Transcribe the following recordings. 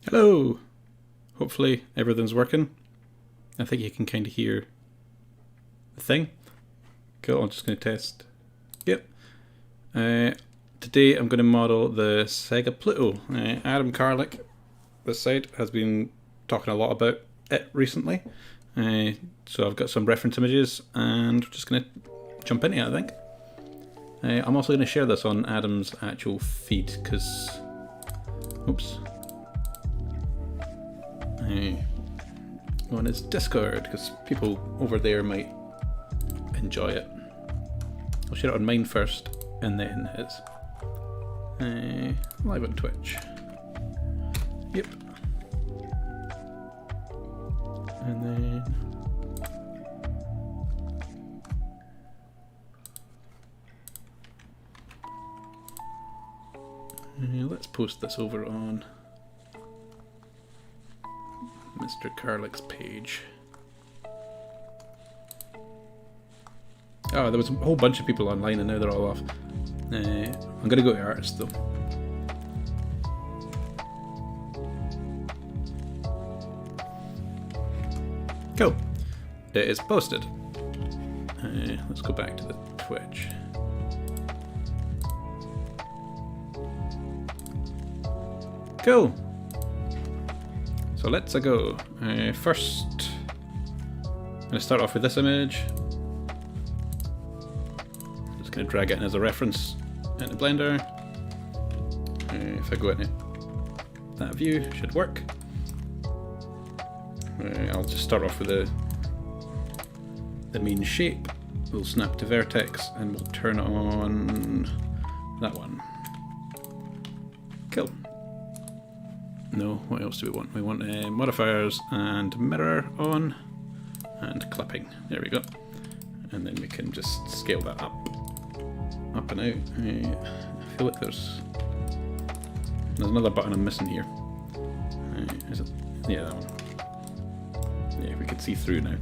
Hello! Hopefully everything's working. I think you can kind of hear the thing. Cool, I'm just going to test. Yep. Today I'm going to model the SEGA Pluto. Adam Carlick, this side, has been talking a lot about it recently. So I've got some reference images and we're just going to jump into it, I think. I'm also going to share this on Adam's actual feed because... Oops. On his Discord, because people over there might enjoy it. I'll share it on mine first, and then his. Live on Twitch. Yep. And then... let's post this over on Mr. Carlick's page. Oh, there was a whole bunch of people online and now they're all off. I'm gonna go to artist though. Cool. It is posted. Let's go back to the Twitch. Cool. So let's go. First, I'm going to start off with this image. Just going to drag it in as a reference into Blender. If I go into that view, should work. I'll just start off with the main shape. We'll snap to vertex and we'll turn on that one. Cool. No, what else do we want? We want modifiers and mirror on and clipping. There we go. And then we can just scale that up and out. I feel like there's another button I'm missing here. Is it? Yeah, that one. Yeah, we can see through now.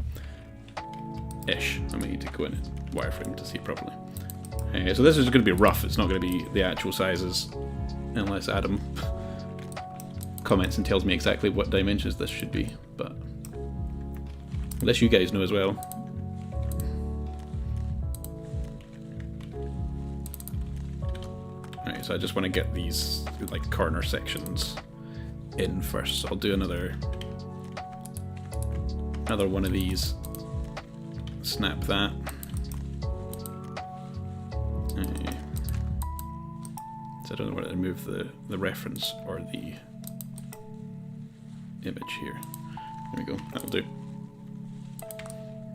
Ish. I may need to go in wireframe to see it properly. So this is going to be rough. It's not going to be the actual sizes unless Adam comments and tells me exactly what dimensions this should be, but unless you guys know as well. Right, so I just want to get these like corner sections in first, so I'll do another one of these, snap that. So I don't know whether to move the reference or the image here. There we go, that'll do.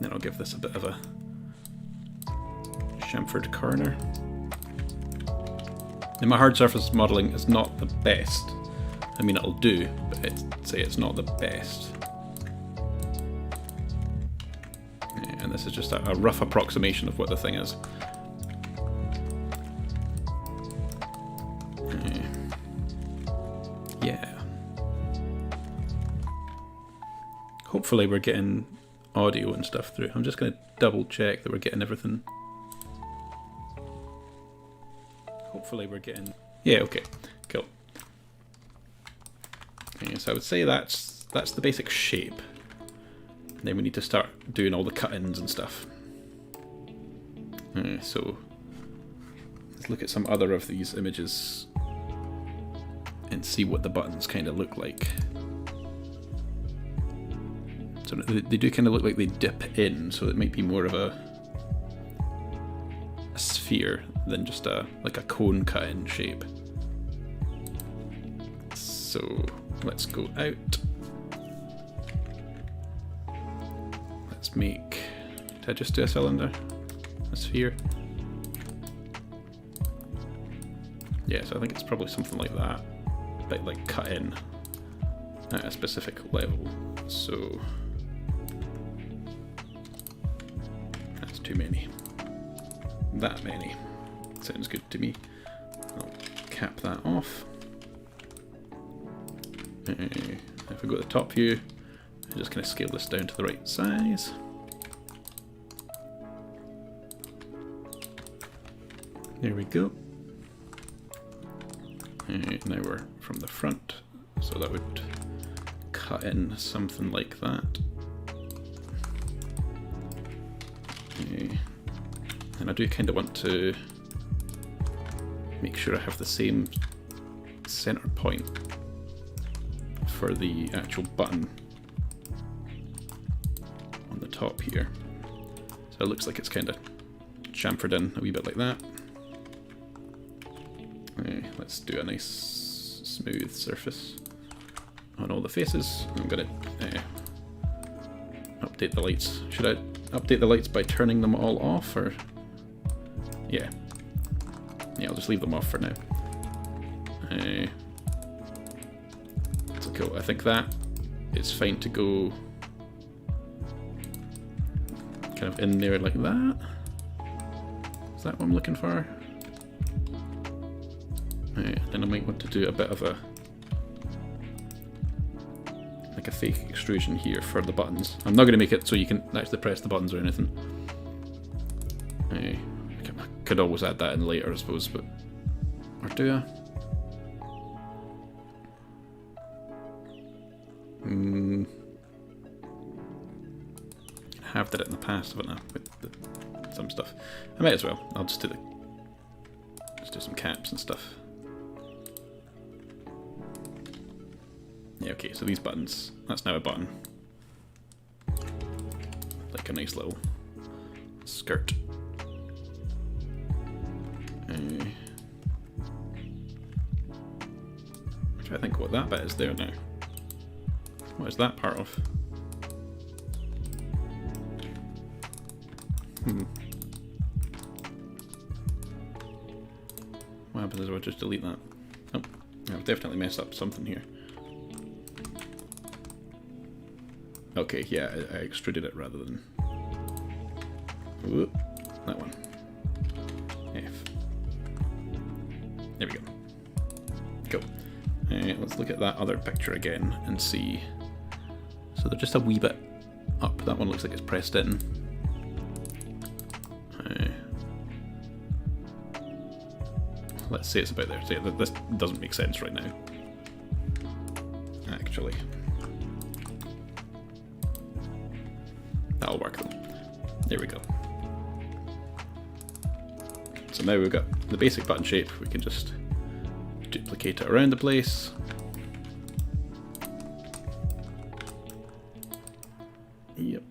Then I'll give this a bit of a chamfered corner. And my hard surface modelling is not the best. I mean, it'll do, but I'd say it's not the best. And this is just a rough approximation of what the thing is. Yeah. Hopefully we're getting audio and stuff through. I'm just going to double check that we're getting everything. Hopefully we're getting... Yeah, okay. Cool. Okay, so I would say that's the basic shape. And then we need to start doing all the cut-ins and stuff. So let's look at some other of these images and see what the buttons kind of look like. So they do kind of look like they dip in, so it might be more of a sphere than just like a cone cut-in shape. So let's go out. Let's make... Did I just do a cylinder? A sphere? Yeah, so I think it's probably something like that, but like cut in at a specific level. So that's too many. That many. Sounds good to me. I'll cap that off. If we go to the top view, I'm just going to scale this down to the right size. There we go. Now we're from the front, so that would cut in something like that. And I do kind of want to make sure I have the same center point for the actual button on the top here. So it looks like it's kind of chamfered in a wee bit like that. Let's do a nice smooth surface on all the faces. I'm going to update the lights. Should I update the lights by turning them all off, or? Yeah, I'll just leave them off for now. So cool. I think that is fine to go kind of in there like that. Is that what I'm looking for? Then I might want to do a bit of a fake extrusion here for the buttons. I'm not going to make it so you can actually press the buttons or anything. I could always add that in later, I suppose, but or do I? Have did it in the past, haven't I? With some stuff. I might as well. I'll just do some caps and stuff. Yeah, okay, so these buttons, that's now a button. Like a nice little skirt. I'm trying to think what that bit is there now. What is that part of? What happens is I just delete that. Oh, I've definitely messed up something here. Okay, yeah, I extruded it rather than... Whoop, that one. F. There we go. Cool. Let's look at that other picture again and see. So they're just a wee bit up. That one looks like it's pressed in. Let's say it's about there. So yeah, this doesn't make sense right now. Actually. That'll work though. There we go. So now we've got the basic button shape. We can just duplicate it around the place. Yep.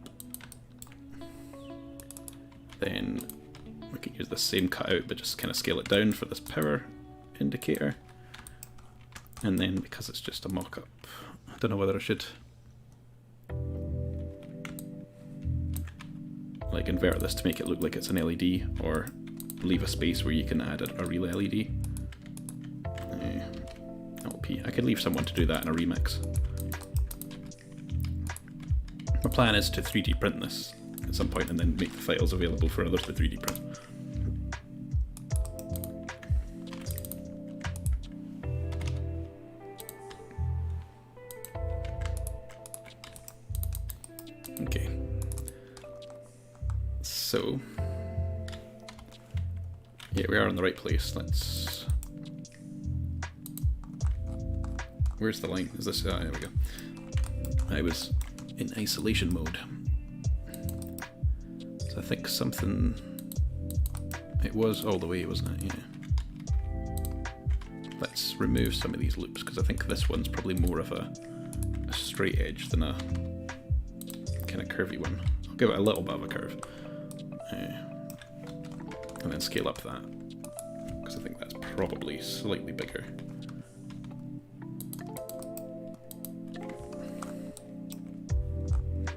Then we can use the same cutout but just kind of scale it down for this power indicator. And then because it's just a mock-up, I don't know whether I should like invert this to make it look like it's an LED, or leave a space where you can add a real LED. LP. I could leave someone to do that in a remix. My plan is to 3D print this at some point and then make the files available for others to 3D print. Okay. So, yeah, we are in the right place. Let's... Where's the line? Is this... there we go. I was in isolation mode. So I think something... It was all the way, wasn't it? Yeah. Let's remove some of these loops, because I think this one's probably more of a straight edge than a kind of curvy one. I'll give it a little bit of a curve. And then scale up that, because I think that's probably slightly bigger.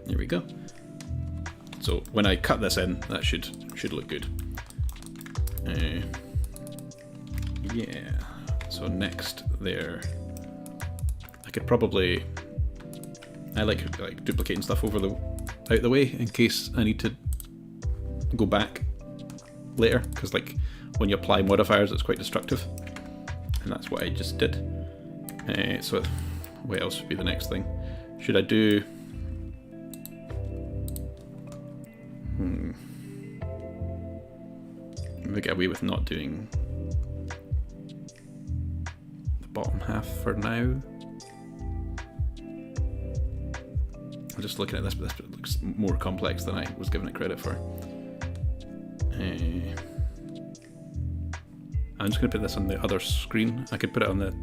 There we go. So when I cut this in, that should look good. Yeah. So next there, I could probably... I like duplicating stuff out the way in case I need to go back later, because like when you apply modifiers it's quite destructive, and that's what I just did. So what else would be the next thing? Should I do... Maybe get away with not doing the bottom half for now. just looking at this, but this looks more complex than I was giving it credit for. I'm just going to put this on the other screen. I could put it on the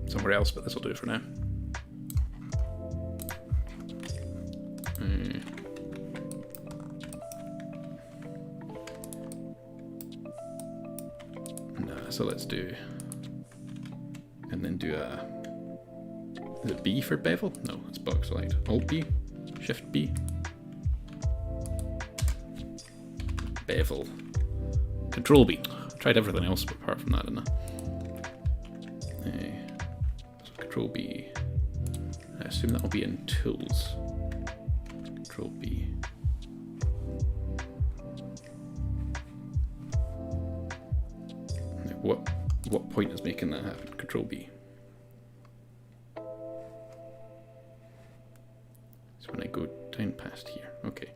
somewhere else, but this will do it for now. So let's do, and then do a, is it B for bevel? No, it's box select. Alt B, Shift B. Bevel. Control B. I tried everything else apart from that, didn't I? So Control B. I assume that will be in Tools. Control B. What point is making that happen? Control B. So when I go down past here, okay.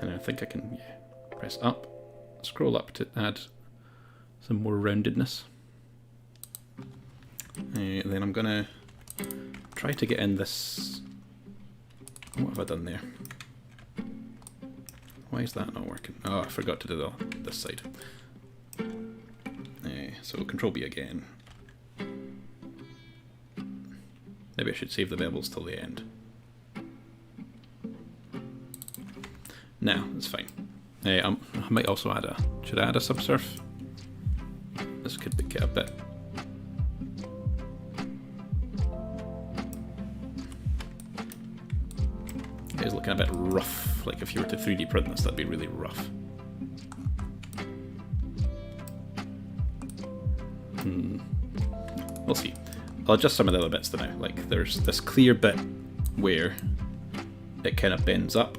And I think I can, yeah, press up, scroll up to add some more roundedness. Then I'm gonna try to get in this. What have I done there? Why is that not working? Oh, I forgot to do this side. So Control B again. Maybe I should save the bevels till the end. No, it's fine. I might also add should I add a subsurf? This could get a bit. It's looking a bit rough. Like if you were to 3D print this, that'd be really rough. We'll see. I'll adjust some of the other bits now. Like there's this clear bit where it kind of bends up.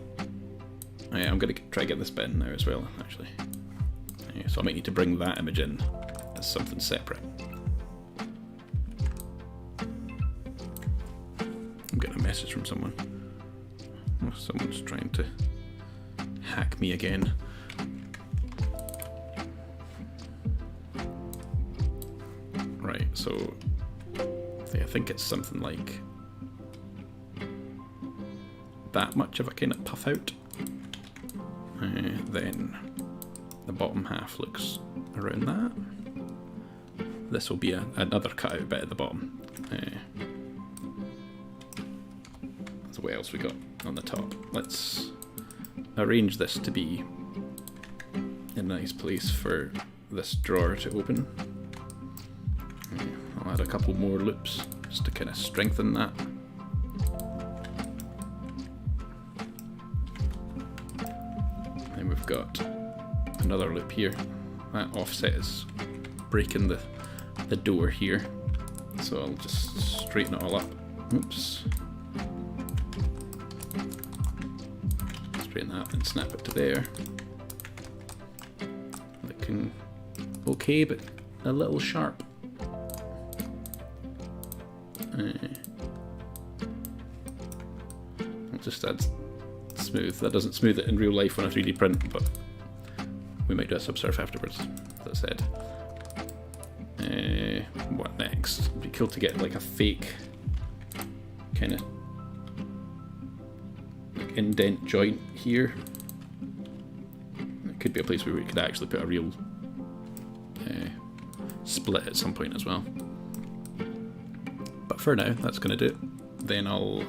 I'm going to try to get this bit in now as well, actually. So I might need to bring that image in as something separate. I'm getting a message from someone. Oh, someone's trying to hack me again. Right, so I think it's something like that much of a kind of puff out. Then the bottom half looks around that. This will be another cutout bit at the bottom. So what else we got on the top? Let's arrange this to be a nice place for this drawer to open. I'll add a couple more loops just to kind of strengthen that. Then we've got another loop here. That offset is breaking the door here, so I'll just straighten it all up. Oops. Straighten that and snap it to there. Looking okay, but a little sharp. I'll just add smooth. That doesn't smooth it in real life on a 3D print, but we might do a subsurf afterwards, as I said. What next? It'd be cool to get like a fake kind of like indent joint here. It could be a place where we could actually put a real split at some point as well. But for now, that's going to do it. Then I'll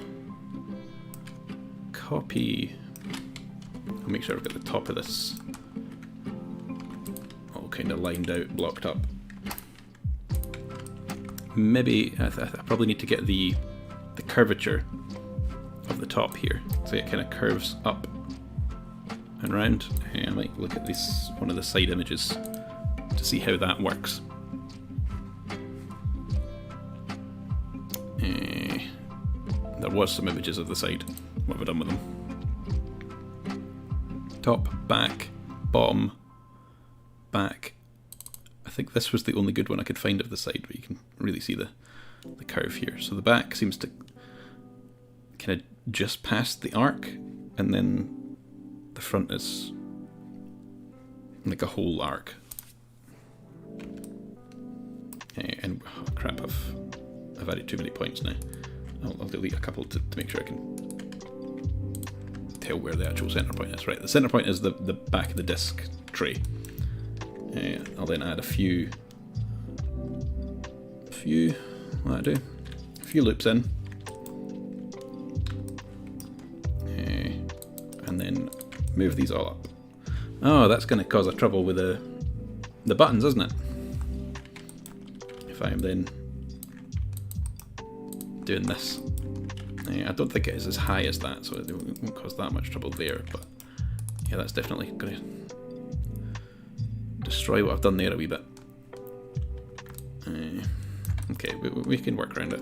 copy. I'll make sure I've got the top of this all kind of lined out, blocked up. Maybe I probably need to get the curvature of the top here, so it kind of curves up and round. I might look at this one of the side images to see how that works. There was some images of the side. What have I done with them? Top, back, bottom, back. I think this was the only good one I could find of the side, but you can really see the curve here. So the back seems to kind of just past the arc, and then the front is like a whole arc. And oh crap, I've added too many points now. I'll delete a couple to make sure I can tell where the actual center point is. Right, the center point is the back of the disc tray. I'll then add a few what I do? A few loops in. And then move these all up. Oh, that's going to cause a trouble with the buttons, isn't it? If I'm then doing this. I don't think it is as high as that, so it won't cause that much trouble there, but yeah, that's definitely going to destroy what I've done there a wee bit. Okay, we can work around it,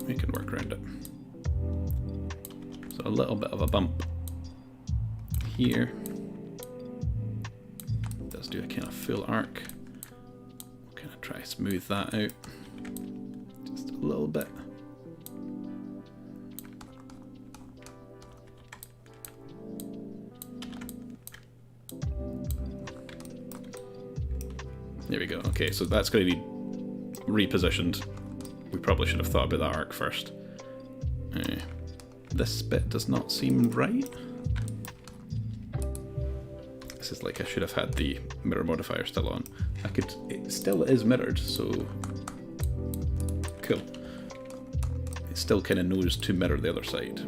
So a little bit of a bump here. Does do a kind of full arc. We'll kind of try to smooth that out. Just a little bit. There we go. Okay, so that's going to be repositioned. We probably should have thought about that arc first. This bit does not seem right. This is like I should have had the mirror modifier still on. It still is mirrored, so cool. It still kind of knows to mirror the other side.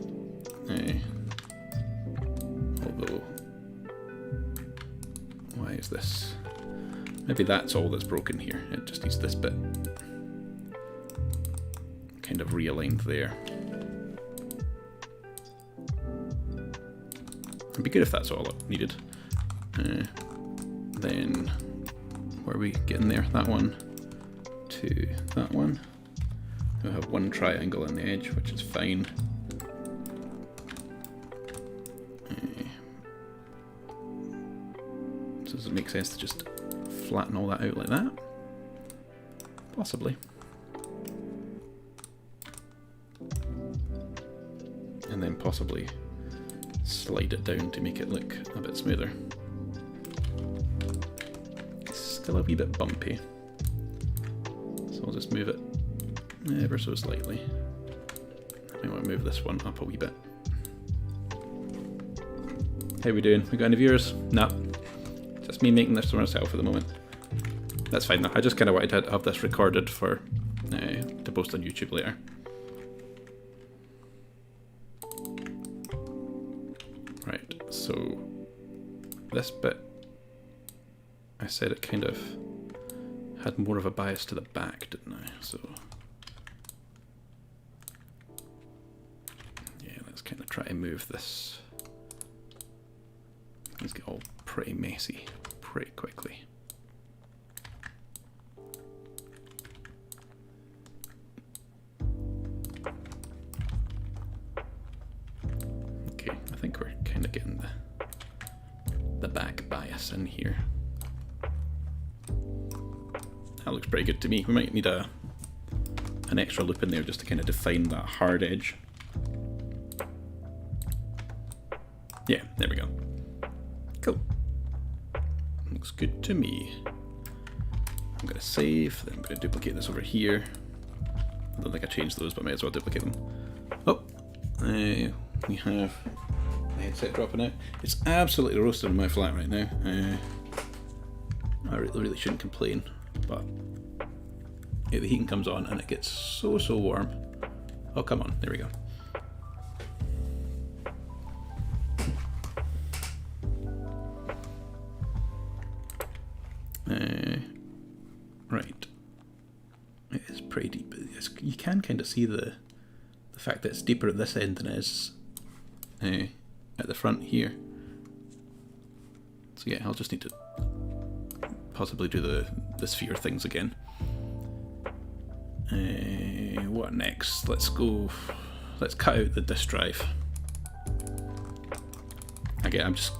Although, why is this? Maybe that's all that's broken here. It just needs this bit kind of realigned there. It'd be good if that's all it needed. Then, where are we getting there? That one to that one. We have one triangle on the edge, which is fine. So does it make sense to just flatten all that out like that? Possibly. And then possibly slide it down to make it look a bit smoother. It's still a wee bit bumpy, so I'll just move it ever so slightly. I might want to move this one up a wee bit. How we doing? We got any viewers? No. Just me making this for myself at the moment. That's fine though. I just kind of wanted to have this recorded for to post on YouTube later. Right, so this bit, I said it kind of had more of a bias to the back, didn't I? So yeah, let's kind of try and move this. These get all pretty messy pretty quickly. Okay, I think we're kind of getting the back bias in here. That looks pretty good to me. We might need an extra loop in there just to kind of define that hard edge. Yeah, there we go. Cool. Looks good to me. I'm going to save, then I'm going to duplicate this over here. I don't think I changed those, but I might as well duplicate them. Oh, we have the headset dropping out. It's absolutely roasted in my flat right now. I really shouldn't complain, but yeah, the heating comes on and it gets so warm. Oh, come on, there we go. Right, it is pretty deep. You can kind of see the fact that it's deeper at this end than it is at the front here. So yeah, I'll just need to possibly do the sphere things again. What next? Let's cut out the disk drive. Again, I'm just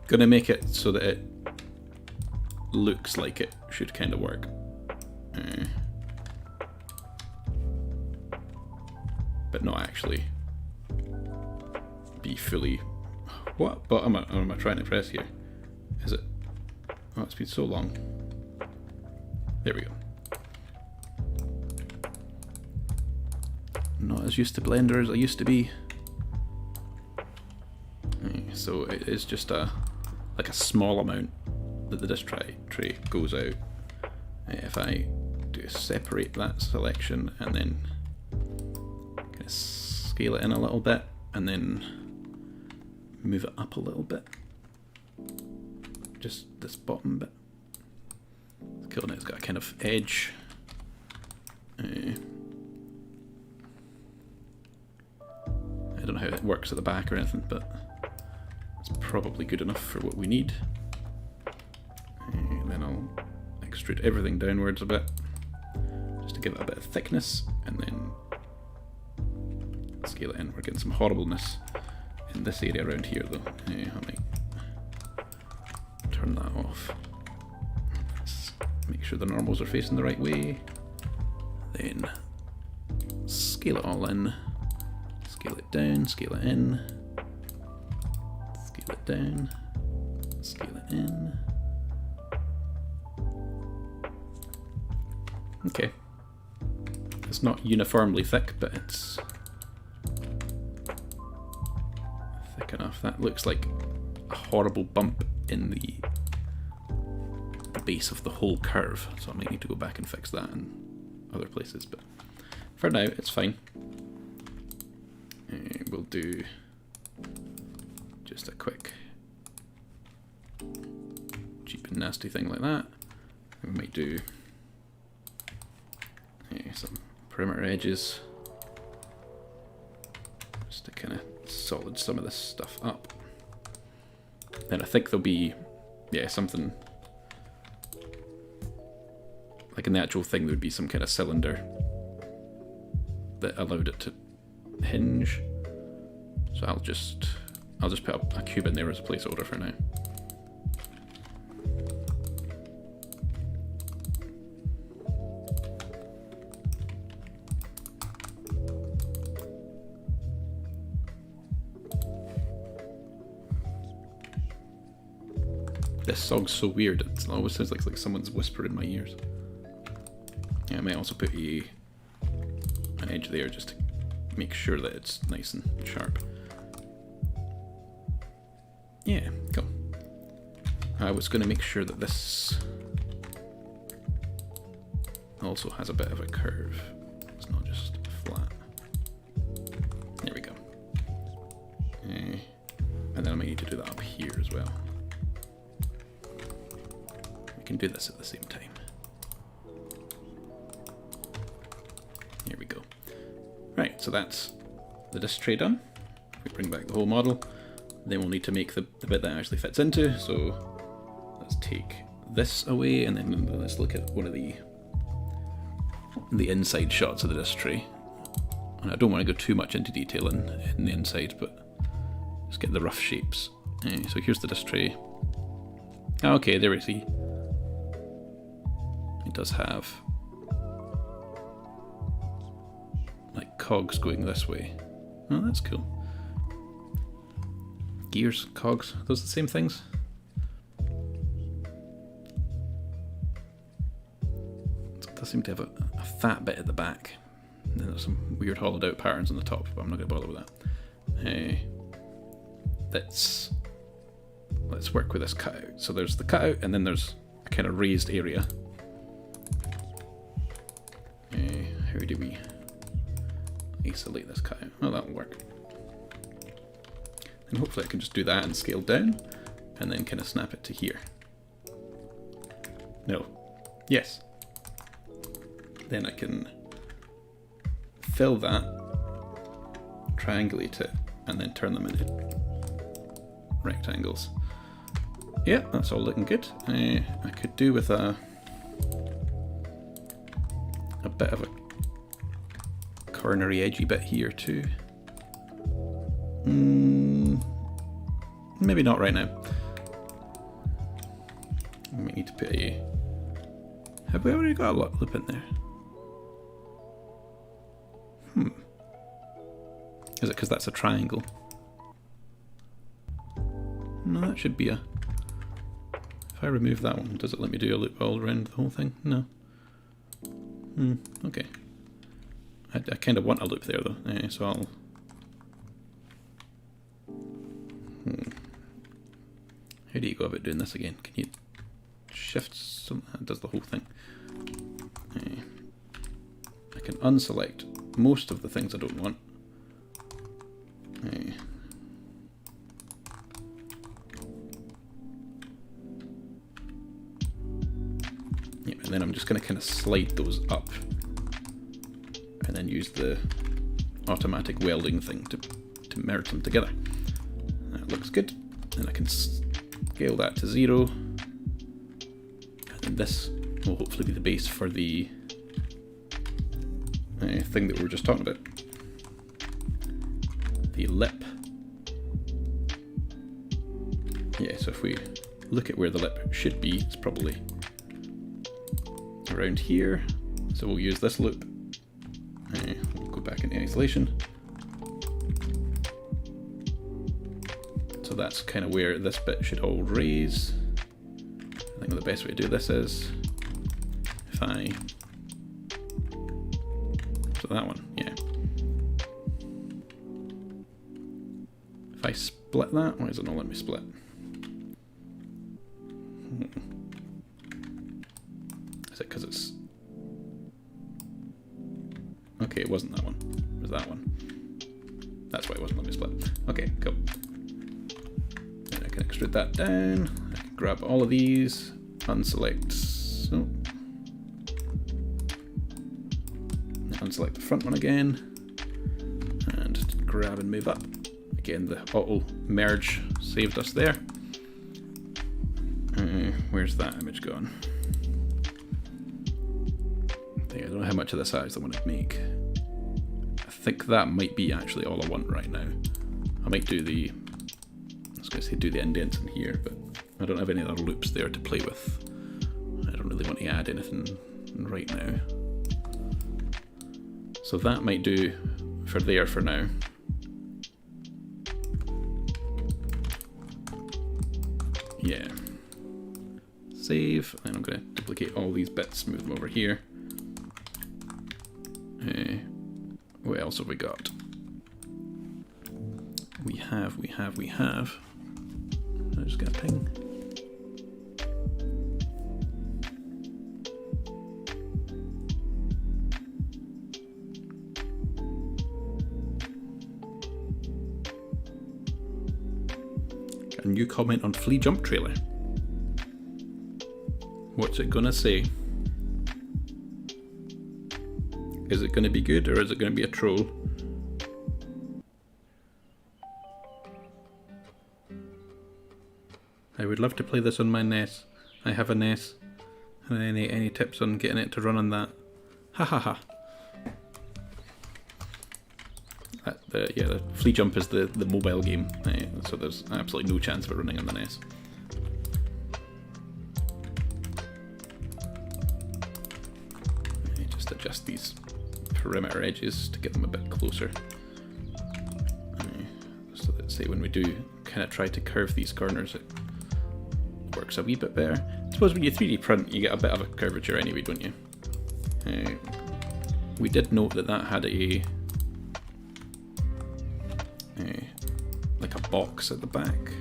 gonna make it so that it looks like it should kind of work. But not actually be fully. What button am I trying to press here? Is it? Oh, it's been so long. There we go. I'm not as used to Blender as I used to be. So it is just like a small amount that the disk tray goes out. If I do separate that selection and then kind of scale it in a little bit and then move it up a little bit, just this bottom bit. Cool, now it's got a kind of edge. I don't know how it works at the back or anything, but it's probably good enough for what we need. And then I'll extrude everything downwards a bit, just to give it a bit of thickness, and then scale it in. We're getting some horribleness in this area around here though. I might turn that off. Let's make sure the normals are facing the right way. Then scale it all in. Scale it down, scale it in. Scale it down. Scale it in. Okay. It's not uniformly thick, but it's thick enough. That looks like a horrible bump in the base of the whole curve, so I might need to go back and fix that in other places, but for now it's fine. We'll do just a quick cheap and nasty thing like that. We might do some perimeter edges just to kind of solid some of this stuff up. And I think there'll be, yeah, something like in the actual thing there would be some kind of cylinder that allowed it to hinge. So I'll just put a cube in there as a placeholder for now. This song's so weird, it always sounds like someone's whispering in my ears. Yeah, I might also put an edge there just to make sure that it's nice and sharp. Yeah, cool. I was going to make sure that this also has a bit of a curve. It's not just flat. There we go. And then I might need to do that up here as well. We can do this at the same time. Here we go. Right, so that's the disk tray done. We bring back the whole model. Then we'll need to make the bit that actually fits into. So let's take this away, and then let's look at one of the inside shots of the disk tray. And I don't want to go too much into detail in the inside, but just get the rough shapes. So here's the disk tray. Okay, there we see. It does have like cogs going this way. Oh, that's cool. Gears, cogs, are those the same things? It does seem to have a fat bit at the back. And then there's some weird hollowed out patterns on the top, but I'm not going to bother with that. Let's work with this cutout. So there's the cutout, and then there's a kind of raised area. How do we isolate this cutout? Oh, that'll work. And hopefully I can just do that and scale down, and then kind of snap it to here. No. Yes. Then I can fill that, triangulate it, and then turn them into rectangles. Yeah, that's all looking good. I could do with a bit of a cornery edgy bit here too. Maybe not right now. We might need to put a... Have we already got a loop in there? Is it because that's a triangle? No, that should be a... If I remove that one, does it let me do a loop all around the whole thing? No. Okay. I kind of want a loop there though, so I'll... How do you go about doing this again? Can you shift something that does the whole thing? I can unselect most of the things I don't want. Yeah, and then I'm just going to kind of slide those up and then use the automatic welding thing to merge them together. That looks good. And I can scale that to 0. And then this will hopefully be the base for the thing that we were just talking about. The lip. Yeah, so if we look at where the lip should be, it's probably around here. So we'll use this loop. We'll go back into isolation. So that's kind of where this bit should all raise. I think the best way to do this is if I... So that one, yeah. If I split that, why does it not let me split? Is it because it's... Okay, it wasn't that one. It was that one. That's why it wasn't letting me split. Okay, cool. And I can extrude that down. I can grab all of these, unselect... So. Unselect the front one again. And grab and move up. Again, the auto merge saved us there. Where's that image gone? I don't know how much of the size I want to make. I think that might be actually all I want right now. I might do the... I was going to say do the indents in here, but I don't have any other loops there to play with. I don't really want to add anything right now. So that might do for there for now. Yeah. Save, and I'm going to duplicate all these bits, move them over here. What else have we got? We have. I just got a ping. Got a new comment on Flea Jump trailer. What's it gonna say? Is it gonna be good or is it gonna be a troll? I would love to play this on my NES. I have a NES. And any tips on getting it to run on that? Ha ha ha. The Flea Jump is the mobile game, so there's absolutely no chance of it running on the NES. Just adjust these perimeter edges to get them a bit closer. So that, say, when we do kind of try to curve these corners, it works a wee bit better. I suppose when you 3D print, you get a bit of a curvature anyway, don't you? We did note that that had a like a box at the back,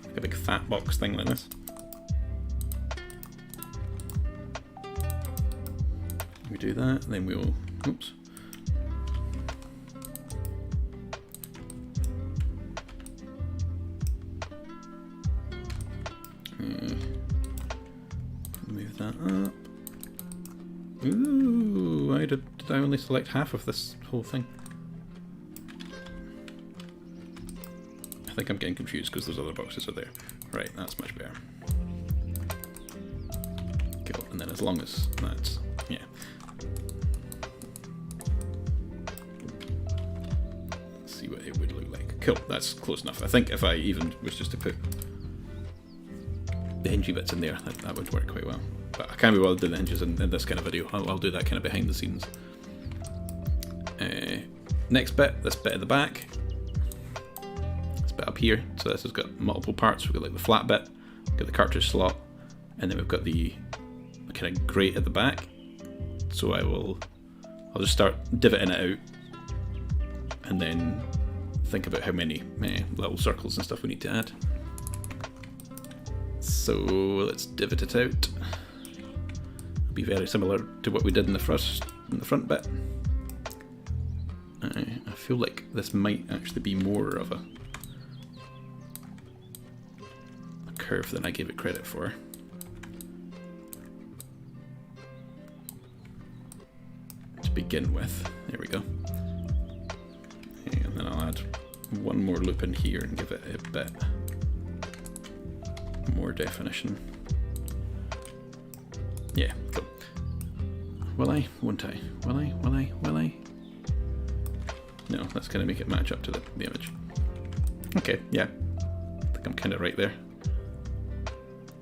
like a big fat box thing like this. We do that, then we'll, oops. Move that up. Ooh, why did I only select half of this whole thing? I think I'm getting confused because those other boxes are there. Right, that's much better. Cool, and then as long as that's, yeah. Let's see what it would look like. Cool, that's close enough. I think if I even was just to put the hingy bits in there, that would work quite well. But I can't be bothered doing the hinges in this kind of video. I'll do that kind of behind the scenes. Next bit, this bit at the back. Up here, so this has got multiple parts. We've got like the flat bit, we've got the cartridge slot, and then we've got the kind of grate at the back. So I will I'll just start divoting it out, and then think about how many little circles and stuff we need to add. So let's divot it out. It'll be very similar to what we did in the front bit. I feel like this might actually be more of a curve than I gave it credit for. To begin with, there we go. And then I'll add one more loop in here and give it a bit more definition. Yeah, cool. Will I? Won't I? Will I? Will I? Will I? No, that's going to make it match up to the image. Okay, yeah. I think I'm kind of right there.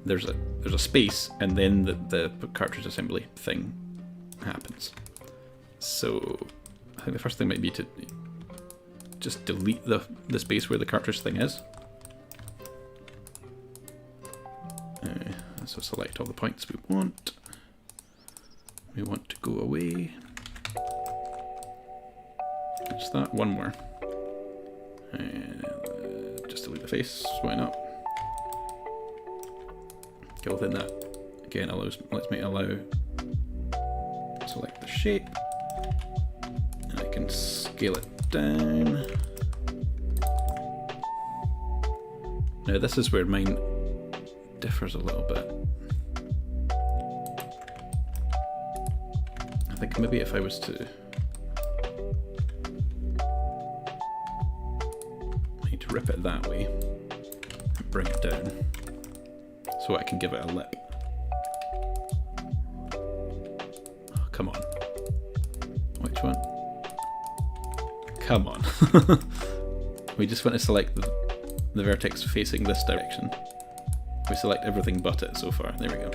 There's a space, and then the cartridge assembly thing happens. So I think the first thing might be to just delete the space where the cartridge thing is. So select all the points we want. We want to go away. Just that, one more. Just delete the face, why not? Okay, within that, again, lets me allow, select the shape, and I can scale it down. Now this is where mine differs a little bit. I think maybe if I was to rip it that way and bring it down so I can give it a lip. Oh, come on. Which one? Come on. We just want to select the vertex facing this direction. We select everything but it so far. There we go.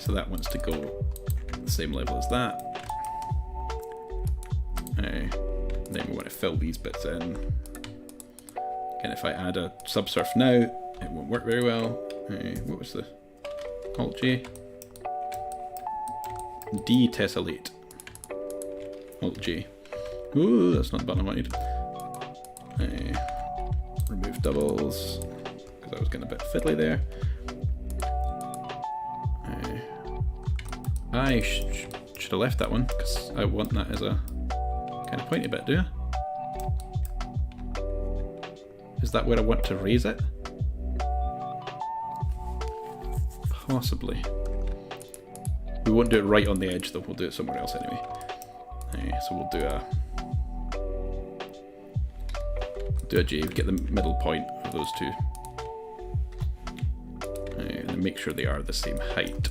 So that wants to go the same level as that. Then we want to fill these bits in. And if I add a subsurf now, it won't work very well. What was the Alt J? Detessellate. Alt J. Ooh, that's not the button I wanted. Remove doubles, because I was getting a bit fiddly there. I should have left that one, because I want that as a kind of pointy bit, do I? Is that where I want to raise it? Possibly. We won't do it right on the edge though, we'll do it somewhere else anyway. So we'll do a J, get the middle point of those two. And then make sure they are the same height.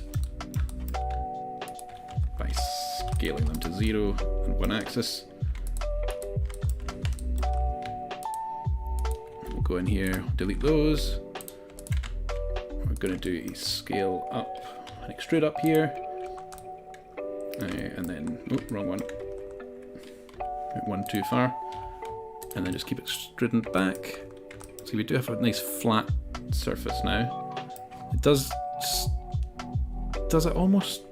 By scaling them to 0 and 1 axis. Go in here, delete those. We're going to do a scale up and extrude up here. And then, oh, wrong one. Went one too far. And then just keep extruding back. So we do have a nice flat surface now. It does it almost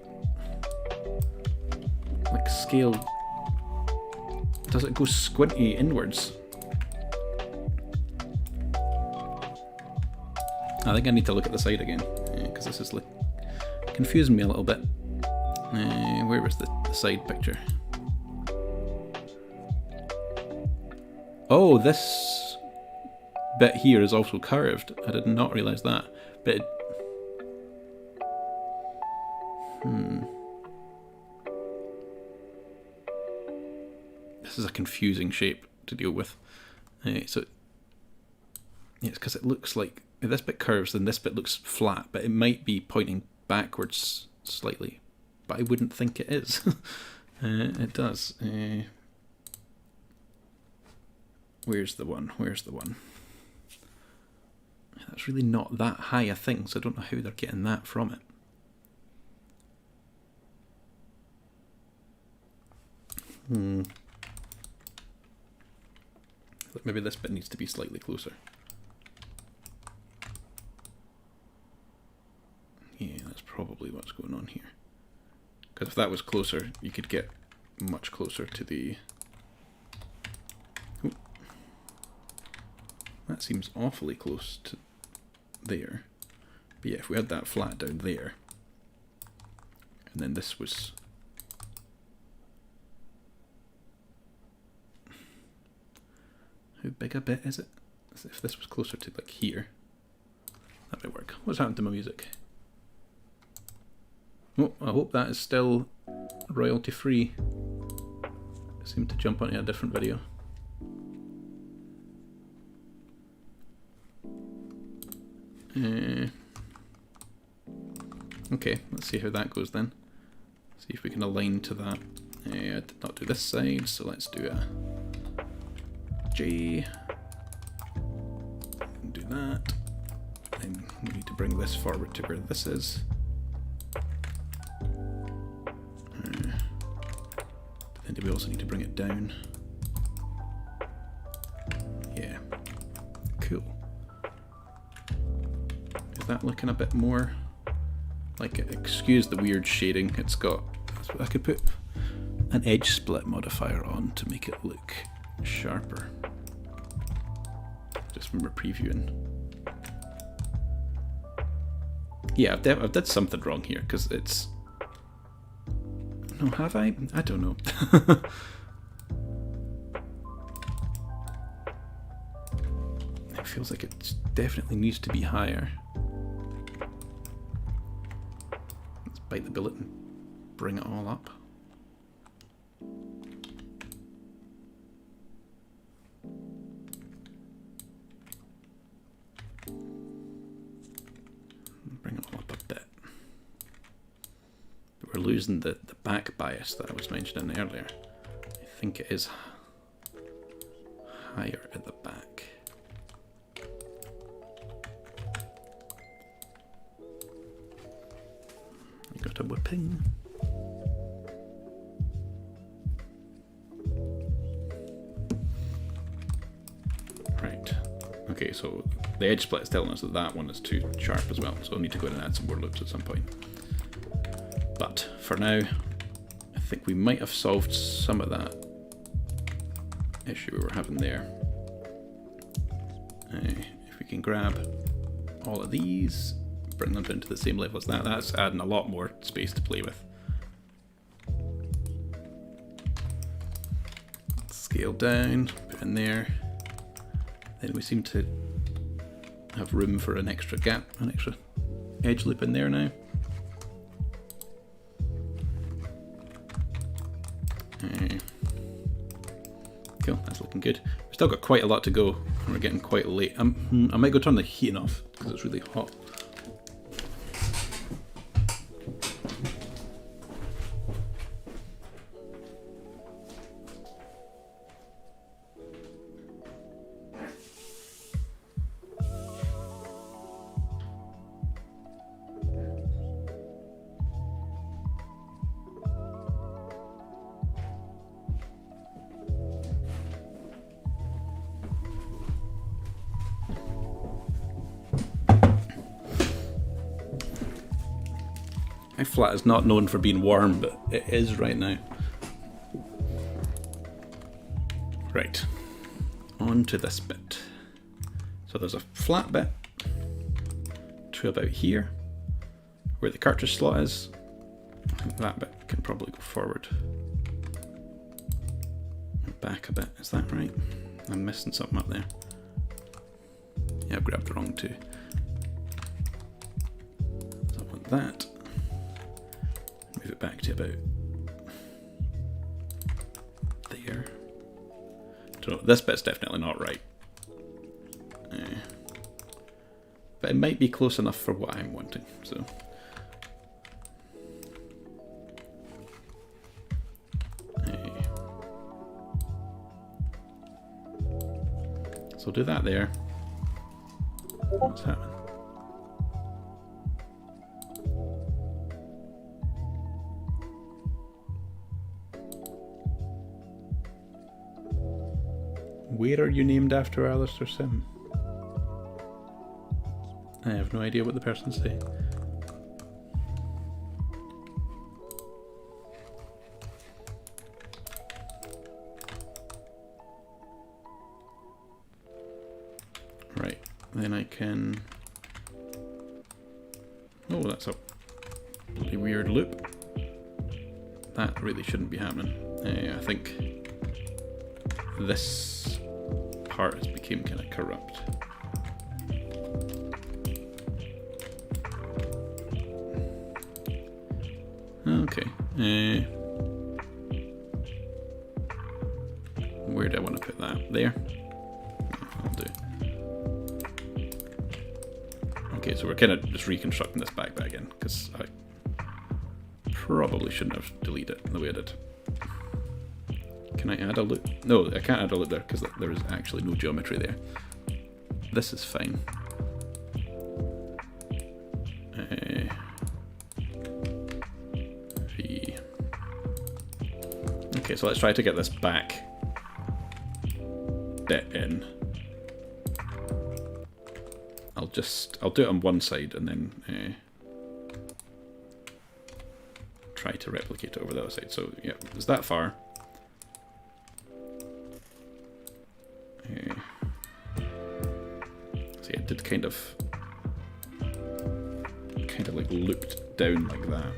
like scale? Does it go squinty inwards? I think I need to look at the side again, because this is like confusing me a little bit. Where was the side picture? Oh, this bit here is also curved. I did not realise that. But this is a confusing shape to deal with. So yeah, it's because it looks like if this bit curves, then this bit looks flat, but it might be pointing backwards slightly. But I wouldn't think it is. It does. Where's the one? Where's the one? That's really not that high a thing, so I don't know how they're getting that from it. Maybe this bit needs to be slightly closer. Yeah, that's probably what's going on here. Because if that was closer, you could get much closer to the... Ooh. That seems awfully close to there. But yeah, if we had that flat down there, and then this was... How big a bit is it? As if this was closer to like here. That might work. What's happened to my music? Oh, I hope that is still royalty free. I seem to jump onto a different video. Okay, let's see how that goes then. See if we can align to that. I did not do this side, so let's do a J. Do that. Then we need to bring this forward to where this is. Then do we also need to bring it down? Yeah. Cool. Is that looking a bit more like it? Excuse the weird shading it's got. I could put an edge split modifier on to make it look sharper. Just remember previewing. Yeah, I've did something wrong here because it's... No, have I? I don't know. It feels like it definitely needs to be higher. Let's bite the bullet and bring it all up. Bring it all up a bit. But we're losing the back bias that I was mentioning earlier. I think it is higher at the back. I got a whipping. Right. Okay, so the edge split is telling us that that one is too sharp as well, so I'll need to go in and add some more loops at some point. But for now, I think we might have solved some of that issue we were having there. If we can grab all of these, bring them down to the same level as that, that's adding a lot more space to play with. Scale down, put in there. Then we seem to have room for an extra gap, an extra edge loop in there now. Cool, that's looking good. We've still got quite a lot to go, and we're getting quite late. I might go turn the heating off because it's really hot. My flat is not known for being warm, but it is right now. Right, on to this bit. So there's a flat bit to about here, where the cartridge slot is. I think that bit can probably go forward. And back a bit, is that right? I'm missing something up there. Yeah, I've grabbed the wrong two. So I want that. Move it back to about there. Don't know, this bit's definitely not right. But it might be close enough for what I'm wanting, so. So we'll do that there. What's happening? Where are you named after, Alistair Sim? I have no idea what the person's saying. then I can... Oh, that's a bloody weird loop. That really shouldn't be happening. I think this part has become kind of corrupt. Okay. Where do I want to put that? There? I'll do. Okay, so we're kind of just reconstructing this back in, because I probably shouldn't have deleted it the way I did. Can I add a loop? No, I can't add a loop there, because there is actually no geometry there. This is fine. Okay, so let's try to get this back bit in. I'll do it on one side and then try to replicate it over the other side. So yeah, it's that far. So yeah, it did kind of like looped down like that.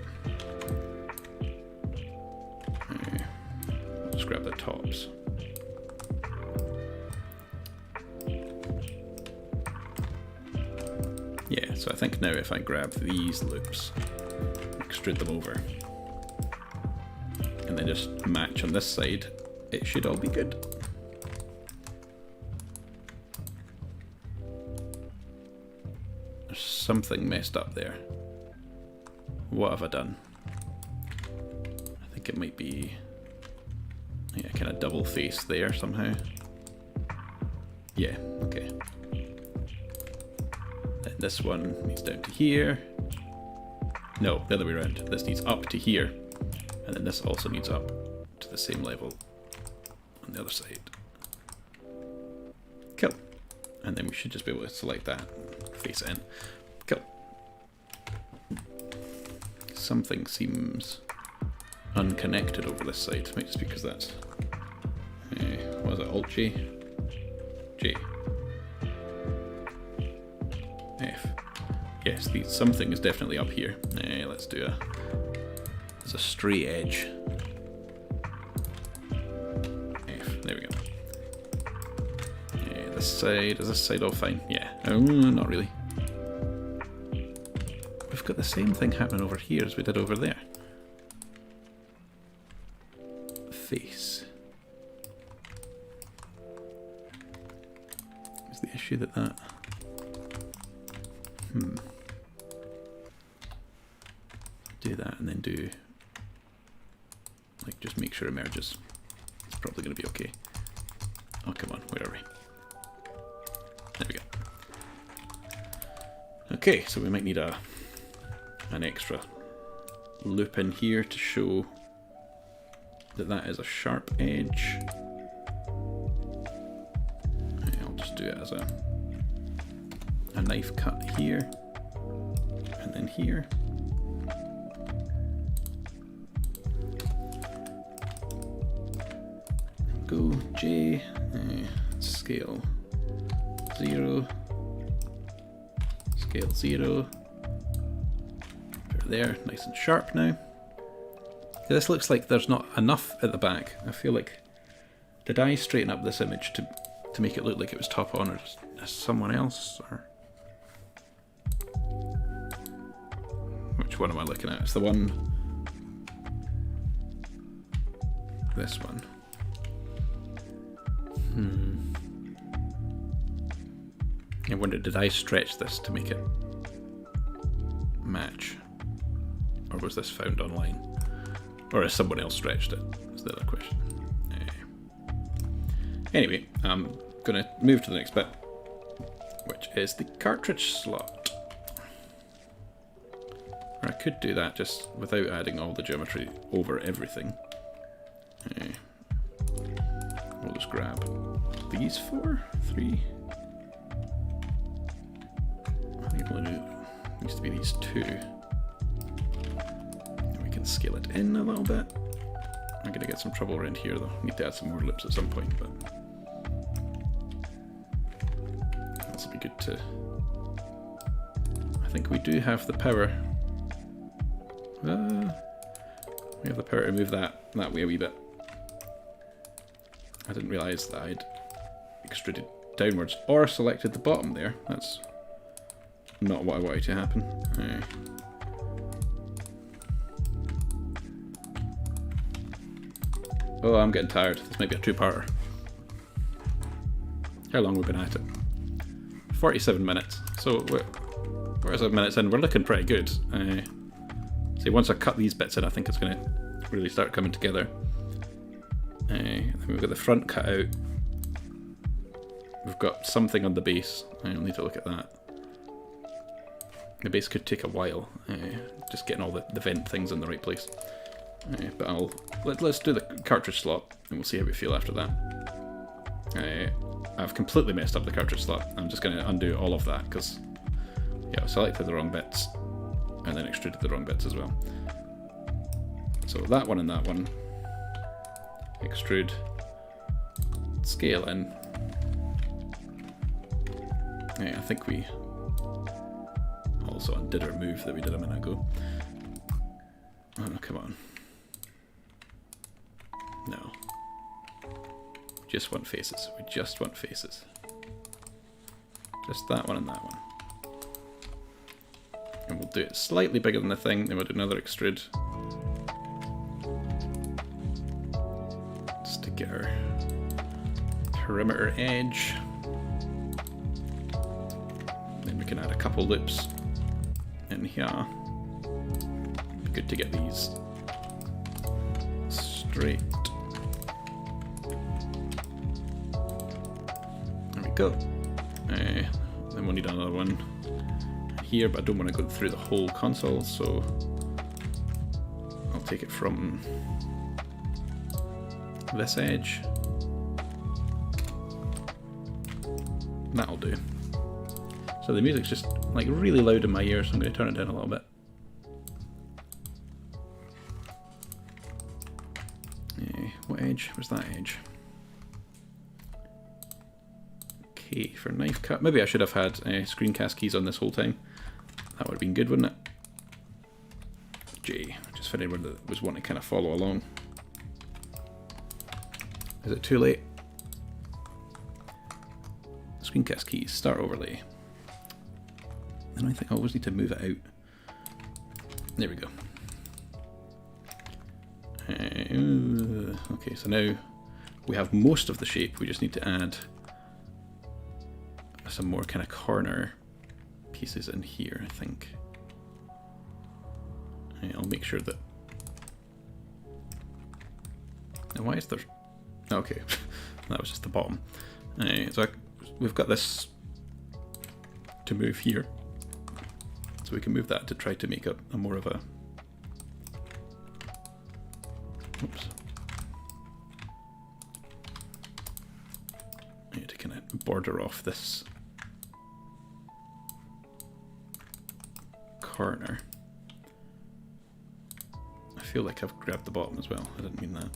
Let's grab the tops. Yeah, so I think now if I grab these loops, extrude them over, and then just match on this side, it should all be good. There's something messed up there. What have I done? I think it might be a kind of double face there somehow. Yeah, okay. Then this one needs down to here. No, the other way around. This needs up to here. And then this also needs up to the same level on the other side. Cool. And then we should just be able to select that, face it in. Cool. Something seems unconnected over this side. Might just because that's what is it, Alt J? J. F. Yes, something is definitely up here. Let's do there's a stray edge. F. There we go. Is this side all fine? Yeah. Oh, not really. We've got the same thing happening over here as we did over there. Face. Is the issue that do that and then do like just make sure it merges. It's probably going to be okay. Oh come on, where are we? There we go. Okay, so we might need an extra loop in here to show that is a sharp edge. I'll just do it as a knife cut here and then here. Go J, scale 0, scale 0. Put it there, nice and sharp now. This looks like there's not enough at the back. I feel like, did I straighten up this image to make it look like it was top on, or someone else, or which one am I looking at? It's the one, this one. I wonder, did I stretch this to make it match, or was this found online? Or has someone else stretched it? Is the other question. Anyway, I'm going to move to the next bit, which is the cartridge slot. Or I could do that just without adding all the geometry over everything. We'll just grab these 3. I think it needs to be these 2. Scale it in a little bit. I'm gonna get some trouble around here though. Need to add some more loops at some point, but this will be good to... I think we do have the power. We have the power to move that way a wee bit. I didn't realise that I'd extruded downwards or selected the bottom there. That's not what I wanted to happen. Oh, I'm getting tired. This might be a two-parter. How long have we been at it? 47 minutes. So we're 7 minutes in. We're looking pretty good. See, once I cut these bits in, I think it's going to really start coming together. Then we've got the front cut out. We've got something on the base. I'll need to look at that. The base could take a while, just getting all the vent things in the right place. But let's do the cartridge slot, and we'll see how we feel after that. I've completely messed up the cartridge slot. I'm just going to undo all of that because, yeah, I selected the wrong bits and then extruded the wrong bits as well. So that one and that one, extrude, scale in. I think we also undid our move that we did a minute ago. Oh, come on. No. We just want faces. We just want faces. Just that one and that one. And we'll do it slightly bigger than the thing, then we'll do another extrude. Just to get our perimeter edge. Then we can add a couple loops in here. Be good to get these straight. There we go. Then we'll need another one here, but I don't want to go through the whole console, so I'll take it from this edge. That'll do. So the music's just like really loud in my ears, so I'm going to turn it down a little bit. What edge? Where's that edge? Okay, for knife cut. Maybe I should have had screencast keys on this whole time. That would have been good, wouldn't it? J. Just found anyone that was wanting to kind of follow along. Is it too late? Screencast keys, start overlay. And I think I always need to move it out. There we go. Okay, so now we have most of the shape. We just need to add some more kind of corner pieces in here, I think. I'll make sure that... Now why is there... Okay, that was just the bottom. So we've got this to move here. So we can move that to try to make a more of a... Oops. I need to kind of border off this corner. I feel like I've grabbed the bottom as well. I didn't mean that.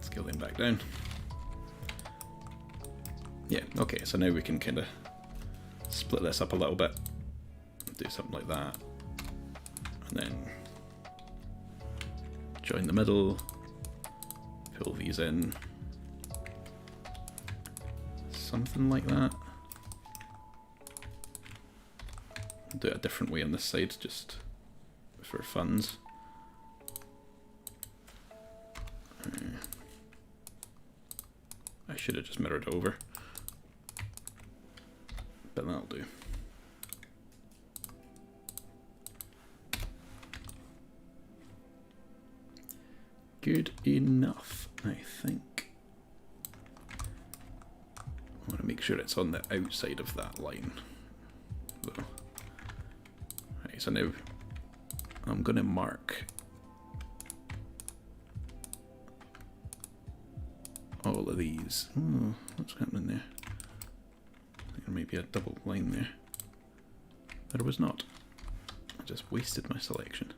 Scale them back down. Yeah, okay, so now we can kind of split this up a little bit. Do something like that. And then join the middle. Pull these in. Something like that. Do it a different way on this side, just for funds. I should have just mirrored over, but that'll do. Good enough, I think. I want to make sure it's on the outside of that line, though. Right, so now I'm going to mark all of these. Oh, what's happening there? I think there might be a double line there. There was not. I just wasted my selection.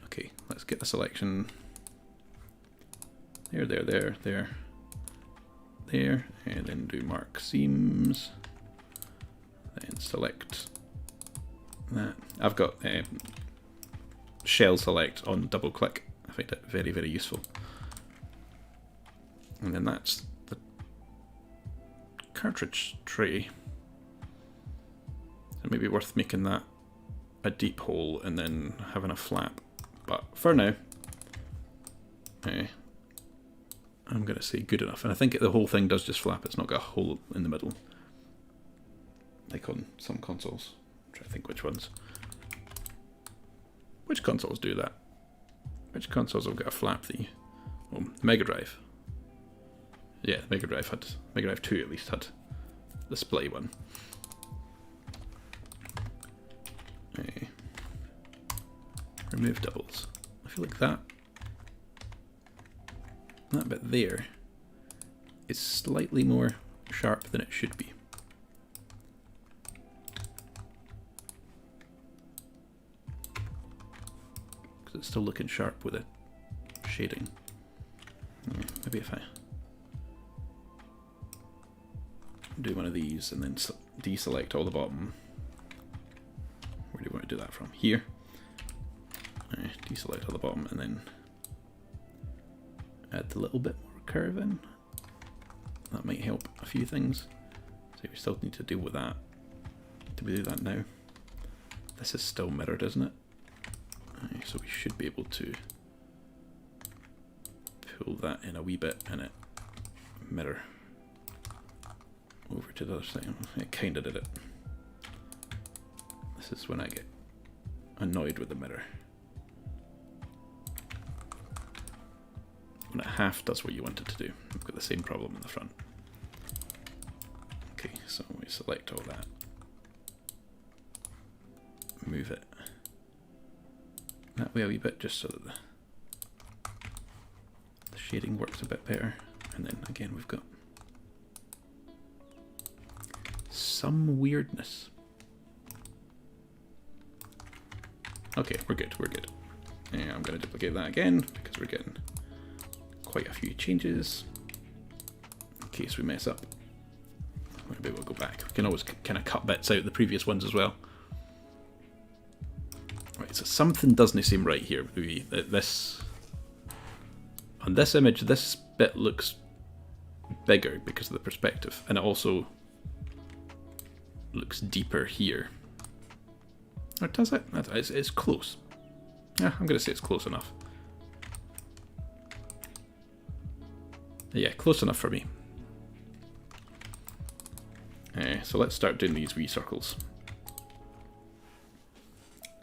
Okay, let's get the selection. There, and then do mark seams. Then select that. I've got shell select on double click. I find it very, very useful. And then that's the cartridge tray. So maybe worth making that a deep hole and then having a flap. But for now, I'm going to say good enough. And I think the whole thing does just flap. It's not got a hole in the middle, like on some consoles. I'm trying to think which ones. Which consoles do that? Which consoles have got a flap? Oh, Mega Drive. Yeah, Mega Drive 2 at least had the splitty one. Remove doubles. I feel like that bit there is slightly more sharp than it should be. Because it's still looking sharp with the shading. Maybe if I do one of these and then deselect all the bottom. Where do you want to do that from? Here. Deselect all the bottom and then add a little bit more curve in. That might help a few things. So we still need to deal with that. Do we do that now? This is still mirrored, isn't it? So we should be able to pull that in a wee bit and it mirror over to the other side. It kind of did it. This is when I get annoyed with the mirror. When it half does what you want it to do. We've got the same problem in the front. Okay, so we select all that. Move it that way a wee bit just so that the shading works a bit better. And then again we've got some weirdness. Okay, we're good, we're good. Yeah, I'm going to duplicate that again because we're getting quite a few changes in case we mess up. Maybe we'll go back. We can always kind of cut bits out of the previous ones as well. Right, so something doesn't seem right here. On this image, this bit looks bigger because of the perspective, and it also looks deeper here. Or does it? It's close. Yeah, I'm going to say it's close enough. Yeah, close enough for me. So let's start doing these wee circles.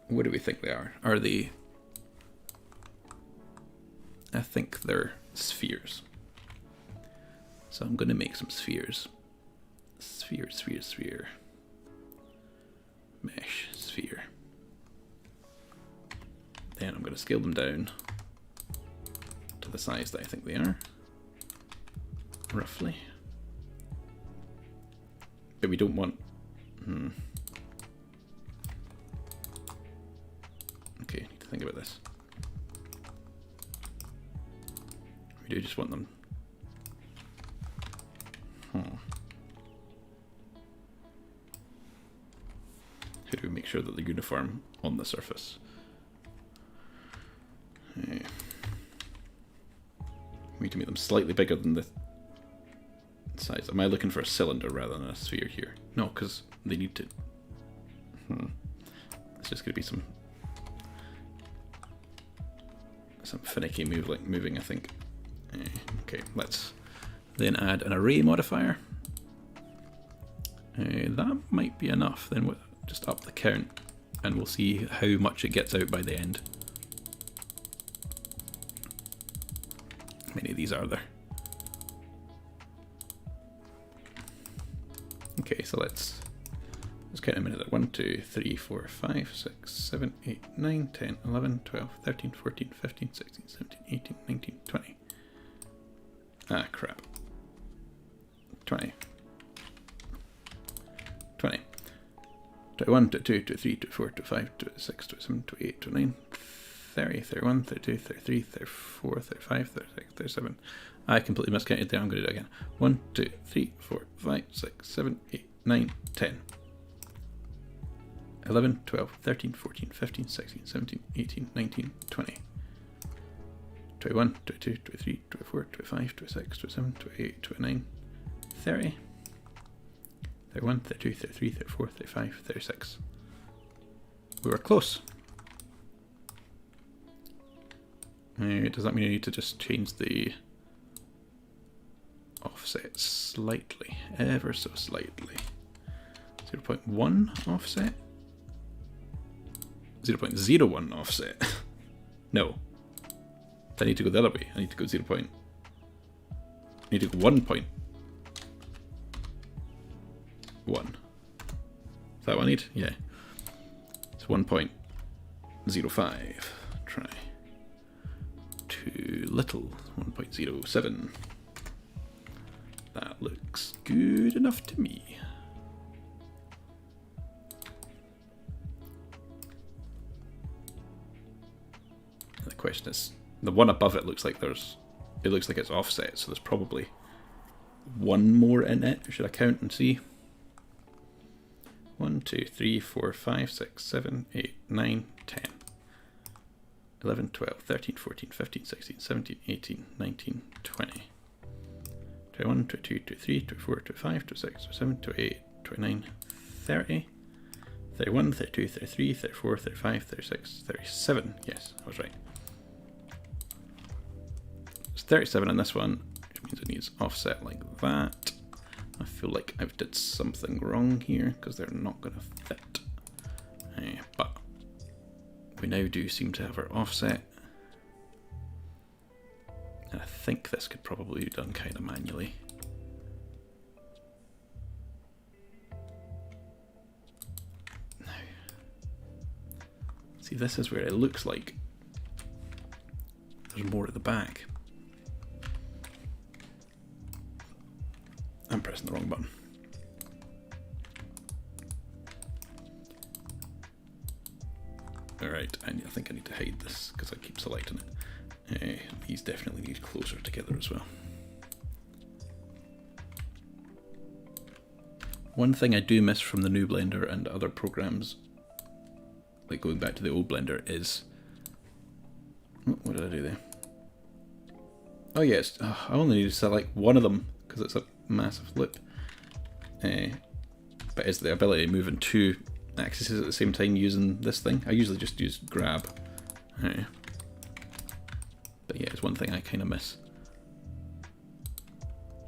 What do we think they are? Are they... I think they're spheres. So I'm going to make some spheres. Sphere, sphere, sphere. Mesh, sphere. Then I'm going to scale them down to the size that I think they are. Roughly. But we don't want... Okay, need to think about this. We do just want them... How do we make sure that they're uniform on the surface? We need to make them slightly bigger than the size. Am I looking for a cylinder rather than a sphere here? No, because they need to... It's just going to be some finicky moving, I think. Okay, let's then add an array modifier. That might be enough. Then we'll just up the count and we'll see how much it gets out by the end. How many of these are there? Okay, so let's count a minute. 1, 2, 3, 4, 5, 6, 7, 8, 9, 10, 11, 12, 13, 14, 15, 16, 17, 18, 19, 20. Ah, crap. 20. 20. 21, 22, 23, 24, 25, 26, 27, 28, 29, 30, 31, 32, 33, 34, 35, 36, 37. I completely miscounted there. I'm going to do it again. 1, 2, 3, 4, 5, 6, 7, 8, 9, 10. 11, 12, 13, 14, 15, 16, 17, 18, 19, 20. 21, 22, 23, 24, 25, 26, 27, 28, 29, 30. 31, 32, 33, 34, 35, 36. We were close. Does that mean I need to just change the offset slightly, ever so slightly? 0.1 offset? 0.01 offset? No. I need to go the other way. I need to go 0. I need to go 1.1. Is that what I need? Yeah. It's 1.05. Try. Too little. 1.07. That looks good enough to me. The question is, the one above it looks like it's offset, so there's probably one more in it. Should I count and see? 1, 2, 3, 4, 5, 6, 7, 8, 9, 10, 11, 12, 13, 14, 15, 16, 17, 18, 19, 20, 21, 22, 23, 24, 25, 26, 27, 28, 29, 30, 31, 32, 33, 34, 35, 36, 37. Yes, I was right. It's 37 on this one, which means it needs offset like that. I feel like I've did something wrong here because they're not going to fit. But we now do seem to have our offset. And I think this could probably be done kind of manually. Now, see, this is where it looks like there's more at the back. I'm pressing the wrong button. Alright, I think I need to hide this because I keep selecting it. These definitely need closer together as well. One thing I do miss from the new Blender and other programs, like going back to the old Blender, is... Oh, what did I do there? Oh yes, I only need to select one of them because it's a massive loop. But is the ability to move in two axes at the same time using this thing. I usually just use grab. But yeah, it's one thing I kind of miss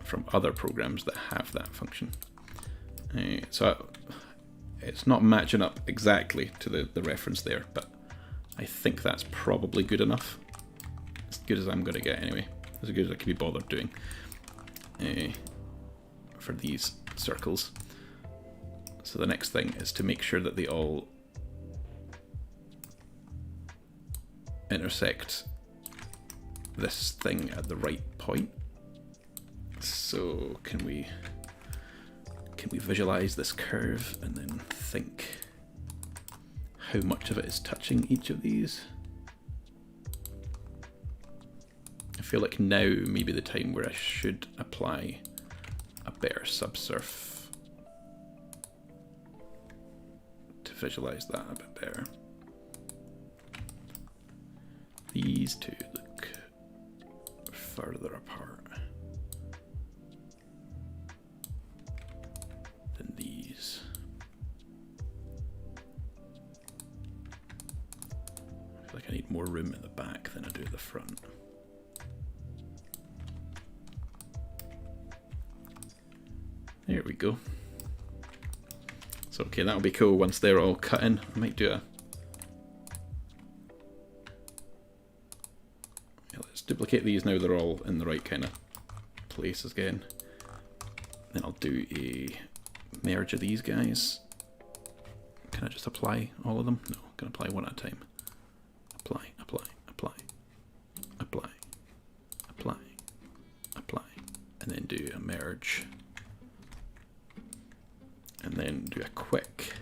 from other programs that have that function. So it's not matching up exactly to the reference there, but I think that's probably good enough. As good as I'm going to get anyway. As good as I can be bothered doing. For these circles. So the next thing is to make sure that they all intersect this thing at the right point. So can we visualize this curve and then think how much of it is touching each of these? I feel like now may be the time where I should apply a better subsurf to visualize that a bit better. These two look further apart than these. I feel like I need more room at the back than I do at the front. There we go. So okay, that'll be cool once they're all cut in. I might do a... Yeah, let's duplicate these now they're all in the right kind of places again. Then I'll do a merge of these guys. Can I just apply all of them? No, I'm going to apply one at a time. Apply, apply, apply, apply, apply, apply, and then do a merge. And then do a quick,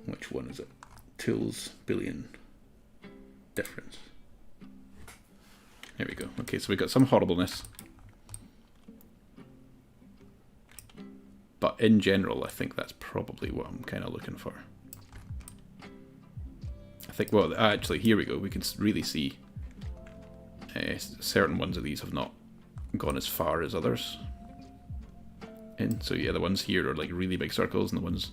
which one is it? Tools, billion, difference. There we go. Okay, so we got some horribleness. But But in general, I think that's probably what I'm kind of looking for. I think, well, actually, here we go. We can really see certain ones of these have not gone as far as others. So yeah, the ones here are like really big circles, and the ones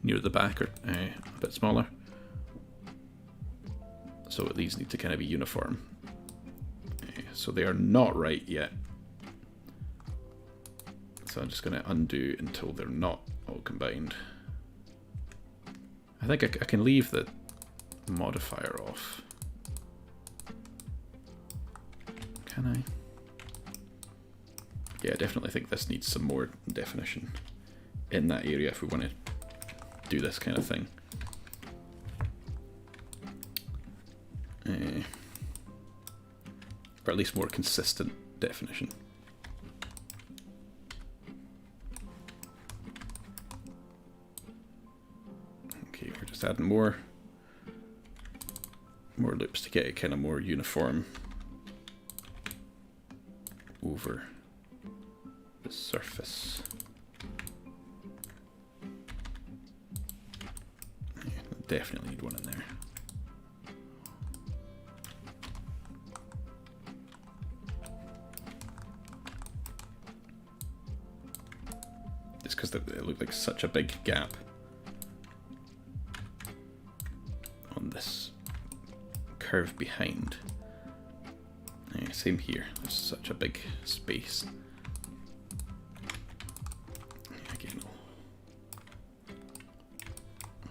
near the back are a bit smaller. So these need to kind of be uniform. So they are not right yet. So I'm just going to undo until they're not all combined. I think I can leave the modifier off. Can I? Yeah, I definitely think this needs some more definition in that area if we want to do this kind of thing. Or at least more consistent definition. Okay, we're just adding more loops to get it kind of more uniform over the surface. Yeah, definitely need one in there. Just because it looked like such a big gap on this curve behind. Yeah, same here, there's such a big space. Again,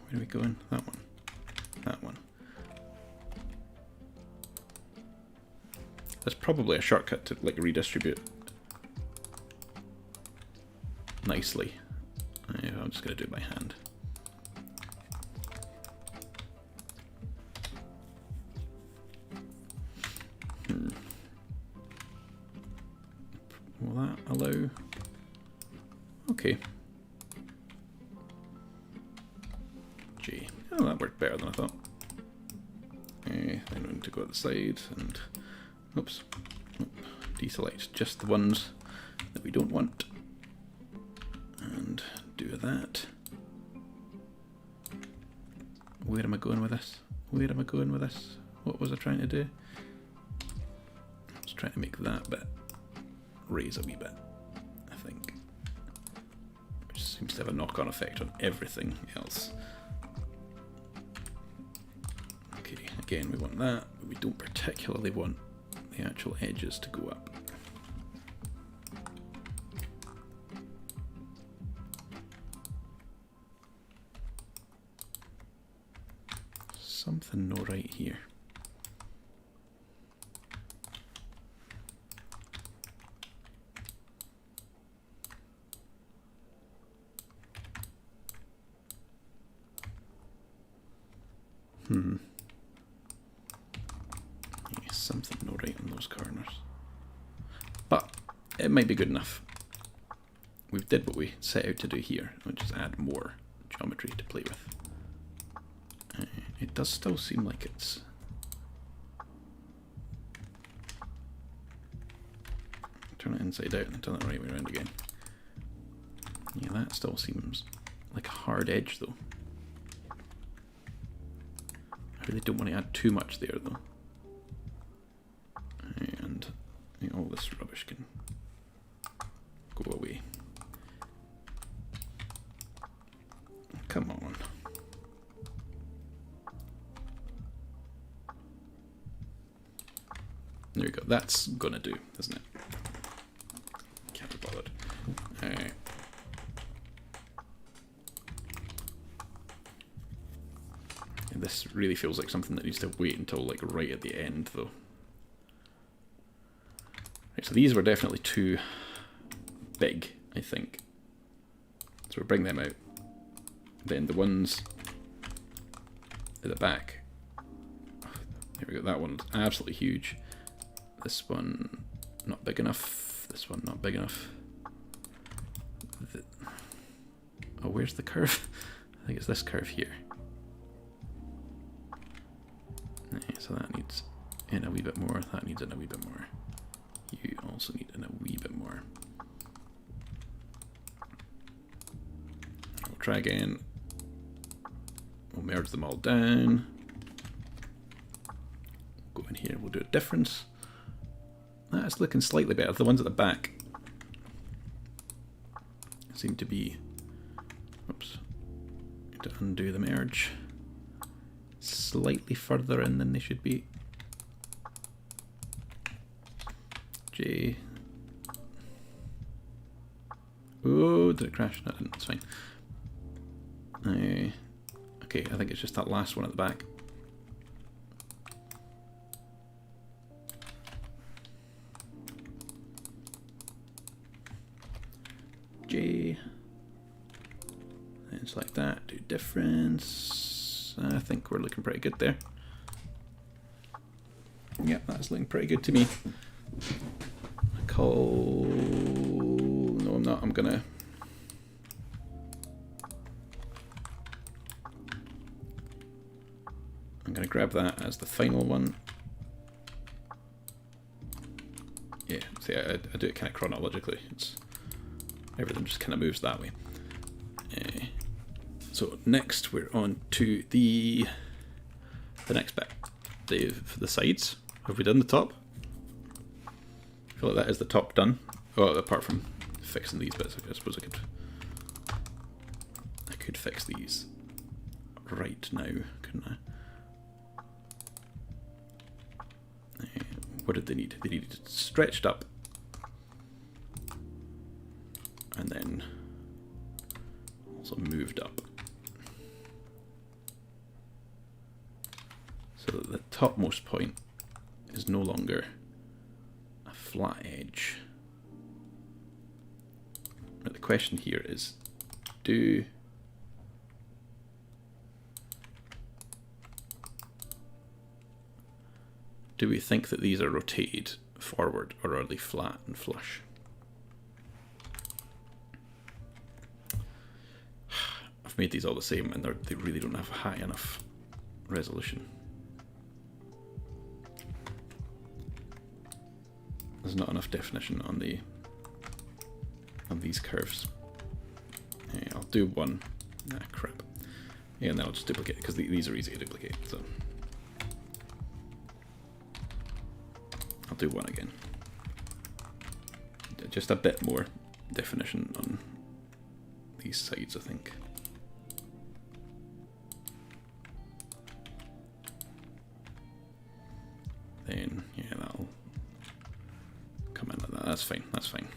where are we going? That one. That one. There's probably a shortcut to like redistribute nicely. Yeah, I'm just going to do it by hand. Will that allow? Okay. G. Oh, that worked better than I thought. Then we need to go to the side and oops. Deselect just the ones that we don't want. And do that. Where am I going with this? Where am I going with this? What was I trying to do? I was trying to make that bit raise a wee bit, I think. Which seems to have a knock-on effect on everything else. Okay, again we want that, but we don't particularly want the actual edges to go up. Something no right here. Yeah, something no right on those corners. But it might be good enough. We've did what we set out to do here, which is add more geometry to play with. It does still seem like it's turn it inside out and turn it the right way around again. Yeah, that still seems like a hard edge though. I really don't want to add too much there though. And all this rubbish can go away. Come on. There we go. That's gonna do, isn't it? Can't be bothered. And this really feels like something that needs to wait until like right at the end, though. Right, so these were definitely too big, I think. So we'll bring them out. Then the ones at the back. There we go. That one's absolutely huge. This one not big enough. This one not big enough. Oh, where's the curve? I think it's this curve here. So that needs in a wee bit more. That needs in a wee bit more. You also need in a wee bit more. try again. We'll merge them all down. Go in here, we'll do a difference. That's looking slightly better. The ones at the back seem to be, oops, need to undo the merge, slightly further in than they should be. J. Oh, did it crash? No, it didn't. It's fine. Okay, I think it's just that last one at the back. J. And select that, do difference. I think we're looking pretty good there. Yep, that's looking pretty good to me. Call. No, I'm not. I'm gonna. Grab that as the final one. Yeah, see, I do it kind of chronologically. Everything just kind of moves that way. So next we're on to the next bit, for the sides. Have we done the top? I feel like that is the top done. Oh, apart from fixing these bits, I suppose I could fix these right now, couldn't I? What did they need? They needed it stretched up and then also moved up so that the topmost point is no longer a flat edge. But the question here is, do we think that these are rotated forward, or are they flat and flush? I've made these all the same and they really don't have high enough resolution. There's not enough definition on these curves. I'll do one. Ah, crap. Yeah, and then I'll just duplicate it because these are easy to duplicate. So I'll do one again. Just a bit more definition on these sides, I think. Then, yeah, that'll come in like that. That's fine, that's fine.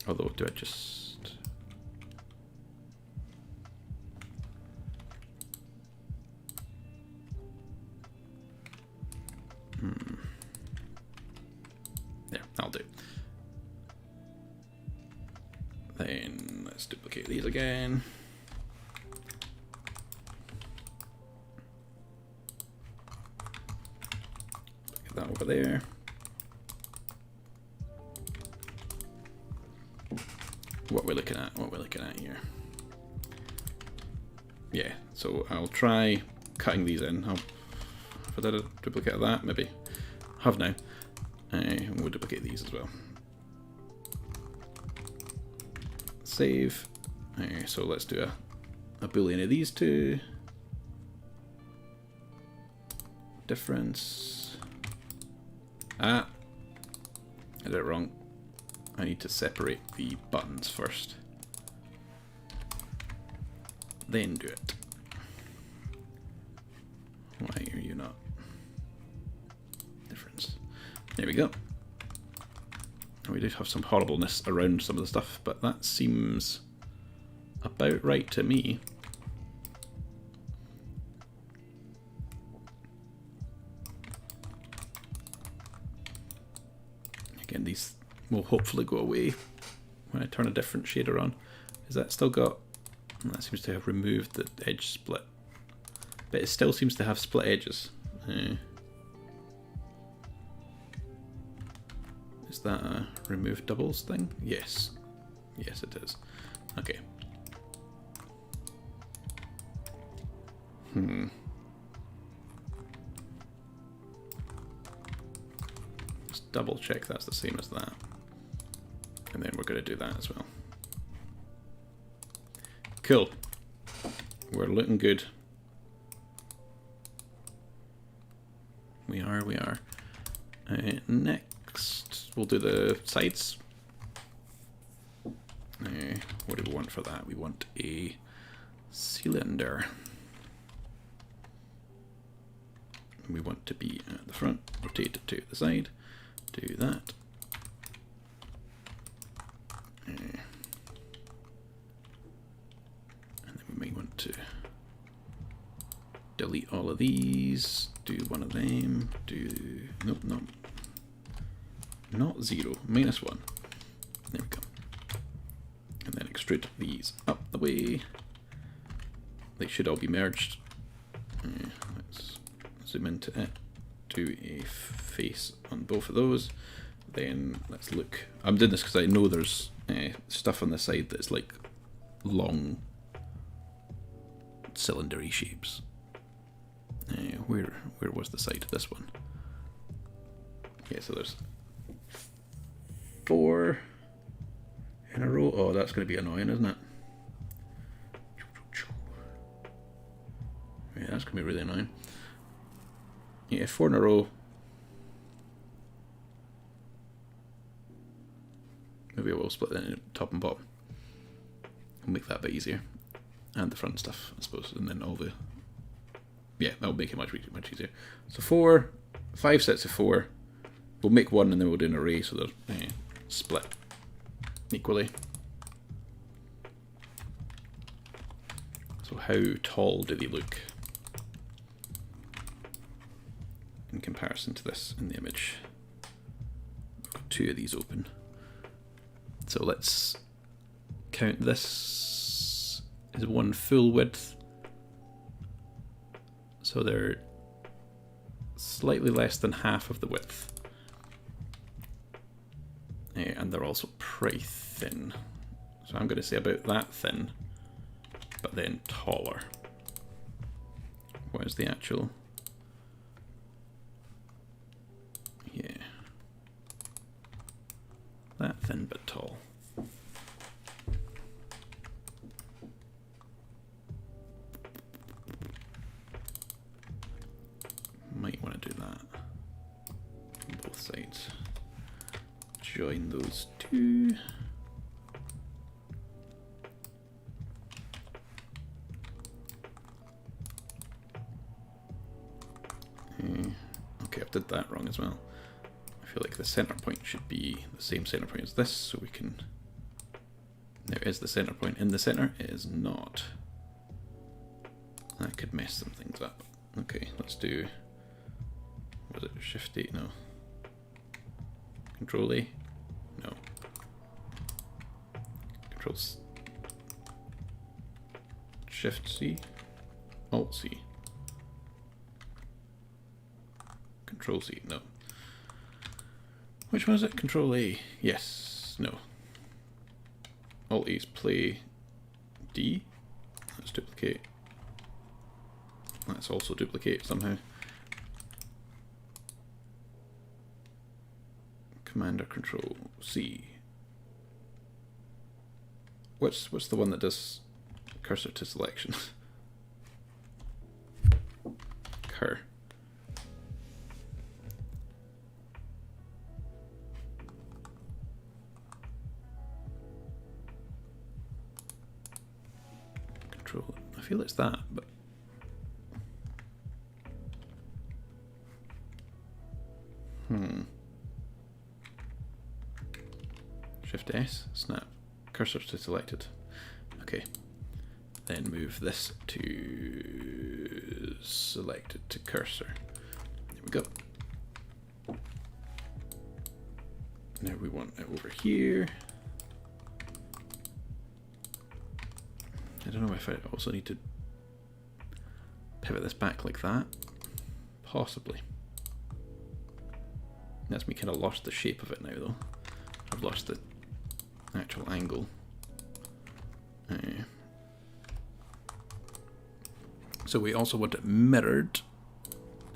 Although, do I just... There, that'll do. Then let's duplicate these again. Get that over there. What we're looking at here. Yeah, so I'll try cutting these in. If I did a duplicate of that, maybe. Have now. We'll duplicate these as well. Save. So let's do a boolean of these two. Difference. I did it wrong. I need to separate the buttons first. Then do it. Why are you not? Difference. There we go. We do have some horribleness around some of the stuff, but that seems about right to me. Again, these will hopefully go away when I turn a different shader on. Is that still got... That seems to have removed the edge split. But it still seems to have split edges. Is that a remove doubles thing? Yes. Yes, it is. Okay. Just double check that's the same as that. And then we're going to do that as well. Cool. We're looking good. We are. Next, we'll do the sides. What do we want for that? We want a cylinder. We want to be at the front, rotate it to the side, do that. And then we may want to delete all of these, do one of them, do, nope, not 0, -1. There we go. And then extrude these up the way. They should all be merged. Let's zoom into it, do a face on both of those. Then let's look. I'm doing this because I know there's stuff on the side that's like long cylindery shapes. Where was the side of this one? Yeah, so there's 4 in a row. Oh, that's going to be annoying, isn't it? Yeah, that's going to be really annoying. Yeah, 4 in a row. Maybe we'll split that in top and bottom. We'll make that a bit easier. And the front stuff, I suppose. And then all the... Yeah, that'll make it much easier. So 5 sets of 4. We'll make one and then we'll do an array so they're split equally. So how tall do they look in comparison to this in the image? I've got 2 of these open. So let's count this as one full width. So they're slightly less than half of the width. And they're also pretty thin. So I'm going to say about that thin, but then taller. Where's the actual? Yeah. That thin but tall. Might want to do that on both sides. Join those 2. Okay, I did that wrong as well. I feel like the center point should be the same center point as this, so we can... There is the center point in the center. It is not. That could mess some things up. Okay, let's do... Was it Shift A? No. Control A? No. Control Shift C? Alt C? Control C? No. Which one is it? Control A? Yes. No. Alt A is play D. Let's duplicate. Let's also duplicate somehow. Command or Control C. What's the one that does cursor to selection? Cur. Control. I feel it's that, but Shift S, snap, cursor to selected. Okay, then move this to selected to cursor. There we go. Now we want it over here. I don't know if I also need to pivot this back like that. Possibly. That's me kind of lost the shape of it now though. I've lost the actual angle. So we also want it mirrored.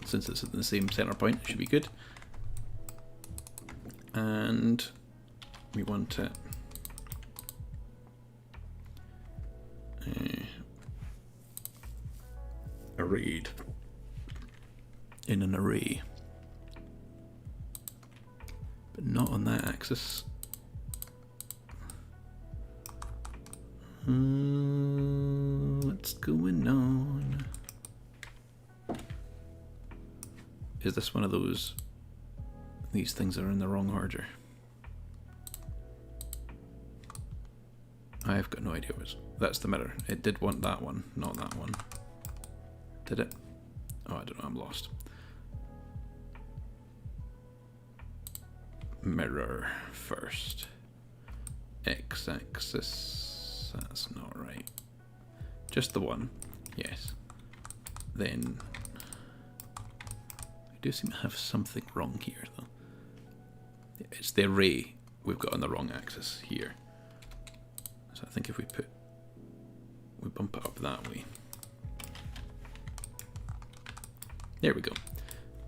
Since it's at the same center point, it should be good. And we want it arrayed in an array, but not on that axis. What's going on? Is this one of those? These things are in the wrong order. I've got no idea what's. That's the mirror. It did want that one, not that one. Did it? Oh, I don't know. I'm lost. Mirror first. X-axis. That's not right. Just the one. Yes. Then I do seem to have something wrong here, though. It's the array we've got on the wrong axis here. So I think if we bump it up that way. There we go.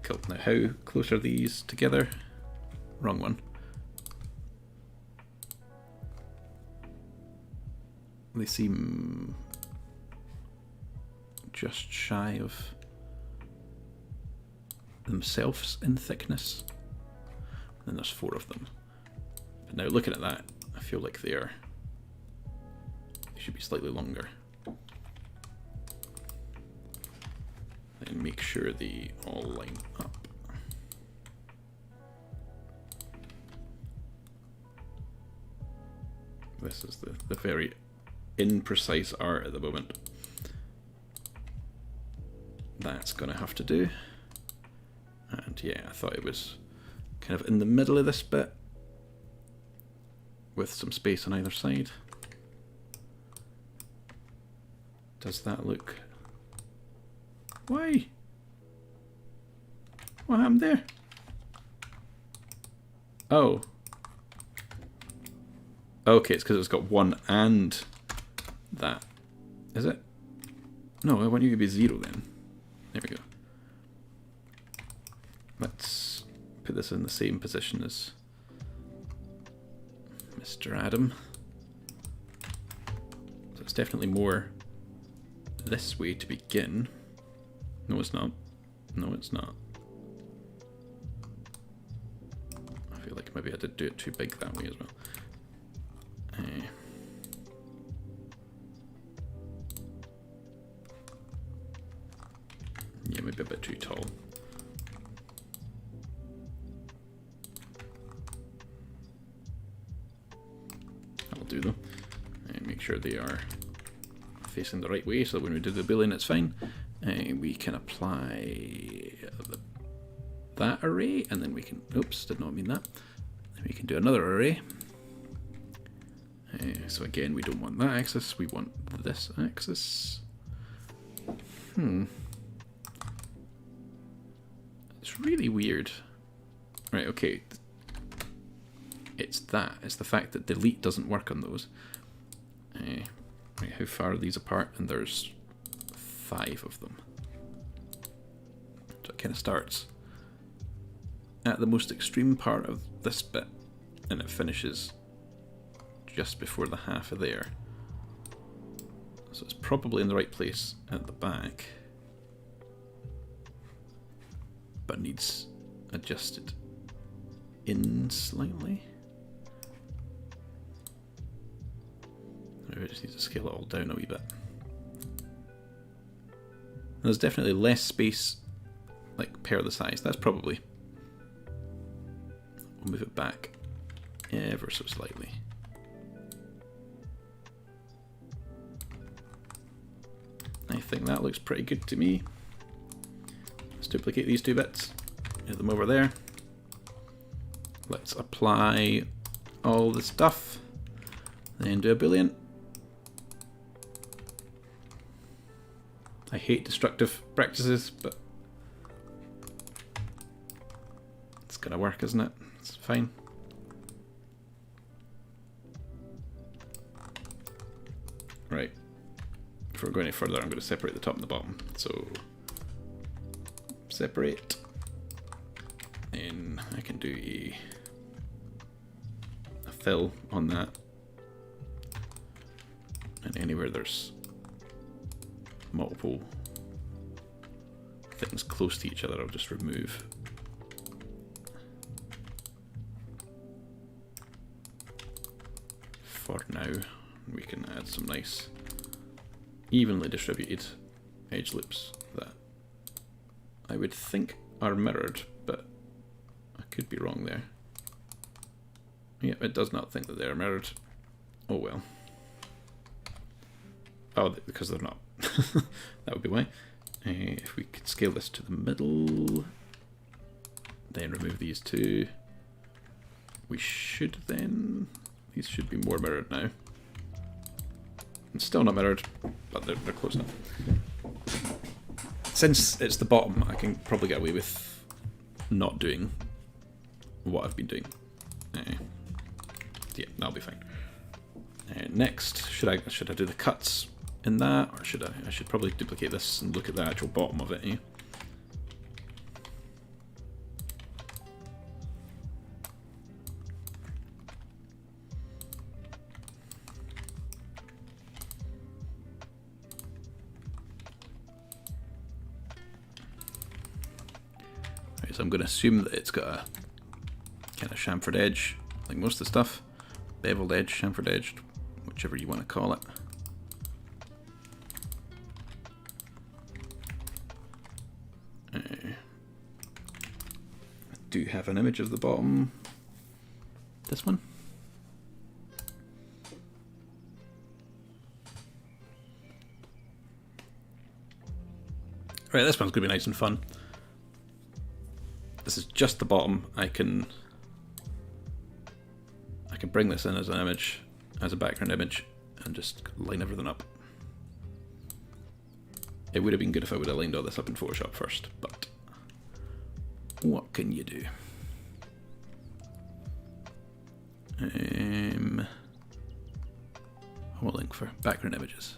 Cool. Now how close are these together? Wrong one. They seem just shy of themselves in thickness. And there's 4 of them. But now looking at that, I feel like they should be slightly longer. And make sure they all line up. This is the very imprecise art at the moment. That's gonna have to do. And yeah, I thought it was kind of in the middle of this bit with some space on either side. Does that look... Why? What happened there? Oh. Okay, it's because it's got 1 and that. Is it? No, I want you to be 0 then. There we go. Let's put this in the same position as Mr. Adam. So it's definitely more this way to begin. No, it's not. No, it's not. I feel like maybe I did do it too big that way as well. Yeah, maybe a bit too tall. That'll do though. And make sure they are facing the right way so that when we do the boolean it's fine. We can apply that array and then we can, oops, did not mean that. Then we can do another array. So again, we don't want that axis, we want this axis. It's really weird. Right, okay. It's the fact that delete doesn't work on those. Right, how far are these apart? And there's 5 of them. So it kind of starts at the most extreme part of this bit and it finishes just before the half of there. So it's probably in the right place at the back, but needs adjusted in slightly. I just need to scale it all down a wee bit. And there's definitely less space, like per the size. That's probably, we'll move it back ever so slightly. I think that looks pretty good to me. Let's duplicate these 2 bits, get them over there. Let's apply all the stuff, then do a boolean. I hate destructive practices, but it's gonna work, isn't it? It's fine. Right. Before we go any further, I'm going to separate the top and the bottom. So, separate. And I can do a fill on that. And anywhere there's multiple things close to each other, I'll just remove. For now, we can add some nice, evenly distributed edge loops that I would think are mirrored, but I could be wrong there. Yeah, it does not think that they are mirrored. Oh well. Oh, because they're not. That would be why. If we could scale this to the middle, then remove these two, we should then... These should be more mirrored now. It's still not mirrored, but they're close enough. Since it's the bottom, I can probably get away with not doing what I've been doing. Yeah, that'll be fine. Next, should I do the cuts in that, or should I? I should probably duplicate this and look at the actual bottom of it. Eh? So I'm going to assume that it's got a kind of chamfered edge, like most of the stuff. Beveled edge, chamfered edge, whichever you want to call it. I do have an image of the bottom. This one. Right, this one's going to be nice and fun. This is just the bottom. I can bring this in as an image, as a background image, and just line everything up. It would have been good if I would have lined all this up in Photoshop first, but what can you do? I will link for background images.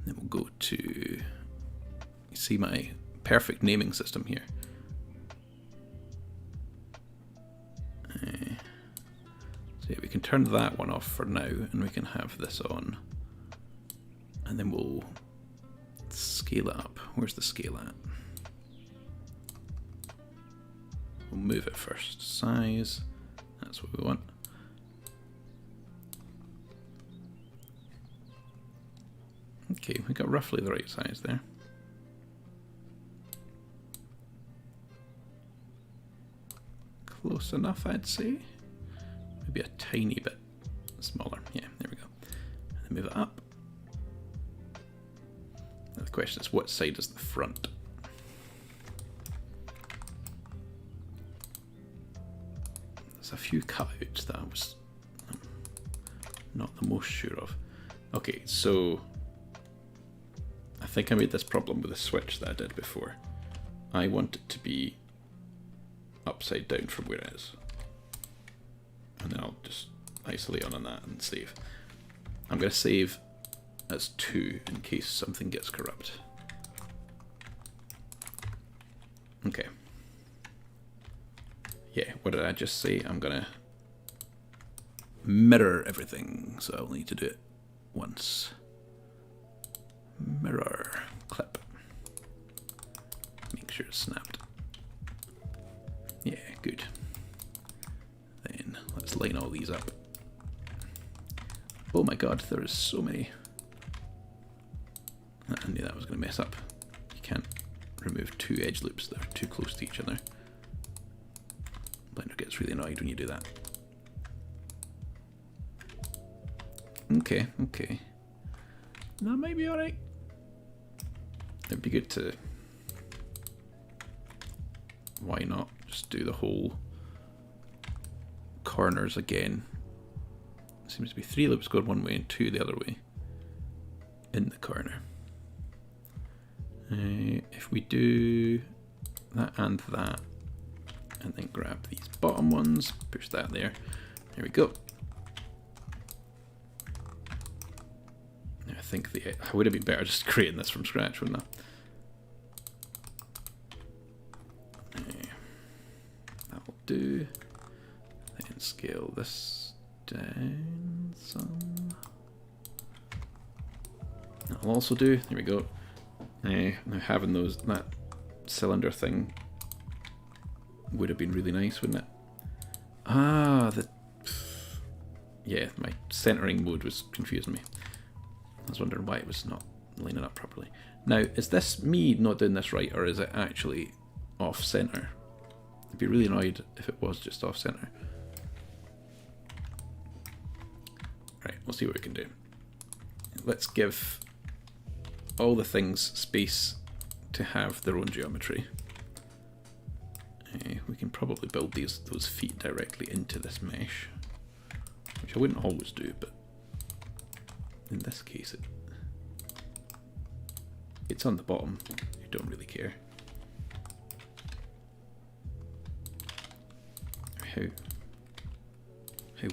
Then we'll go to, you see my perfect naming system here. So yeah, we can turn that one off for now, and we can have this on, and then we'll scale it up. Where's the scale at? We'll move it first. Size, that's what we want. Okay, we got roughly the right size there. Close enough, I'd say. Maybe a tiny bit smaller. Yeah, there we go. And then move it up. Now the question is, what side is the front? There's a few cutouts that I was not the most sure of. Okay, so I think I made this problem with the switch that I did before. I want it to be upside down from where it is. And then I'll just isolate on that and save. I'm going to save as 2 in case something gets corrupt. Okay. Yeah, what did I just say? I'm going to mirror everything, so I'll need to do it once. Mirror clip. Make sure it's snapped. Yeah, good. Then let's line all these up. Oh my god, there is so many. I knew that was going to mess up. You can't remove 2 edge loops that are too close to each other. Blender gets really annoyed when you do that. Okay, okay. That might be alright. It'd be good to... Why not just do the whole corners again? Seems to be 3 loops going one way and 2 the other way in the corner. If we do that and that, and then grab these bottom ones, push that there. There we go. I think it would have been better just creating this from scratch, wouldn't it? That'll do. Then scale this down some. That'll also do. There we go. Now having that cylinder thing would have been really nice, wouldn't it? Ah, yeah, my centering mode was confusing me. I was wondering why it was not lining up properly. Now, is this me not doing this right, or is it actually off-center? I'd be really annoyed if it was just off-center. Right, we'll see what we can do. Let's give all the things space to have their own geometry. We can probably build those feet directly into this mesh, which I wouldn't always do, but in this case it's on the bottom. You don't really care. How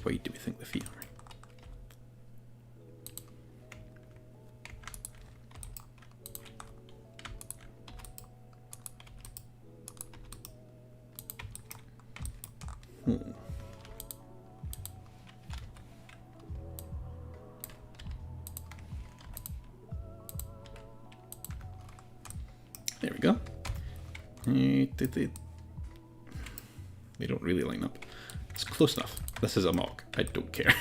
wide do we think the feet are? There we go. They don't really line up. It's close enough. This is a mock. I don't care.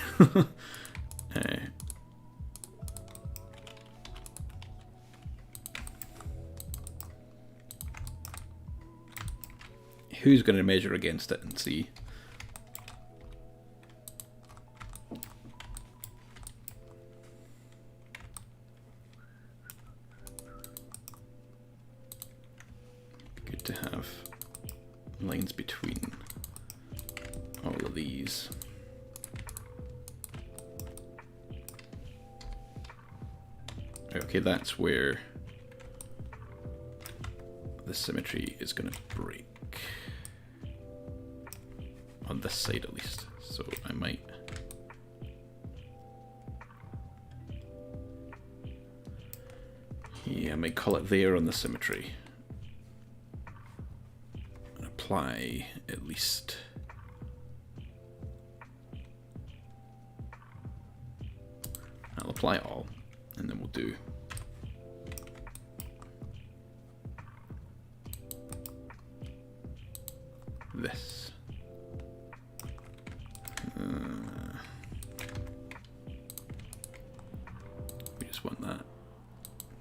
Who's going to measure against it and see? Good to have lines between all of these. Okay, that's where the symmetry is going to break. On this side at least. So I might... yeah, I might call it there on the symmetry. And apply at least... I'll apply all, and then we'll do this. We just want that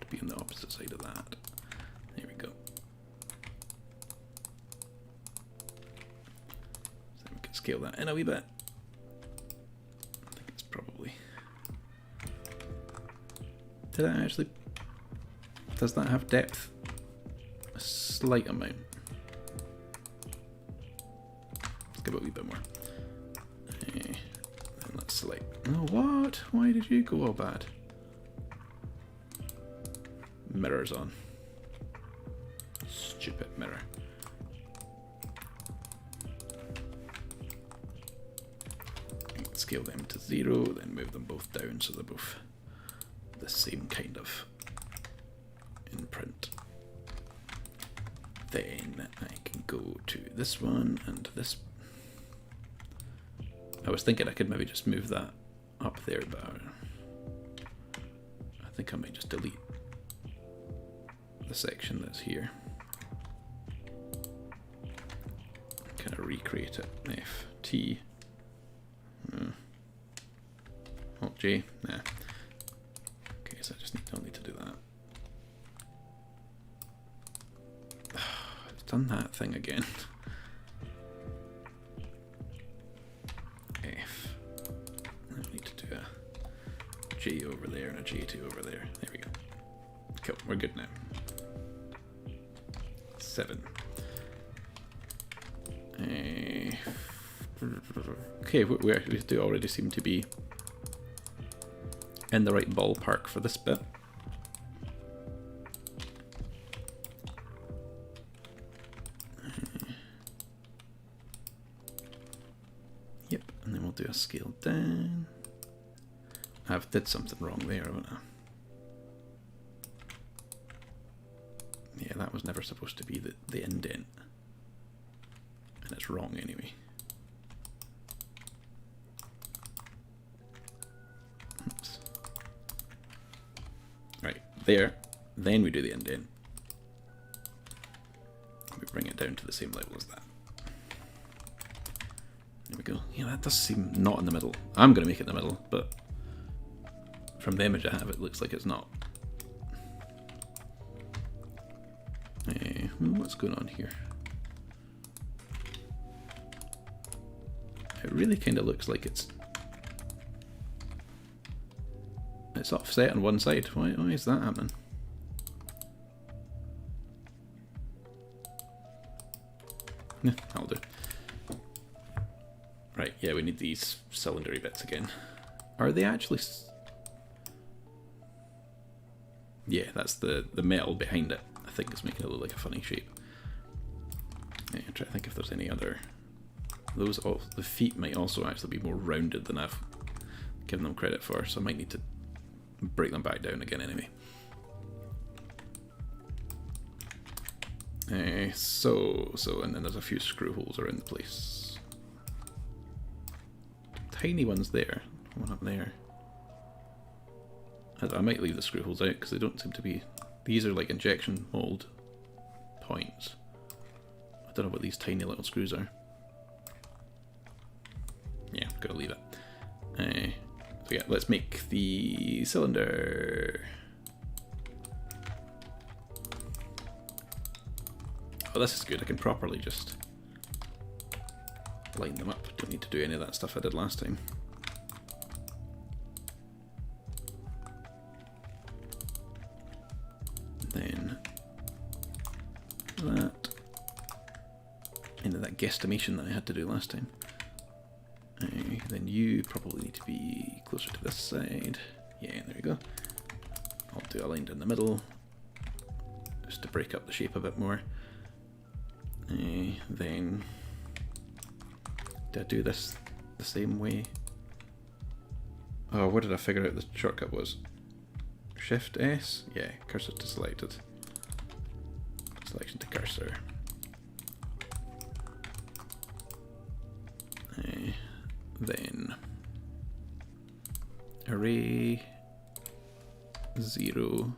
to be on the opposite side of that. There we go. So we can scale that in a wee bit. I think it's probably... Did I actually... Does that have depth? A slight amount. Let's give it a wee bit more. And let's select... Oh, what? Why did you go all bad? Mirrors on. Stupid mirror. Scale them to 0, then move them both down so they're both the same kind of imprint. Then I can go to this one and this. I was thinking I could maybe just move that up there, but I think I might just delete the section that's here. Kind of recreate it. F, T, Alt J, nah. Okay, so I just don't need to do that. It's done that thing again. F. I need to do a J over there and a J2 over there. There we go. Cool, we're good now. 7. Okay, we do already seem to be in the right ballpark for this bit. Yep, and then we'll do a scale down. I've did something wrong there, haven't I? Yeah, that was never supposed to be the indent. And it's wrong anyway. Oops. Right, there. Then we do the indent. bring it down to the same level as that. There we go. Yeah, that does seem not in the middle. I'm going to make it in the middle, but from the image I have, it looks like it's not. What's going on here? It really kind of looks like it's offset on one side. Why is that happening? Yeah, that'll do. Right, yeah, we need these cylindery bits again. Are they actually... Yeah, that's the metal behind it. I think it's making it look like a funny shape. Yeah, I'm trying to think if there's any other... Those, the feet might also actually be more rounded than I've given them credit for, so I might need to break them back down again anyway. And then there's a few screw holes around the place. Tiny ones there, one up there. I might leave the screw holes out because they don't seem to be... These are like injection mold points. I don't know what these tiny little screws are. Yeah, gotta leave it. So yeah, let's make the cylinder. Oh, this is good. I can properly just line them up. Don't need to do any of that stuff I did last time. Then that. Into that guesstimation that I had to do last time. Then you probably need to be closer to this side. Yeah, there we go. I'll do a line down the middle, just to break up the shape a bit more. Then, did I do this the same way? Oh, what did I figure out the shortcut was? Shift S? Yeah, cursor to selected. Selection to cursor. Then array 0.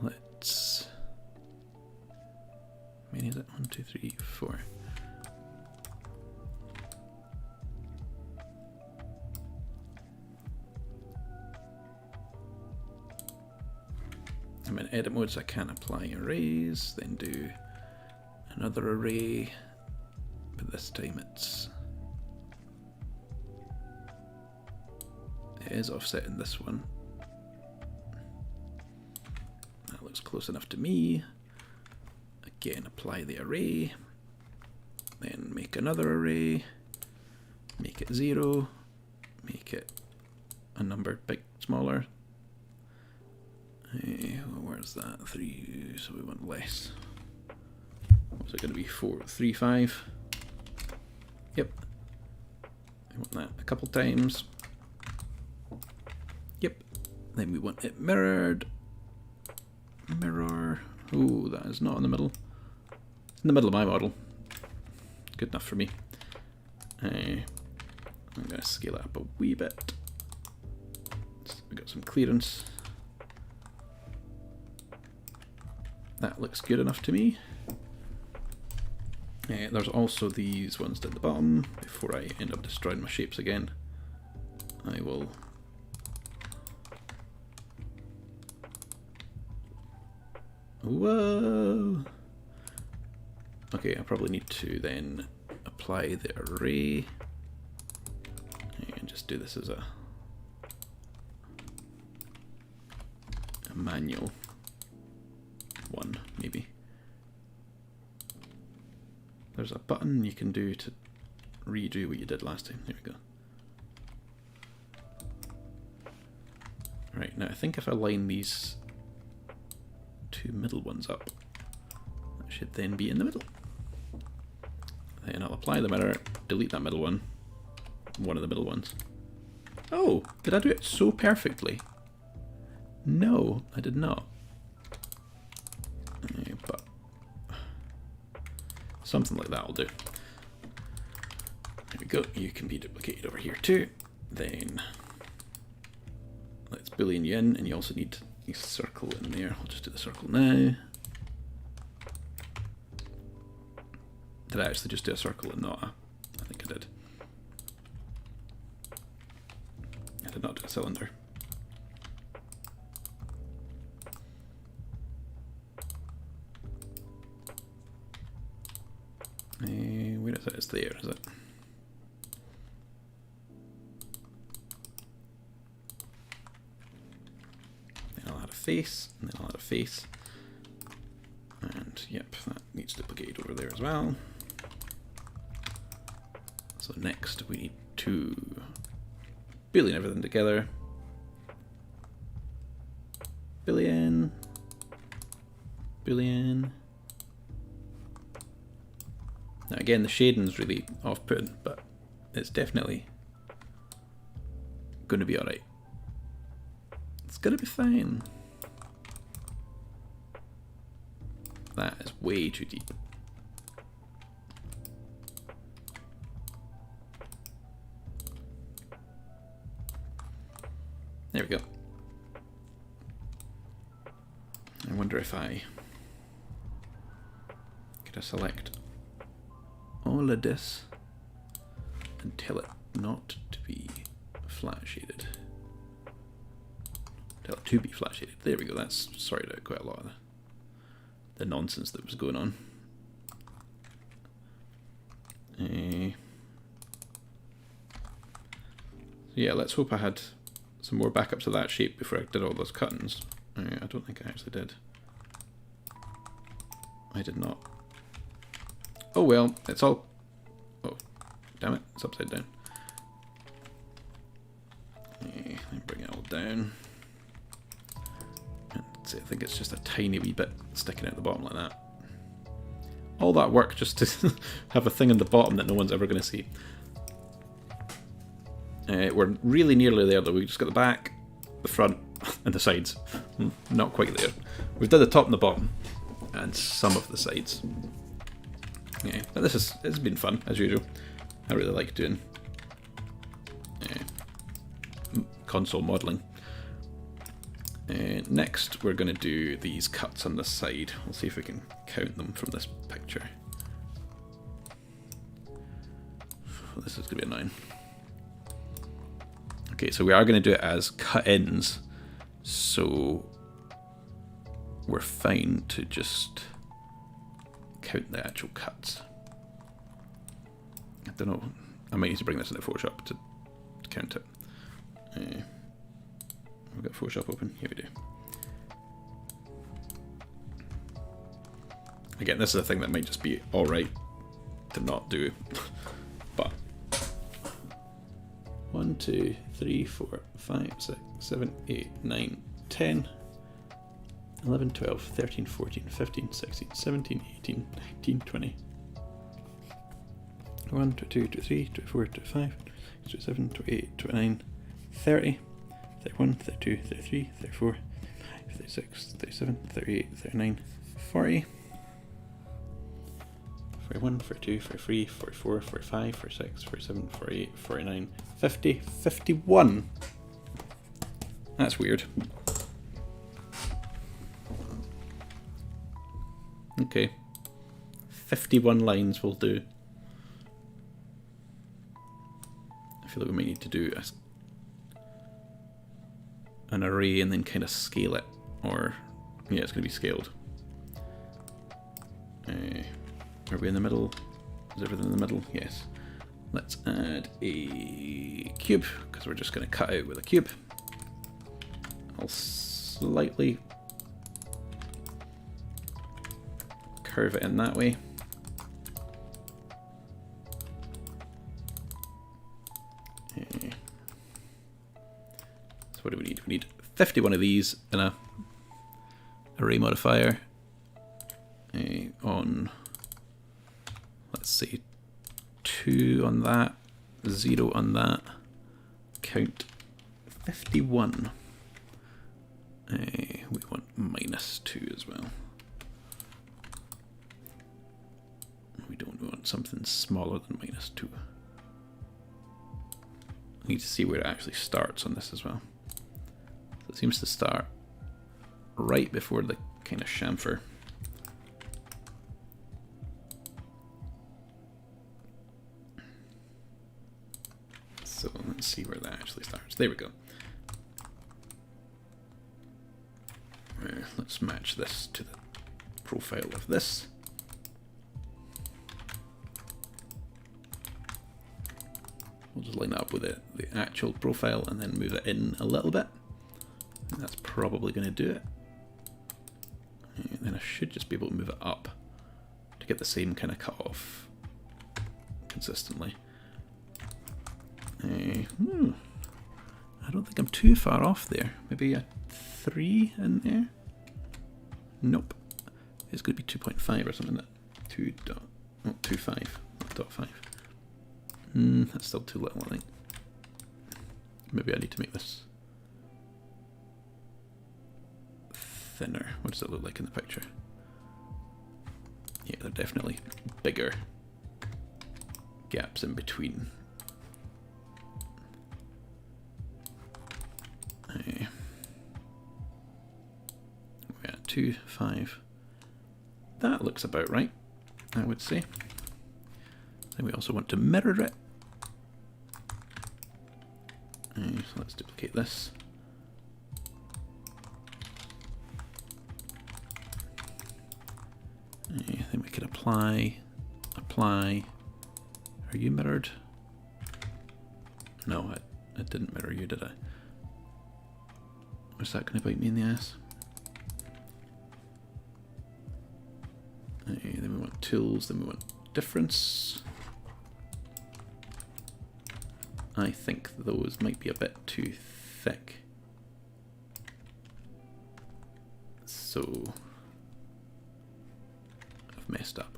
Let's, how many is it? 1, 2, 3, 4. I'm in edit mode, so I can't apply arrays. Then do another array, but this time it is offset in this one. That looks close enough to me. Again, apply the array, then make another array, make it 0, make it a number big, smaller. Where's that? 3, so we want less. What's it going to be? 4, 3, 5. Yep. I want that a couple times. Yep. Then we want it mirrored. Mirror. Oh, that is not in the middle. It's in the middle of my model. Good enough for me. I'm going to scale it up a wee bit. So we got some clearance. That looks good enough to me. There's also these ones at the bottom. Before I end up destroying my shapes again, I will whoa. Okay, I probably need to then apply the array and just do this as a manual one, maybe. There's a button you can do to redo what you did last time. There we go. Right, now I think if I line these two middle ones up, that should then be in the middle. Then I'll apply the mirror, delete that middle one of the middle ones. Oh, did I do it so perfectly? No, I did not. But something like that will do. There we go. You can be duplicated over here too. Then let's boolean you in, and you also need a circle in there. I'll just do the circle now. Did I actually just do a circle and not a... I think I did. I did not do a cylinder. Where is it? It's there, is it? Then I'll add a face, and then I'll add a face. And yep, that needs duplicated over there as well. So next we need to boolean everything together. Boolean. Boolean. Now again, the shading's really off-putting, but it's definitely going to be alright. It's going to be fine. That is way too deep. There we go. I wonder if I could select all of this and tell it not to be flat shaded. Tell it to be flat shaded. There we go. That's sorted out quite a lot of the nonsense that was going on. So yeah, let's hope I had some more backups of that shape before I did all those cuttings. I don't think I actually did. I did not. Oh well, it's all... Oh, damn it, it's upside down. Let me bring it all down. And see, I think it's just a tiny wee bit sticking out the bottom like that. All that work just to have a thing in the bottom that no one's ever going to see. We're really nearly there though. We just got the back, the front, and the sides. Not quite there. We've done the top and the bottom, and some of the sides. Yeah, but it's been fun as usual. I really like doing console modelling. Next, we're going to do these cuts on the side. We'll see if we can count them from this picture. This is going to be annoying. Okay, so we are going to do it as cut-ins, so we're fine to just count the actual cuts. I don't know, I might need to bring this into Photoshop to count it. We've got Photoshop open, here we do. Again, this is a thing that might just be alright to not do, but 1, 2, 3, 4, 5, 6, 7, 8, 9, 10, 11, 12, 13, 14, 15, 16, 17, 18, 19, 20. 1, 2, 3, 24, 25, 27, 28, 29, 30, 31, 32, 33, 34, 36, 37, 38, 39, 40. 41, 42, 43, 44, 45, 46, 47, 48, 49, 50, 51. That's weird. Okay. 51 lines will do. I feel like we might need to do an array and then kind of scale it. Or, yeah, it's going to be scaled. Are we in the middle? Is everything in the middle? Yes. Let's add a cube, because we're just going to cut out with a cube. I'll slightly curve it in that way. So what do we need? We need 51 of these in a array modifier on... Let's see, 2 on that, 0 on that, count 51. We want -2 as well. We don't want something smaller than -2. I need to see where it actually starts on this as well. So it seems to start right before the kind of chamfer. So let's see where that actually starts. There we go. Let's match this to the profile of this. We'll just line that up with the actual profile and then move it in a little bit. And that's probably going to do it. And then I should just be able to move it up to get the same kind of cut off consistently. I don't think I'm too far off there. Maybe a 3 in there? Nope. It's going to be 2.5 or something. 2.5, not 0.5. That's still too little, I think. Maybe I need to make this thinner. What does it look like in the picture? Yeah, there are definitely bigger gaps in between. We're at 2.5. That looks about right, I would say. Then we also want to mirror it. So let's duplicate this. Then we can apply. Are you mirrored? No, I didn't mirror you, did I? Was that going to bite me in the ass? Then we want tools, then we want difference. I think those might be a bit too thick. So I've messed up.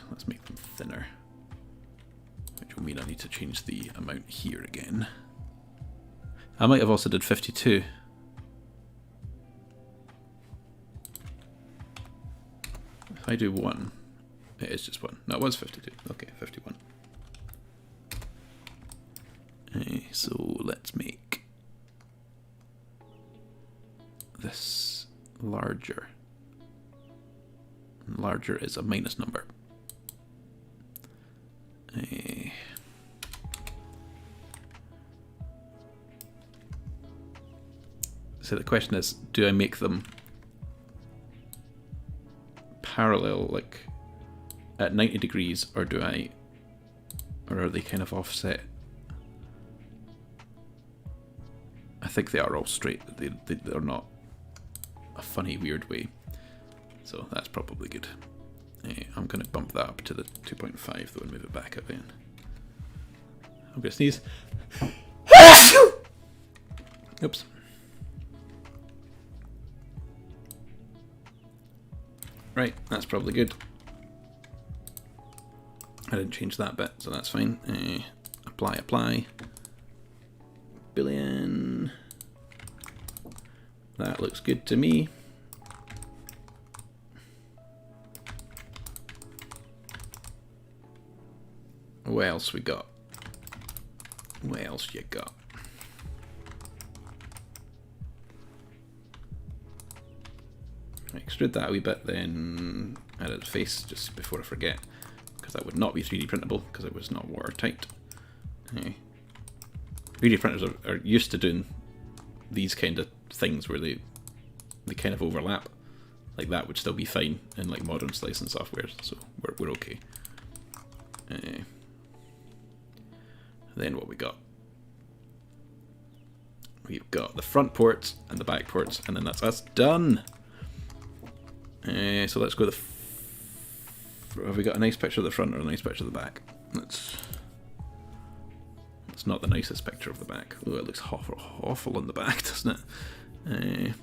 Let's make them thinner. Which will mean I need to change the amount here again. I might have also did 52. If I do 1, it is just 1. No, it was 52. Okay, 51. So let's make this larger. Larger is a minus number. So the question is, do I make them parallel, like at 90 degrees, or are they kind of offset? I think they are all straight. They're not a funny, weird way. So that's probably good. I'm going to bump that up to the 2.5 though and move it back up in. I'm going to sneeze. Oops. Right, that's probably good. I didn't change that bit, so that's fine. Apply. Billion. That looks good to me. What else we got? What else you got? Extrude that a wee bit, then add a face just before I forget, because that would not be 3D printable because it was not watertight. 3D printers are used to doing these kind of things where they kind of overlap. Like that would still be fine in like modern slicing software, so we're okay. Then what we got? We've got the front ports and the back ports, and then that's us done. So let's go have we got a nice picture of the front or a nice picture of the back? It's not the nicest picture of the back. Oh, it looks awful on the back, doesn't it?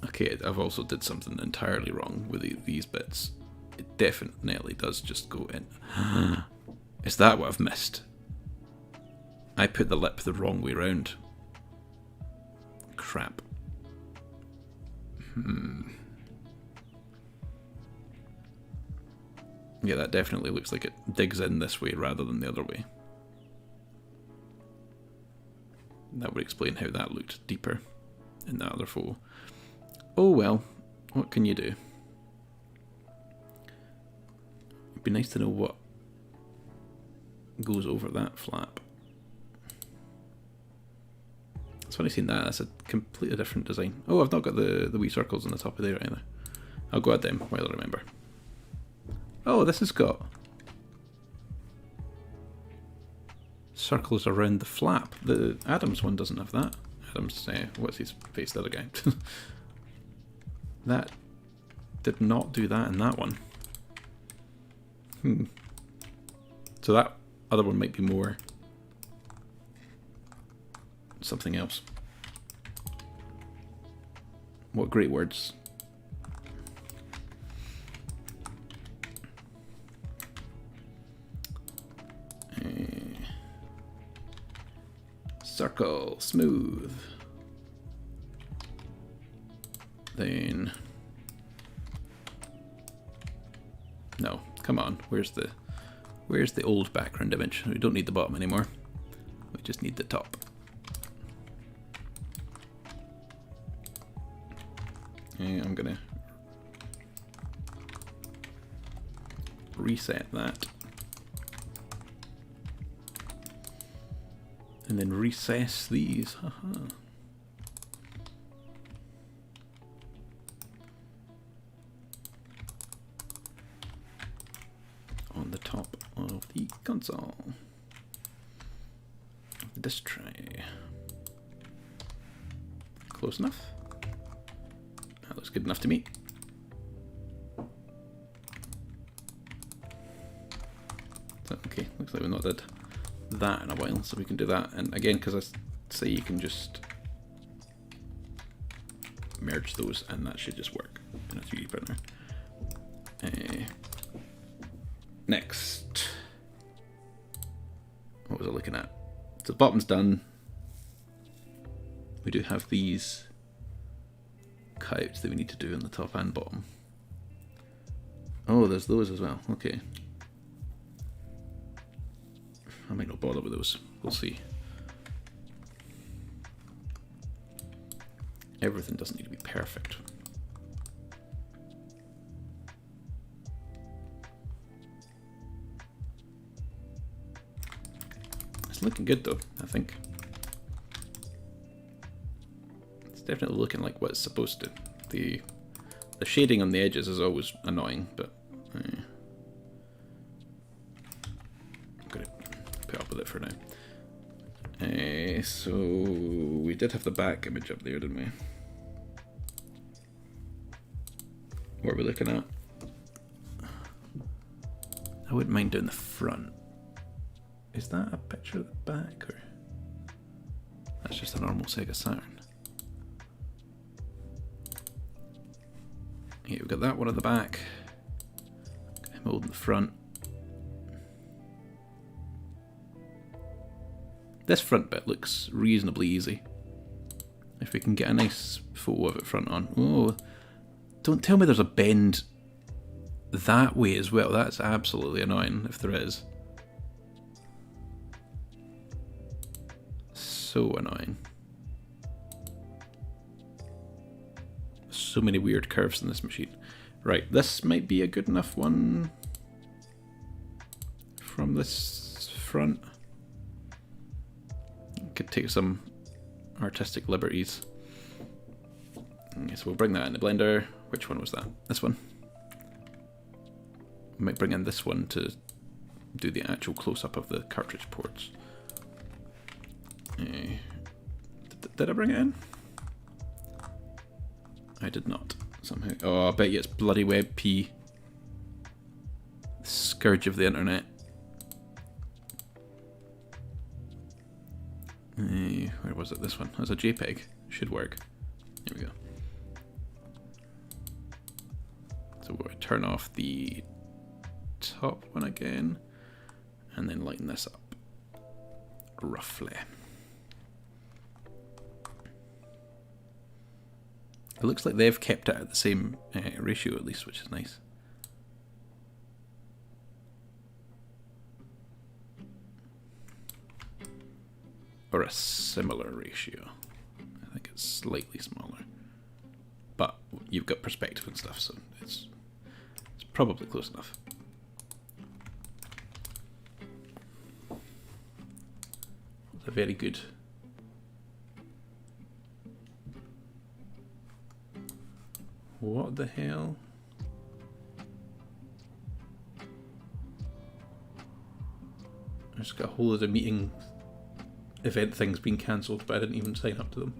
Okay, I've also did something entirely wrong with these bits. It definitely does just go in. Is that what I've missed? I put the lip the wrong way round. Crap. Yeah, that definitely looks like it digs in this way rather than the other way. That would explain how that looked deeper in that other photo. Oh well, what can you do? It'd be nice to know what goes over that flap. It's funny seeing that. That's a completely different design. Oh, I've not got the wee circles on the top of there either. I'll go at them while I remember. Oh, this has got circles around the flap. The Adams one doesn't have that. Adams, what's his face, the other guy? That did not do that in that one. So that other one might be more something else. What great words. Circle, smooth. Then no, come on. Where's the old background image? We don't need the bottom anymore. We just need the top. Okay, I'm gonna reset that. And then recess these. Haha. On the top of the console. This tray. Close enough. That looks good enough to me. So, okay, looks like we've not did that in a while, so we can do that. And again, because I say you can just merge those, and that should just work in a 3D printer. Next, what was I looking at? So the bottom's done. We do have these cutouts that we need to do on the top and bottom. Oh, there's those as well. Okay. I might not bother with those. We'll see. Everything doesn't need to be perfect. It's looking good though, I think. It's definitely looking like what it's supposed to. The shading on the edges is always annoying, but I'm gonna put up with it for now. So we did have the back image up there, didn't we? What are we looking at? I wouldn't mind doing the front. Is that a picture of the back, or that's just a normal Sega Saturn? Yeah, we've got that one at the back. Got him holding the front. This front bit looks reasonably easy. If we can get a nice photo of it front on. Oh, don't tell me there's a bend that way as well. That's absolutely annoying if there is. So annoying. So many weird curves in this machine. Right, this might be a good enough one from this front. Could take some artistic liberties. Okay, so we'll bring that in the blender. Which one was that? This one. We might bring in this one to do the actual close-up of the cartridge ports. Did I bring it in? I did not, somehow. Oh, I bet you it's bloody WebP. The scourge of the internet. Where was it? This one. That's a JPEG. Should work. Here we go. So we'll turn off the top one again, and then lighten this up roughly. It looks like they've kept it at the same ratio at least, which is nice. or a similar ratio. I think it's slightly smaller. But you've got perspective and stuff, so it's probably close enough. It's a very good. What the hell? I just got a whole load of meeting event things being cancelled, but I didn't even sign up to them.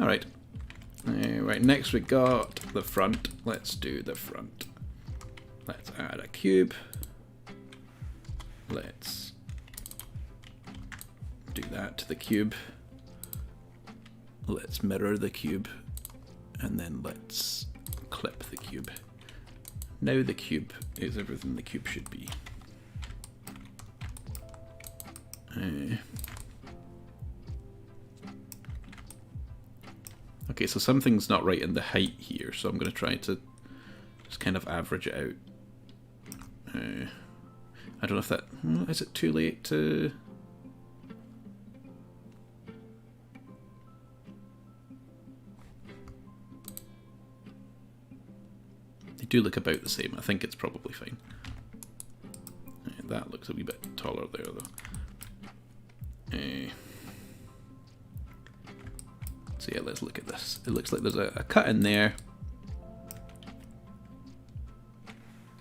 Alright. Right, next we got the front. Let's do the front. Let's add a cube. Let's do that to the cube. Let's mirror the cube. And then let's clip the cube. Now the cube is everything the cube should be. Okay, so something's not right in the height here, so I'm going to try to just kind of average it out. I don't know if that... Is it too late to... They do look about the same. I think it's probably fine. That looks a wee bit taller there, though. So yeah, let's look at this. It looks like there's a cut in there.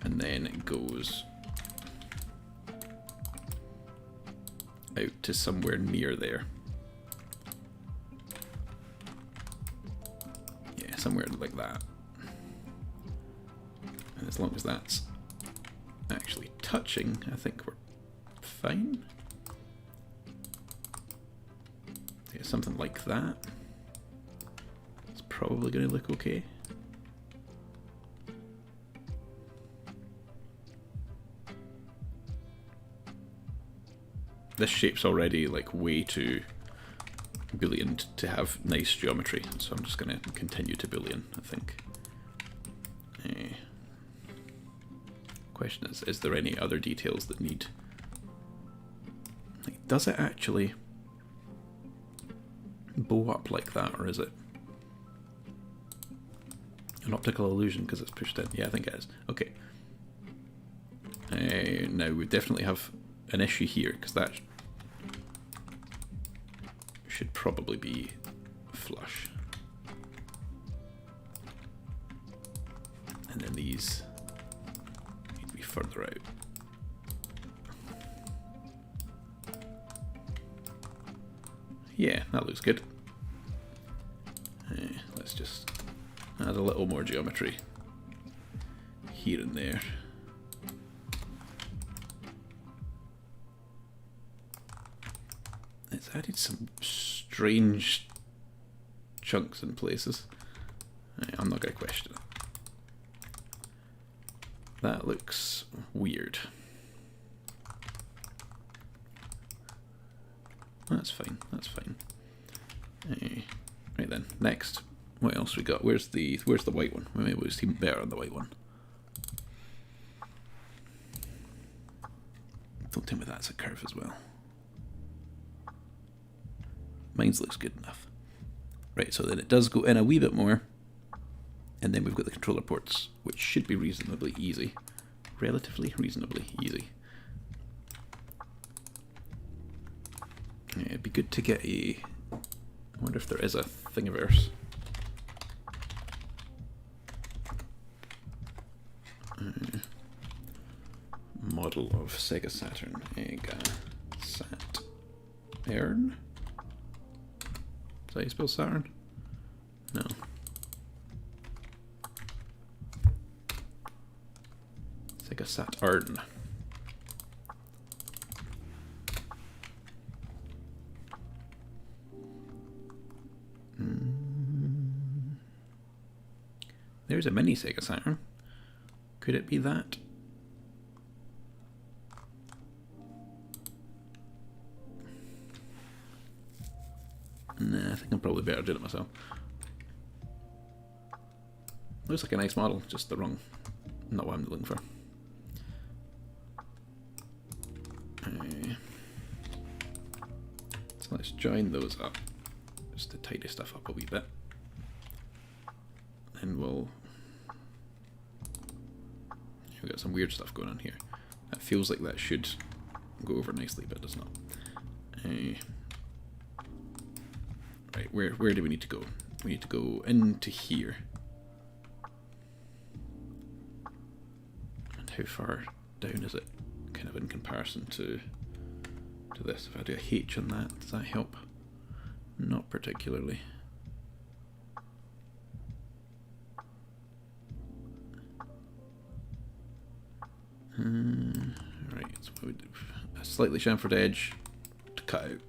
And then it goes out to somewhere near there. Yeah, somewhere like that. And as long as that's actually touching, I think we're fine. Yeah, something like that. It's probably going to look okay. This shape's already like way too Boolean to have nice geometry, so I'm just going to continue to Boolean, I think. Question is there any other details that need... Like, does it actually bow up like that, or is it an optical illusion because it's pushed in? Yeah, I think it is. Okay. Now we definitely have an issue here, because that should probably be flush. And then these need to be further out. Yeah, that looks good. Let's just add a little more geometry here and there. It's added some strange chunks in places. I'm not going to question it. That looks weird. That's fine, that's fine. Right then, next. What else we got? Where's the white one? Maybe we'll seem better on the white one. Don't tell me that's a curve as well. Mine's looks good enough. Right, so then it does go in a wee bit more. And then we've got the controller ports, which should be reasonably easy. Relatively reasonably easy. Yeah, it'd be good to get a... I wonder if there is a Thingiverse. Model of Sega Saturn. SEGA Saturn? Is that how you spell Saturn? No. SEGA Saturn. There's a mini Sega Saturn. Could it be that? Nah, I think I'm probably better doing it myself. Looks like a nice model, just the wrong, not what I'm looking for. So let's join those up, just to tidy stuff up a wee bit. Then we've got some weird stuff going on here. That feels like that should go over nicely, but it does not. Right, where do we need to go? We need to go into here. And how far down is it? Kind of in comparison to this. If I do a H on that, does that help? Not particularly. Right, so we do a slightly chamfered edge to cut out.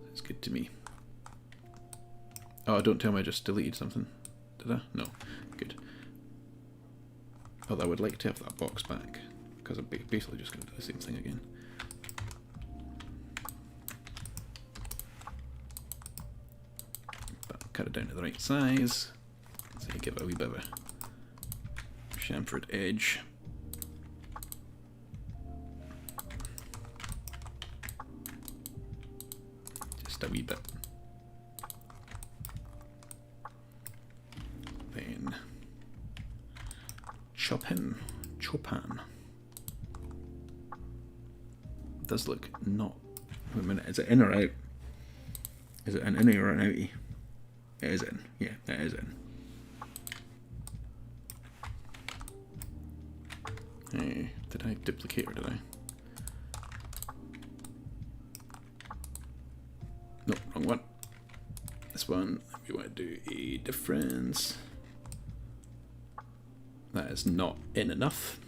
That's good to me. Oh, don't tell me I just deleted something. Did I? No. Good. Although I would like to have that box back, because I'm basically just going to do the same thing again. But cut it down to the right size, so you give it a wee bit of a chamfered edge. Just a wee bit. Then Chopin. It does look not. Wait a minute, is it in or out? Is it an innie or an outie? It is in. Yeah, it is in. Did I duplicate or did I? No, wrong one. This one, we want to do a difference. That is not in enough,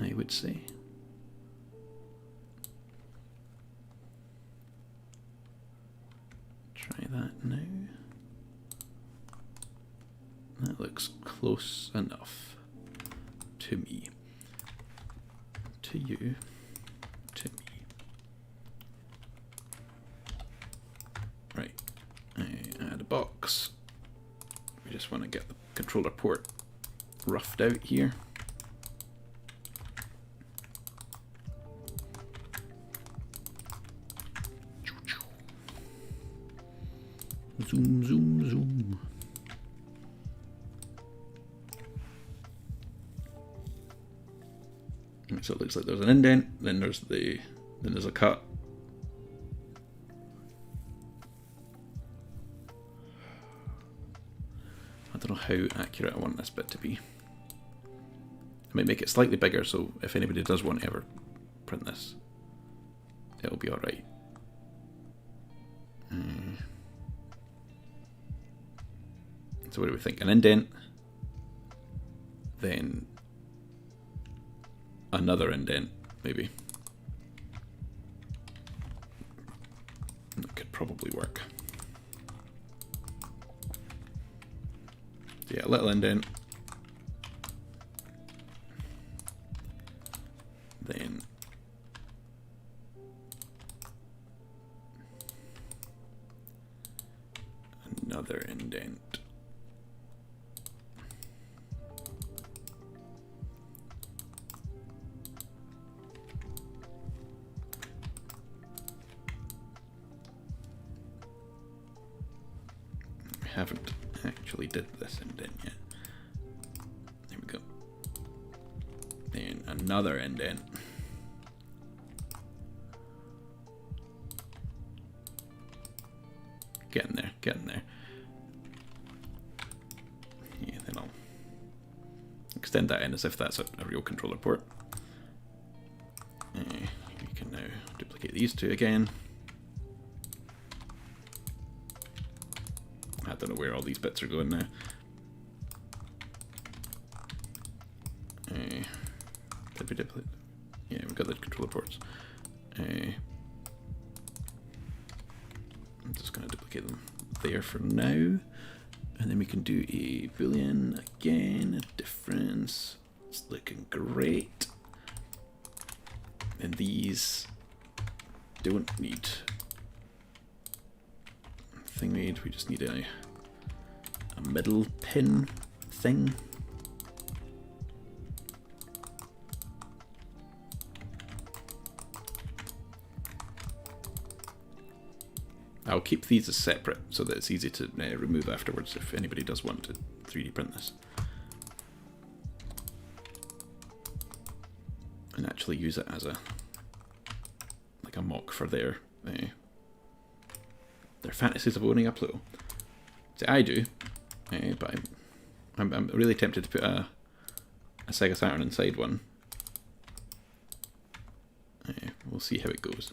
I would say. Try that now. That looks close enough to me, to you, to me. Right, I add a box. We just want to get the controller port roughed out here. Zoom, zoom, zoom. So it looks like there's an indent, then there's a cut. I don't know how accurate I want this bit to be. I might make it slightly bigger, so if anybody does want to ever print this, it'll be alright. So what do we think? An indent, then another indent, maybe. That could probably work. Yeah, a little indent. Then another indent. We haven't actually did this indent yet. There we go. Then another indent. Getting there, getting there. Yeah, then I'll extend that in as if that's a real controller port. We can now duplicate these two again. I don't know where all these bits are going now. Did we duplicate? Yeah, we've got the controller ports. I'm just going to duplicate them there for now. And then we can do a boolean again, a difference. It's looking great. And these don't need thing made, we just need a middle pin thing. I'll keep these as separate so that it's easy to remove afterwards if anybody does want to 3D print this. And actually use it as a like a mock for their fantasies of owning a Pluto. See, I do, but I'm really tempted to put a Sega Saturn inside one. We'll see how it goes.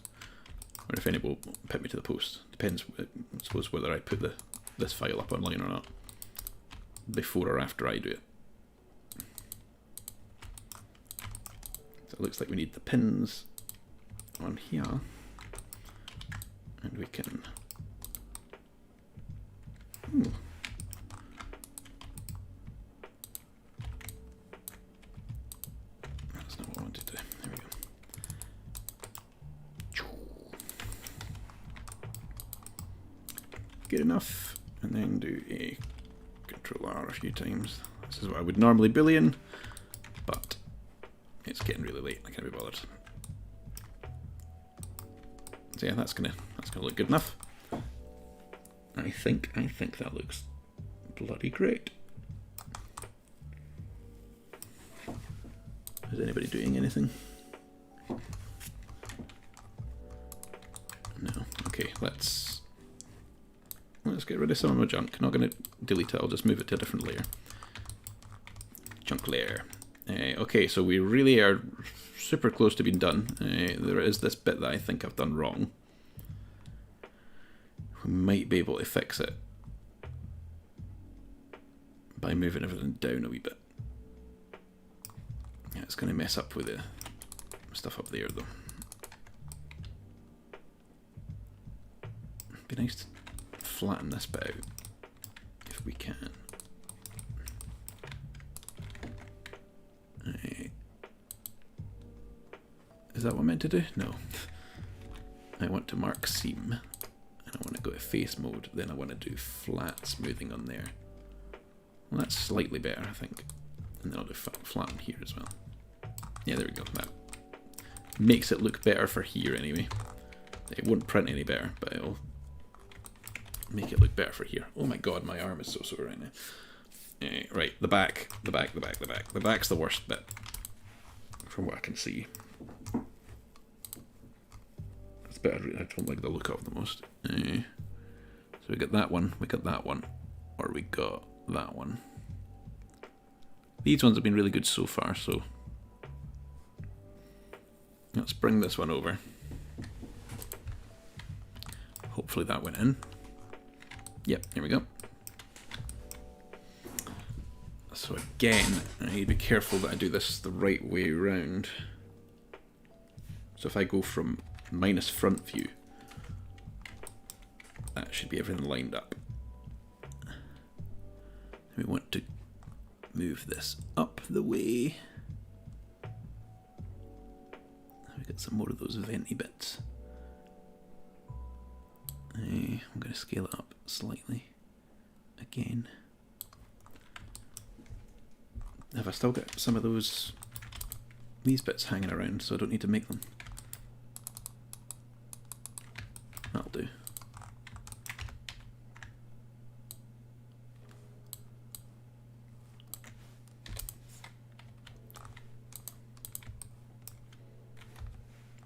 Or if anybody will put me to the post. Depends, I suppose, whether I put this file up online or not. Before or after I do it. So it looks like we need the pins on here. And we can... That's not what I wanted to do. There we go. Good enough, and then do a Control R a few times. This is what I would normally boolean, but it's getting really late. I can't be bothered. So yeah, that's gonna look good enough. I think that looks bloody great. Is anybody doing anything? No. Okay, let's get rid of some of my junk. Not going to delete it, I'll just move it to a different layer. Junk layer. Okay, so we really are super close to being done. There is this bit that I think I've done wrong. We might be able to fix it by moving everything down a wee bit. Yeah, it's going to mess up with the stuff up there though. Be nice to flatten this bit out if we can. Is that what I'm meant to do? No. I want to mark seam and I want to go to face mode, then I want to do flat smoothing on there. Well, that's slightly better, I think. And then I'll do flatten here as well. Yeah, there we go. That makes it look better for here anyway. It won't print any better, but it'll make it look better for here. Oh my god, my arm is so sore right now. Right, the back. The back's the worst bit, from what I can see. That's better. I don't like the look of the most. So we got that one, or we got that one. These ones have been really good so far, so let's bring this one over. Hopefully that went in. Yep, here we go. So again, I need to be careful that I do this the right way around. So if I go from minus front view, that should be everything lined up. We want to move this up the way. We got some more of those venty bits. I'm going to scale it up slightly again. Have I still got some of these bits hanging around, so I don't need to make them? That'll do.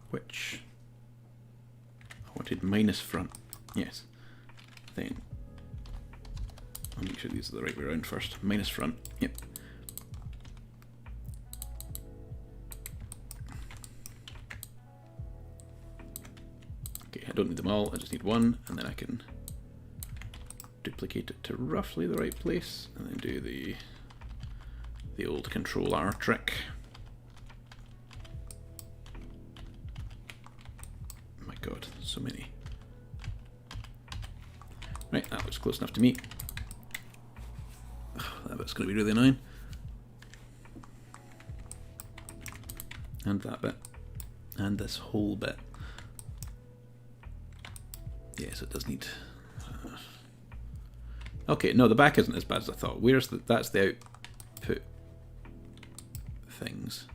Which I wanted minus front. Yes. Then I'll make sure these are the right way around first. Minus front. Yep. Okay, I don't need them all, I just need one, and then I can duplicate it to roughly the right place, and then do the old Control R trick. Oh my god, so many. Right, that looks close enough to meet. That bit's going to be really annoying. And that bit. And this whole bit. Yes, it does need Okay, no, the back isn't as bad as I thought. Where's the... That's the output things.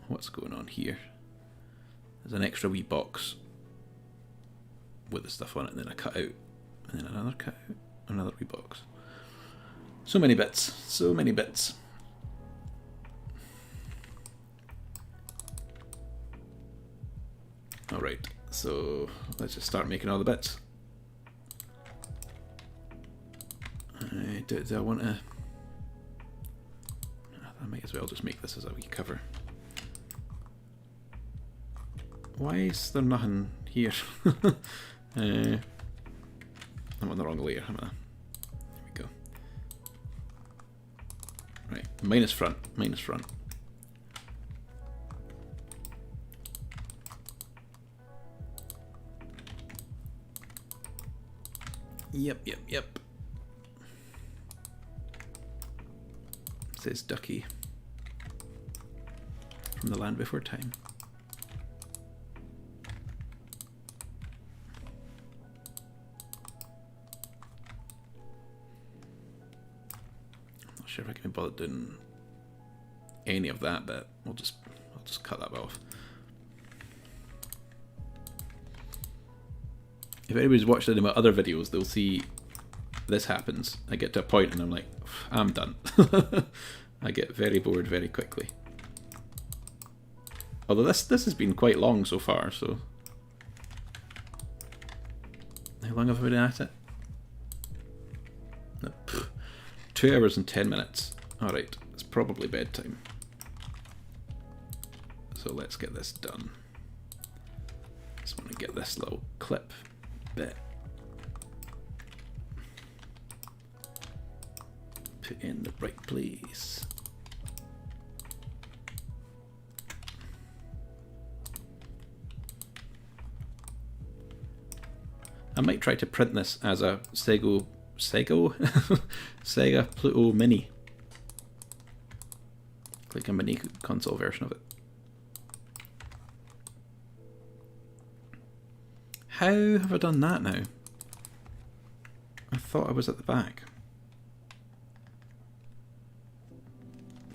What's going on here? There's an extra wee box with the stuff on it, and then a cutout, and then another cutout, another wee box. So many bits, so many bits. Alright, so let's just start making all the bits. Do I want to... I might as well just make this as a wee cover. Why is there nothing here? I'm on the wrong layer, am I? There we go. Right, minus front, minus front. Yep. Says Ducky from the Land Before Time. I'm not sure if I can be bothered doing any of that, but I'll just cut that off. If anybody's watched any of my other videos, they'll see this happens. I get to a point and I'm like, I'm done. I get very bored very quickly. Although this has been quite long so far, so... How long have I been at it? No, 2 hours and 10 minutes. Alright, it's probably bedtime. So let's get this done. Just want to get this little clip bit put in the right place. I might try to print this as a SEGA Pluto Mini, like a mini console version of it. How have I done that now? I thought I was at the back.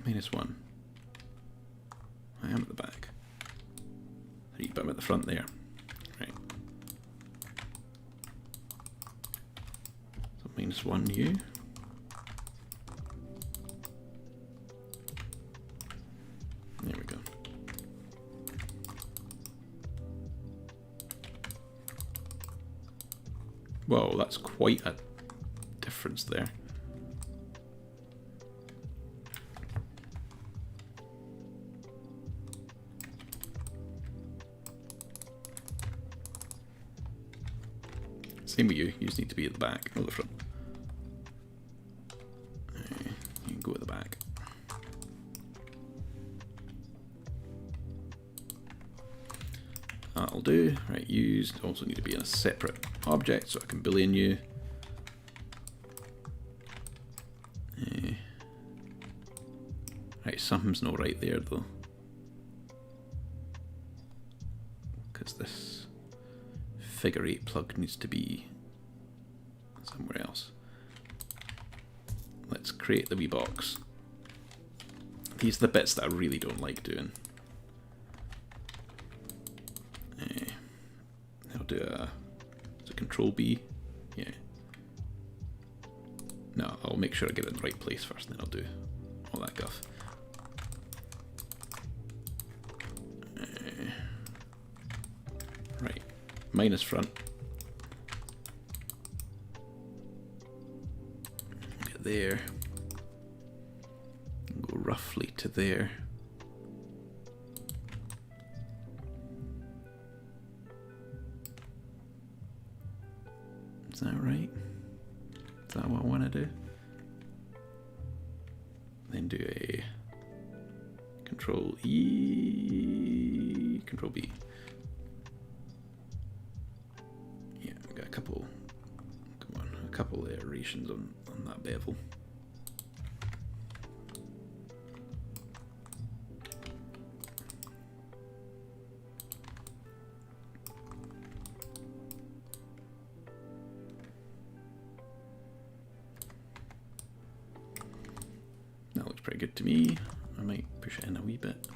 -1. I am at the back. 3, but I'm at the front there. Right. So -1 U. There we go. Whoa, that's quite a difference there. Same with you. You just need to be at the back, not the front. You can go at the back. That'll do. Right, used. Also need to be in a separate object so I can boolean you. Right, something's not right there though. Because this figure 8 plug needs to be somewhere else. Let's create the wee box. These are the bits that I really don't like doing. I'll do a Control B. Yeah. No, I'll make sure I get it in the right place first, and then I'll do all that guff. Right, minus front. Get there. Go roughly to there. Is that right? Is that what I want to do? Then do a Control E, Control B. Yeah, we got a couple. Come on, a couple iterations on that bevel. very good to me. I might push it in a wee bit,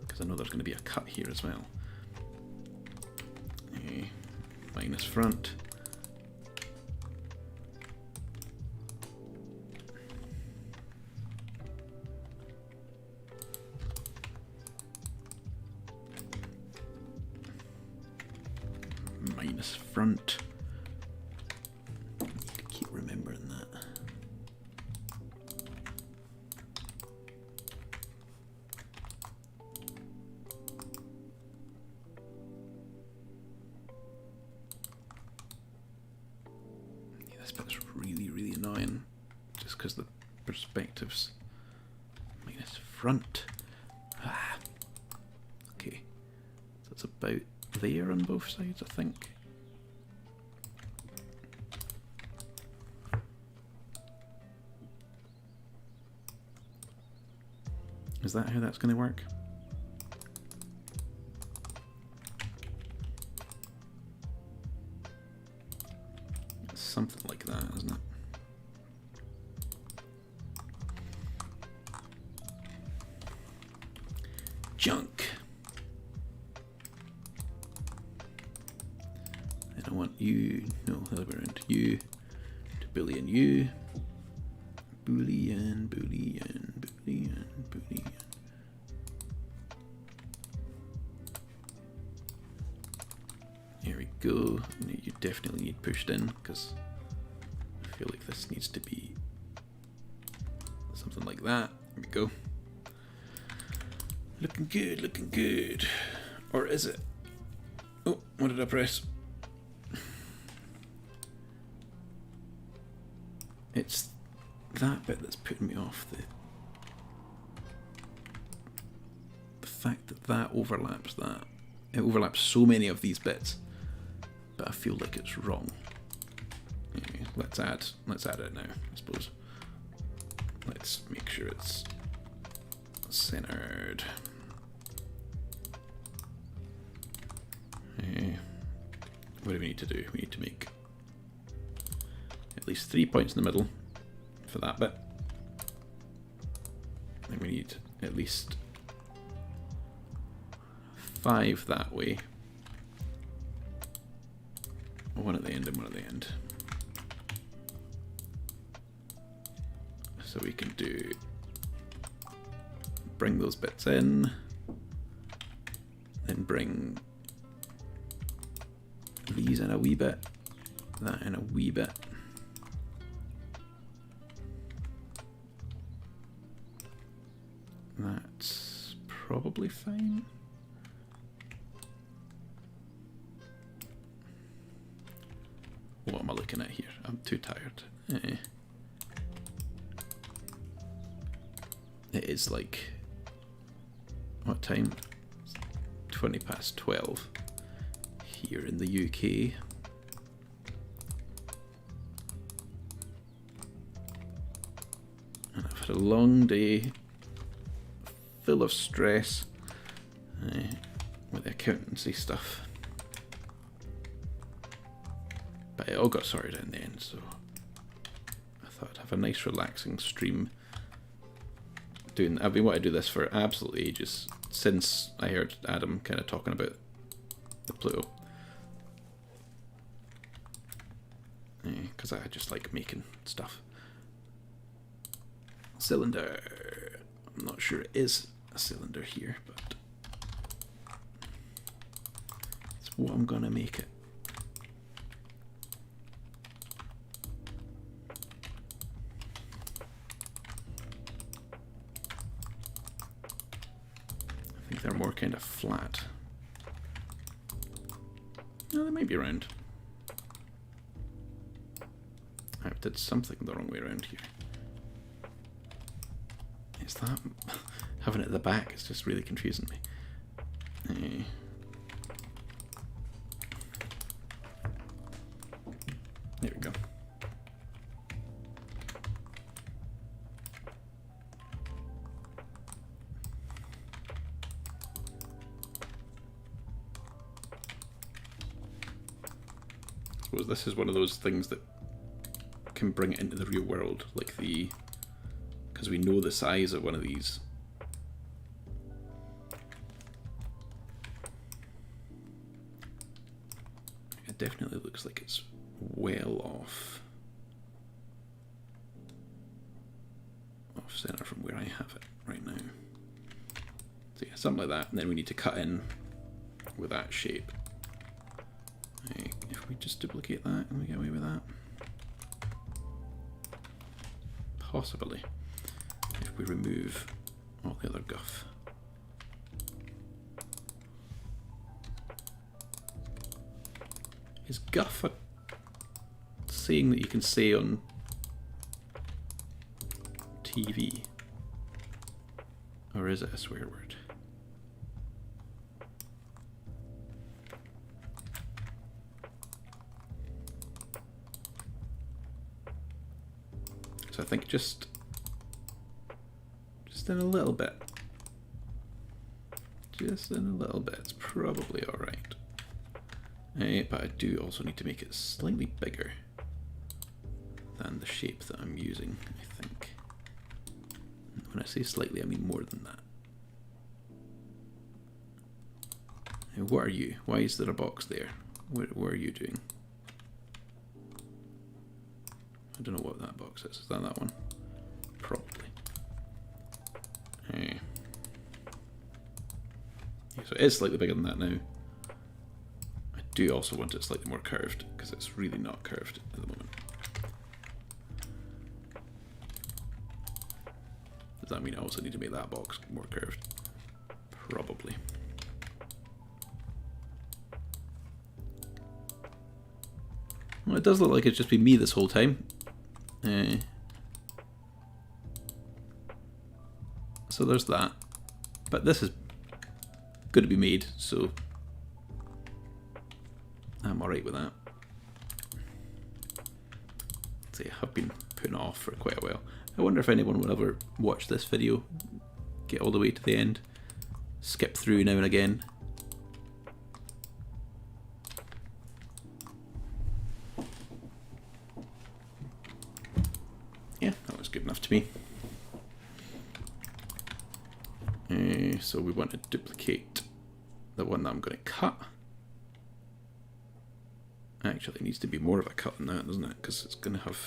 because I know there's going to be a cut here as well. Minus front. Minus front. Keep remembering that. Yeah, this bit's really, really annoying, just because the perspectives. Minus front. Ah. Okay, so it's about there on both sides, I think. Is that how that's going to work? It's something like that, isn't it? Junk. And I want you, no, the other way around, you to boolean you. Boolean, boolean, boolean, boolean. Here we go. You definitely need pushed in, because I feel like this needs to be something like that. Here we go. Looking good, looking good. Or is it? Oh, what did I press? It's that bit that's putting me off. The fact that that overlaps that. It overlaps so many of these bits, but I feel like it's wrong. Anyway, let's add it now, I suppose. Let's make sure it's centered. What do we need to do? We need to make at least 3 points in the middle for that bit. And we need at least 5 that way. One at the end and one at the end. So we can bring those bits in, then bring these in a wee bit, that in a wee bit. That's probably fine. What am I looking at here? I'm too tired. It is like, what time? 20 past 12 here in the UK. And I've had a long day full of stress with the accountancy stuff. But it all got sorted out in the end, so I thought I'd have a nice relaxing stream. I've been wanting to do this for absolutely ages, since I heard Adam kind of talking about the Pluto. Because I just like making stuff. Cylinder. I'm not sure it is a cylinder here, but it's what I'm gonna make it. I think they're more kind of flat. No, they might be round. I did something the wrong way around here. Is that having it at the back is just really confusing me. There we go. I suppose this is one of those things that can bring it into the real world, like because because we know the size of one of these. It definitely looks like it's well off center from where I have it right now. So yeah, something like that, and then we need to cut in with that shape. If we just duplicate that, can we get away with that? Possibly, if we remove all the other guff. Is guff a saying that you can say on TV? Or is it a swear word? So I think just in a little bit. Just in a little bit, it's probably alright. But I do also need to make it slightly bigger than the shape that I'm using, I think. When I say slightly, I mean more than that. Now, what are you? Why is there a box there? What are you doing? I don't know what that box is. Is that one? Probably. So it is slightly bigger than that now. I do also want it slightly more curved, because it's really not curved at the moment. Does that mean I also need to make that box more curved? Probably. Well, it does look like it's just been me this whole time. So there's that. But this is going to be made, so I'm alright with that. See, I've been putting it off for quite a while. I wonder if anyone will ever watch this video, get all the way to the end, skip through now and again. Yeah, that was good enough to me. So we want to duplicate the one that I'm going to cut. Actually, it needs to be more of a cut than that, doesn't it? Because it's going to have...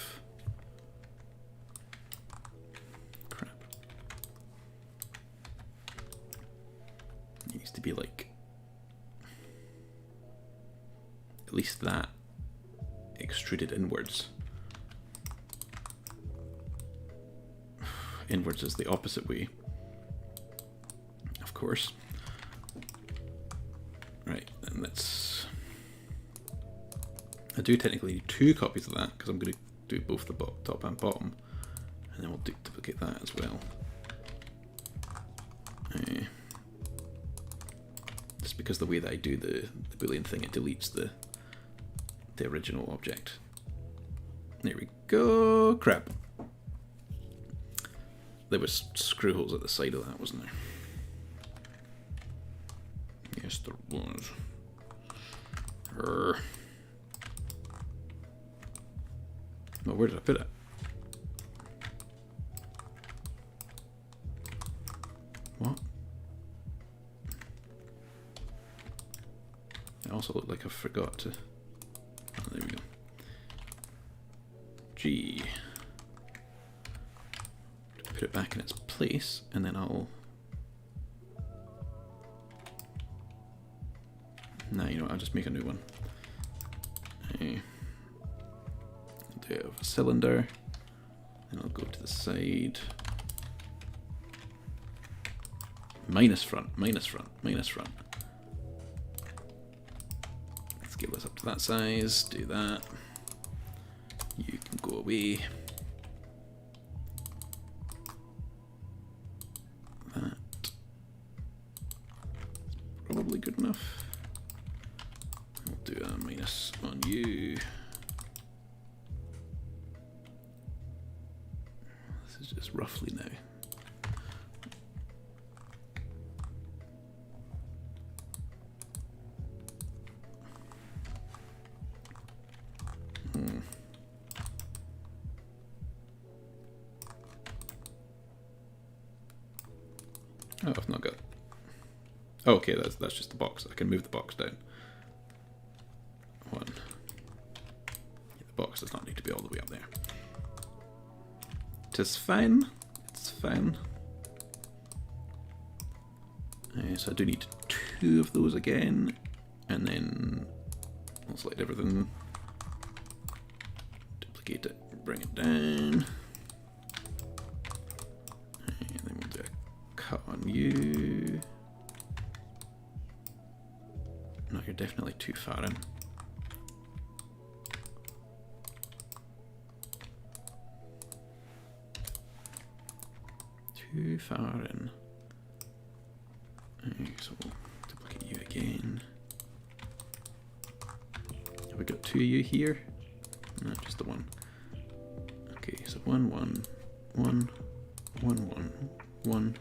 crap. It needs to be like... at least that extruded inwards. Inwards is the opposite way. Of course. Right, and let's... I do technically need 2 copies of that, because I'm going to do both the top and bottom, and then we'll duplicate that as well. Just because the way that I do the Boolean thing, it deletes the original object. There we go. Crap. There was screw holes at the side of that, wasn't there? Yes, there was. Well, where did I put it? What? It also looked like I forgot to... oh, there we go. G. Put it back in its place, and then I'll... no, you know what, I'll just make a new one. Do a cylinder, and I'll go to the side. Minus front, minus front, minus front. Scale this up to that size, do that. You can go away. That. Probably good enough. We'll do a minus on you. This is just roughly now. Oh, I've not got... Oh, okay, that's just the box. I can move the box down. One. The box does not need to be all the way up there. It's fine. It's fine. So I do need 2 of those again, and then I'll select everything, duplicate it, bring it down, and then we'll do a cut on you. No, you're definitely too far in. Too far in. So we'll duplicate you again. Have we got 2 of you here? No, just the one. Okay, so 1, 1, 1, 1, 1, 1.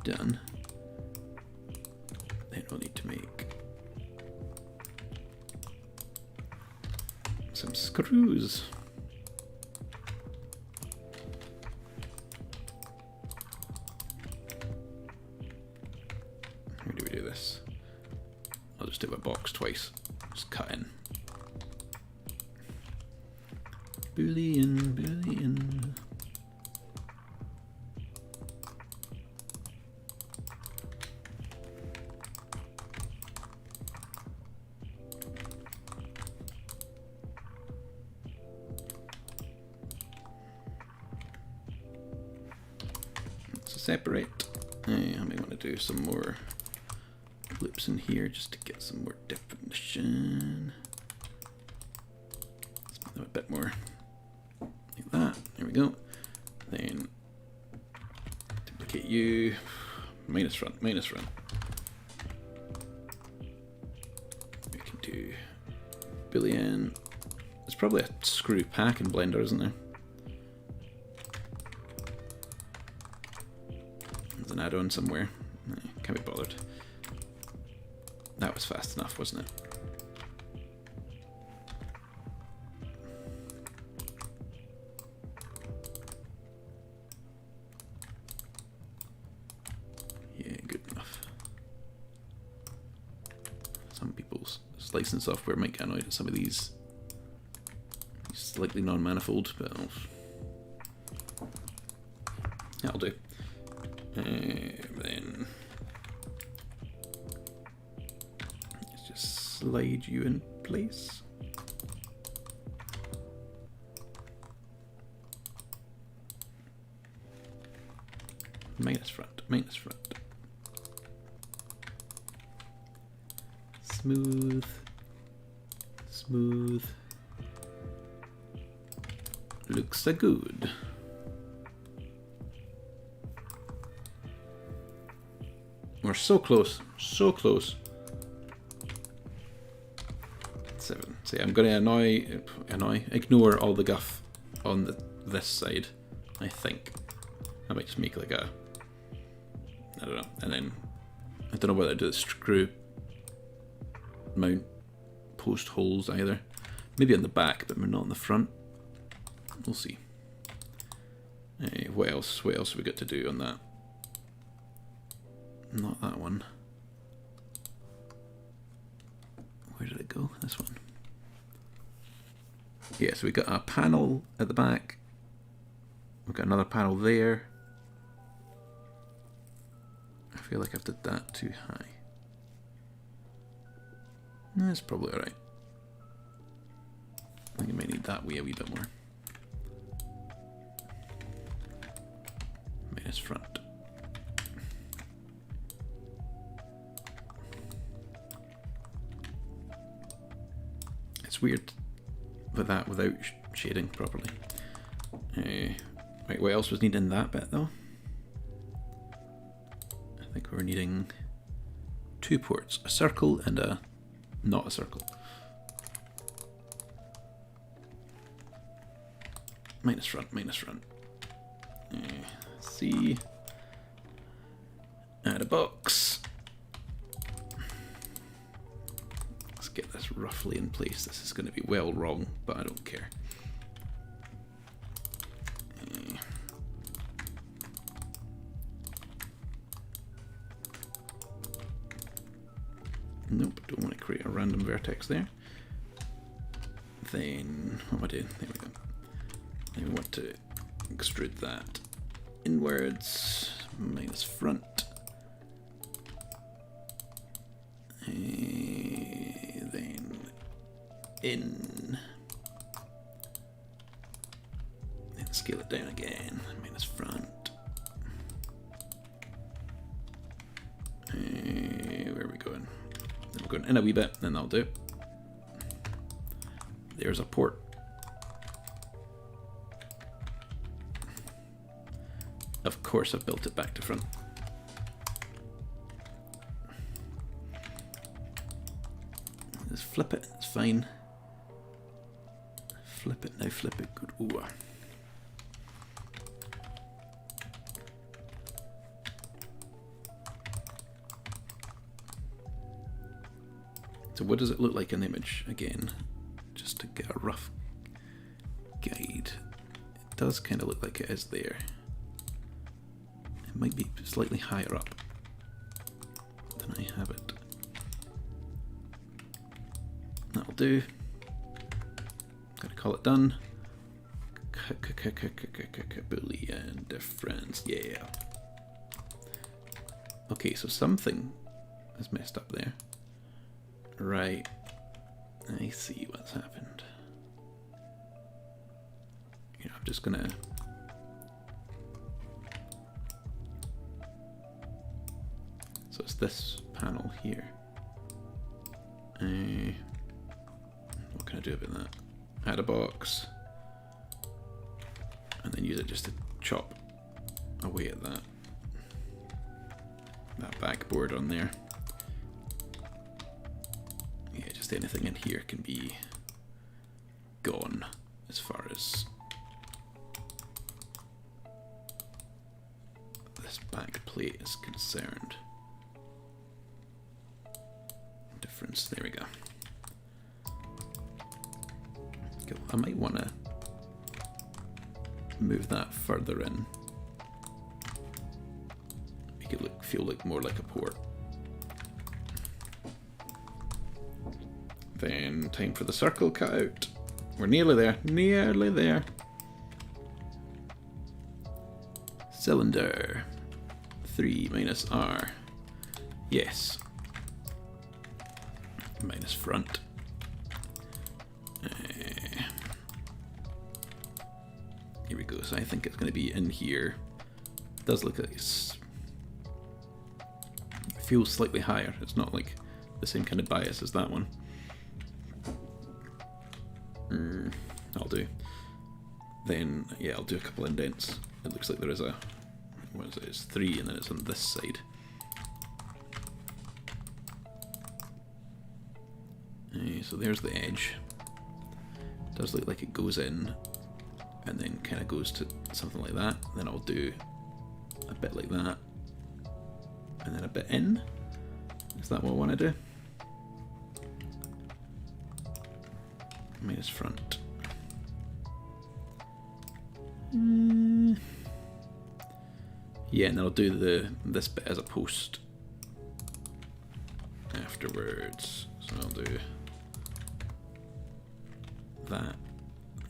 Done. Then we'll need to make some screws. How do we do this? I'll just do a box twice. Just cut in. Boolean, Boolean. Separate. I may want to do some more loops in here just to get some more definition. Let's make them a bit more like that. There we go. Then duplicate you. Minus front, minus front. We can do Boolean. There's probably a screw pack in Blender, isn't there? An add-on somewhere. Can't be bothered. That was fast enough, wasn't it? Yeah, good enough. Some people's slicing software might get annoyed at some of these slightly non-manifold, but that'll do. Then let's just slide you in place. Minus front, minus front. Smooth, smooth. Looks a good. We're so close, so close. 7. See, I'm going to ignore all the guff on this side, I think. I might just make like a, I don't know, and then, I don't know whether I do the screw mount post holes either. Maybe on the back, but not on the front. We'll see. What else have we got to do on that? Not that one. Where did it go? This one. Yeah, so we got a panel at the back. We've got another panel there. I feel like I've did that too high. That's probably alright. I think I might need that way a wee bit more. Minus front. It's weird with that without shading properly. Right, what else was needed in that bit though? I think we're needing 2 ports, a circle and a not a circle. Minus front, minus front. C. Add a box. Let's get this roughly in place. This is going to be well wrong, but I don't care. create a random vertex there. Then, what am I doing? There we go. Then we want to extrude that inwards, minus front. Then in. Then scale it down again, minus front. Where are we going? Then we're going in a wee bit, then that'll do. There's a port. Of course I've built it back to front. Just flip it, it's fine. Flip it, now flip it, good. Ooh. So what does it look like in the image again? Just to get a rough guide. It does kind of look like it is there. It might be slightly higher up than I have it. That'll do. Gotta call it done. Boolean difference, yeah. Okay, so something is messed up there. Right. I see what's happened. Yeah, I'm just gonna... So it's this panel here. What can I do about that? Add a box. And then use it just to chop away at that backboard on there. Yeah, just anything in here can be gone as far as this back plate is concerned. Difference, there we go. Cool. I might want to move that further in. Make it feel like more like a port. Then time for the circle cutout. We're nearly there, nearly there. Cylinder 3 minus R. Yes. Minus front. Here we go. So I think it's going to be in here. It does look like it feels slightly higher. It's not like the same kind of bias as that one. I'll do. Then, yeah, I'll do a couple indents. It looks like there is a... What is it? It's 3 and then it's on this side. So there's the edge. It does look like it goes in and then kind of goes to something like that. Then I'll do a bit like that and then a bit in. Is that what I want to do? Minus front. Yeah, and then I'll do this bit as a post afterwards. So I'll do that,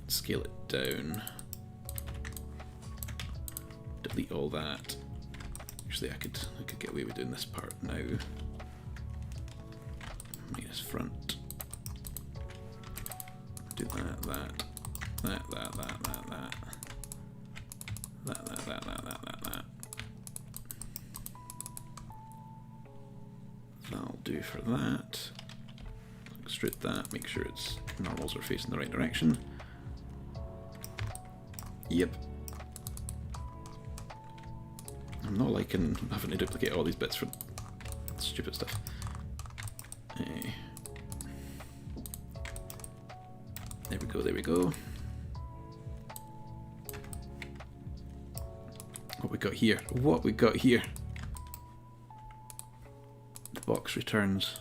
scale it down, delete all that. Actually, I could get away with doing this part now. Minus front. Do that. That'll do for that. Extrude that, make sure its normals are facing the right direction. Yep. I'm not liking having to duplicate all these bits for stupid stuff. There we go. What we got here? The box returns.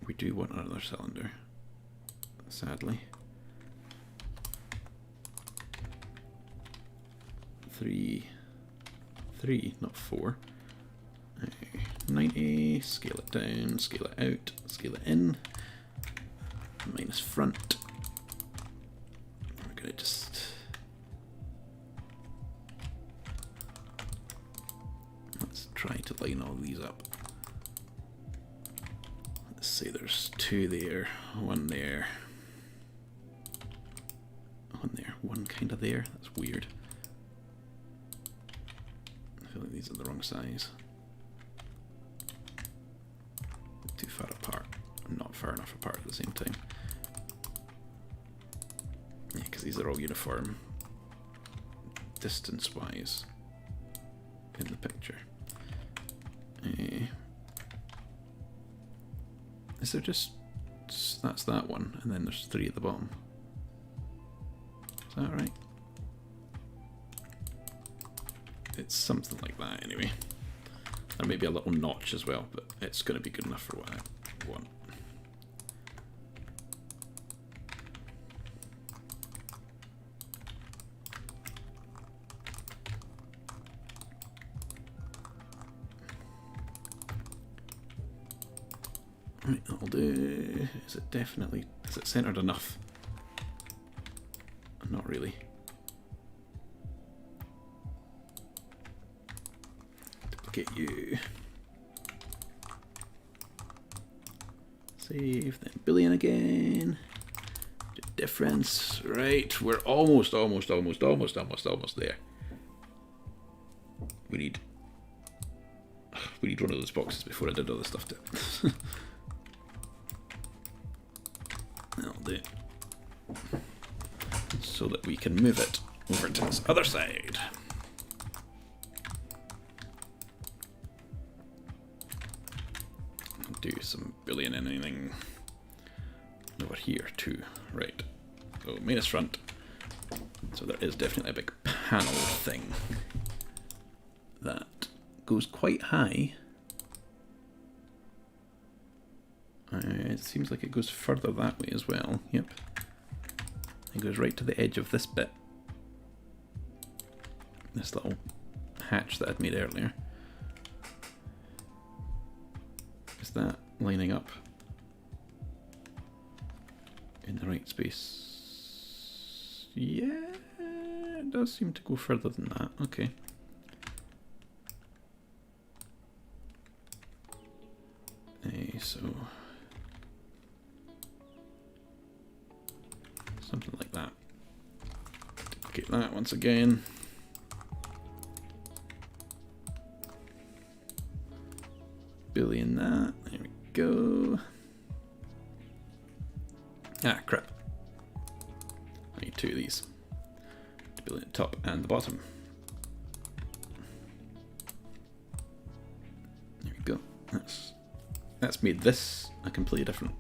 We do want another cylinder, sadly. 3, not 4. 90, scale it down, scale it out, scale it in, minus front. We're going to just... let's try to line all these up. Let's say there's 2 there, 1 there, 1 there, 1 kind of there. That's weird. I feel like these are the wrong size. Too far apart. Not far enough apart at the same time. Yeah, because these are all uniform distance-wise in the picture. Is there just... that's that one, and then there's 3 at the bottom. Is that right? It's something like that anyway. There may be a little notch as well, but it's going to be good enough for what I want. Right, that'll do. Is it definitely... is it centered enough? Not really. Duplicate you. Save, then Boolean again. Do difference. Right, we're almost there. We need one of those boxes before I did all the stuff to it. That'll do. So that we can move it over to this other side. Do some Boolean anything over here too. Right. So minus front. So there is definitely a big panel thing that goes quite high. It seems like it goes further that way as well. Yep. It goes right to the edge of this bit. This little hatch that I'd made earlier. Is that lining up in the right space? Yeah, it does seem to go further than that. Okay. So something like that. Duplicate that once again. Boolean that. There we go. Ah, crap. I need 2 of these. Boolean the top and the bottom. There we go. That's made this a completely different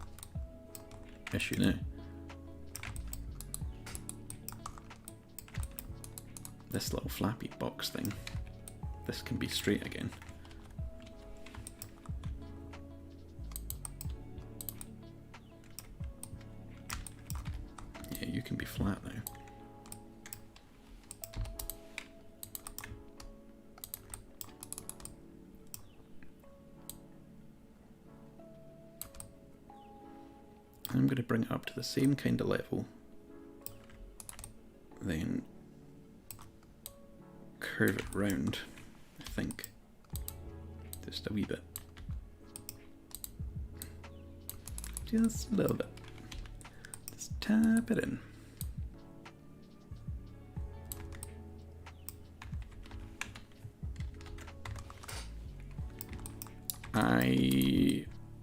issue now. This little flappy box thing. This can be straight again. Yeah, you can be flat now. I'm going to bring it up to the same kind of level, then curve it round, I think, just a wee bit, just a little bit, just tap it in.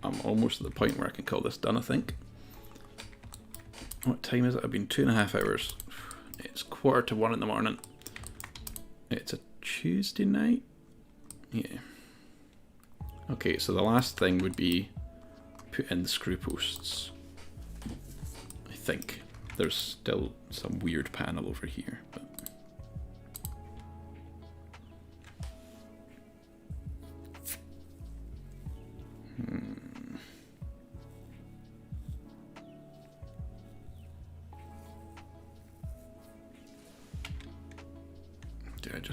I'm almost at the point where I can call this done, I think. What time is it? I've been 2.5 hours. It's 1:45 in the morning. It's a Tuesday night? Yeah. Okay, so the last thing would be put in the screw posts. I think. There's still some weird panel over here, but...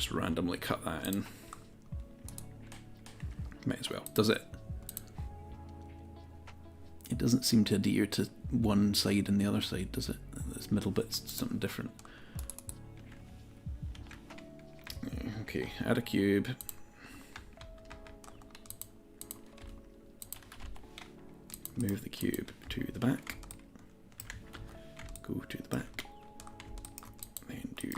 just randomly cut that in. Might as well. Does it? It doesn't seem to adhere to one side and the other side, does it? This middle bit's something different. Okay, add a cube. Move the cube to the back. Go to the back. Then do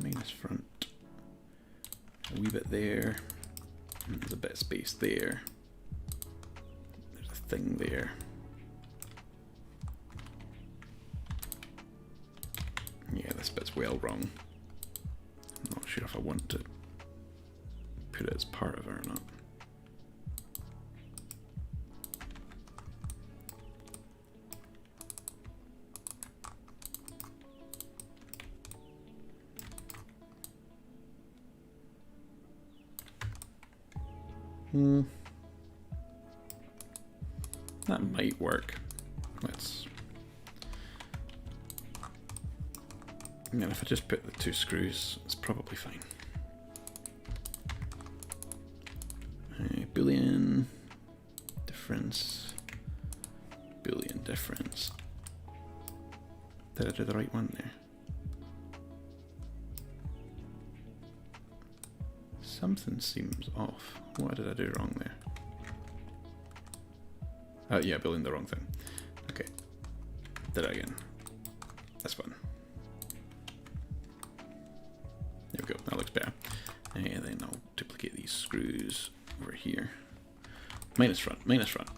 minus front. A wee bit there. And there's a bit of space there. There's a thing there. Yeah, this bit's well wrong. I'm not sure if I want to put it as part of it or not. That might work. And if I just put the two screws, it's probably fine. Boolean difference. Boolean difference. Did I do the right one there? Something seems off. What did I do wrong there? Oh yeah, Boolean the wrong thing. Okay. Did it again. This one. There we go, that looks better. And then I'll duplicate these screws over here. Minus front, minus front.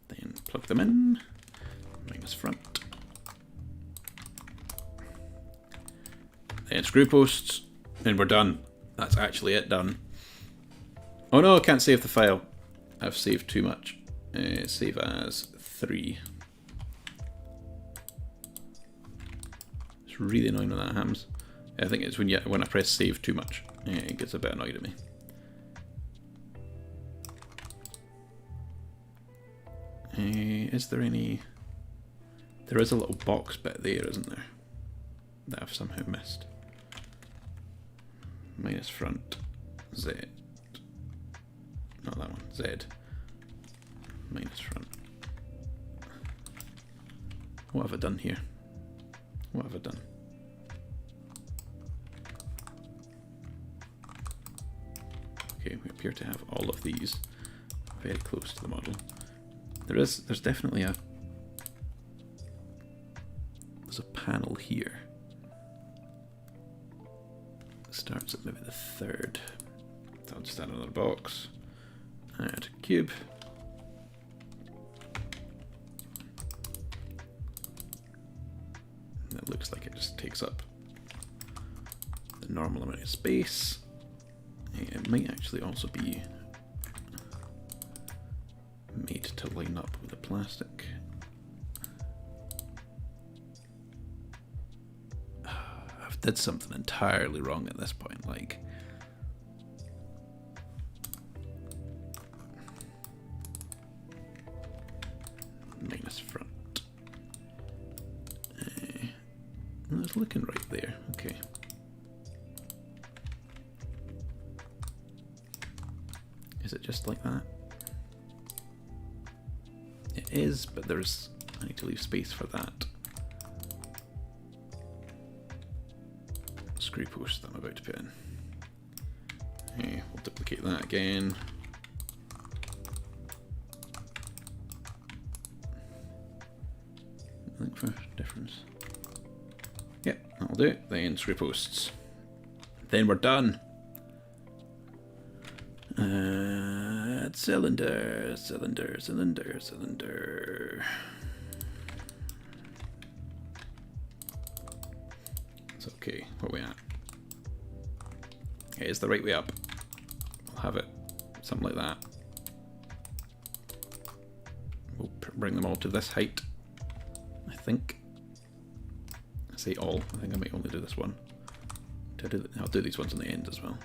Then plug them in. Minus front. Then screw posts. And we're done. That's actually it, done. Oh no, I can't save the file. I've saved too much. Save as 3. It's really annoying when that happens. I think it's when I press save too much. It gets a bit annoyed at me. Is there any... There is a little box bit there, isn't there? That I've somehow missed. Minus front. Z. Not that one. Z. Minus front. What have I done here? What have I done? Okay, we appear to have all of these very close to the model. There's definitely there's a panel here. It starts at maybe the 3rd. So I'll just add another box. Add a cube. That looks like it just takes up the normal amount of space. It might actually also be made to line up with the plastic. I've did something entirely wrong at this point, like minus front. It's looking right there. Okay. Is it just like that? It is, but I need to leave space for that. Screw post that I'm about to put in. Okay, we'll duplicate that again. Look for difference. Yep, that'll do it. Then screw posts. Then we're done. Cylinder, cylinder, cylinder, cylinder. It's okay. Where are we at? Okay, it's the right way up. We'll have it something like that. We'll bring them all to this height, I think. I say all. I think I might only do this one. I'll do these ones on the end as well.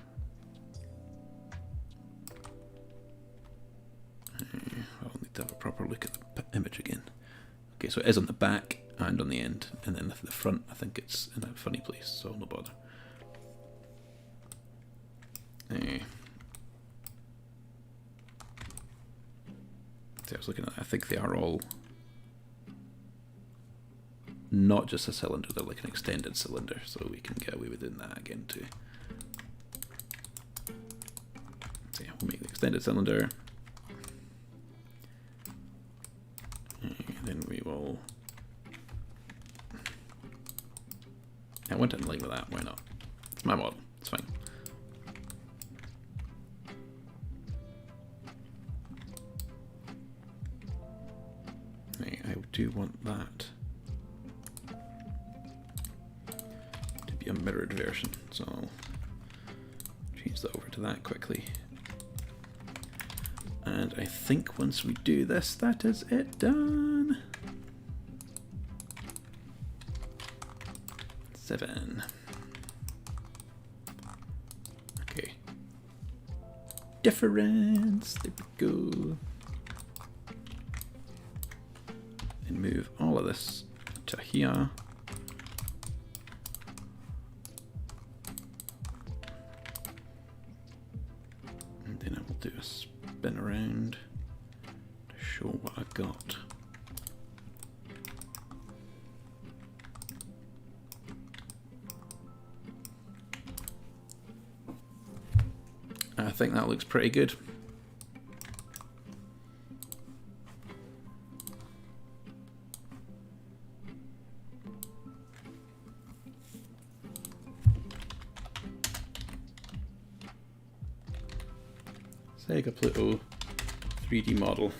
proper look at the image again. Okay, so it is on the back and on the end, and then the front, I think it's in a funny place, so no bother. See, I was looking at that. I think they are all not just a cylinder, they're like an extended cylinder, so we can get away with doing that again too. So yeah, we'll make the extended cylinder. And then we will... I went in line with that, why not? It's my model, it's fine. I do want that to be a mirrored version, so I'll change that over to that quickly. And I think once we do this, that is it done. 7. Okay. Difference. There we go. And move all of this to here. And then I will do a spin around to show what I got. I think that looks pretty good. SEGA Pluto 3D model.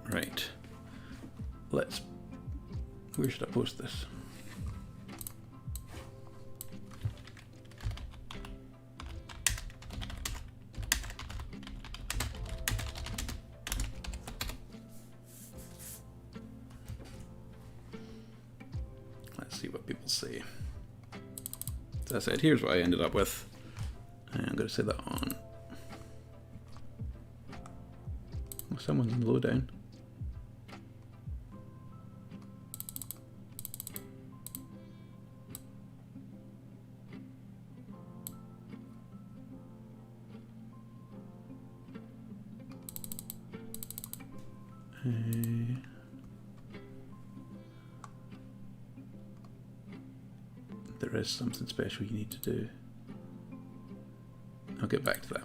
Right. Where should I post this? See what people say. As I said, here's what I ended up with. And I'm going to say that on. Oh, someone's in the lowdown. There is something special you need to do. I'll get back to that.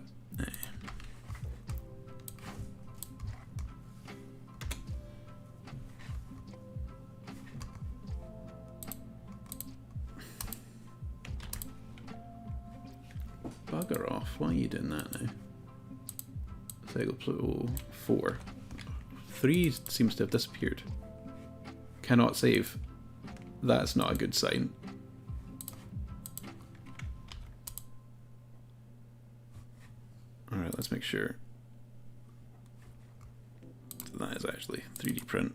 Bugger off, why are you doing that now? SEGA Pluto 4. 3 seems to have disappeared. Cannot save. That's not a good sign. Alright, let's make sure that is actually 3D print.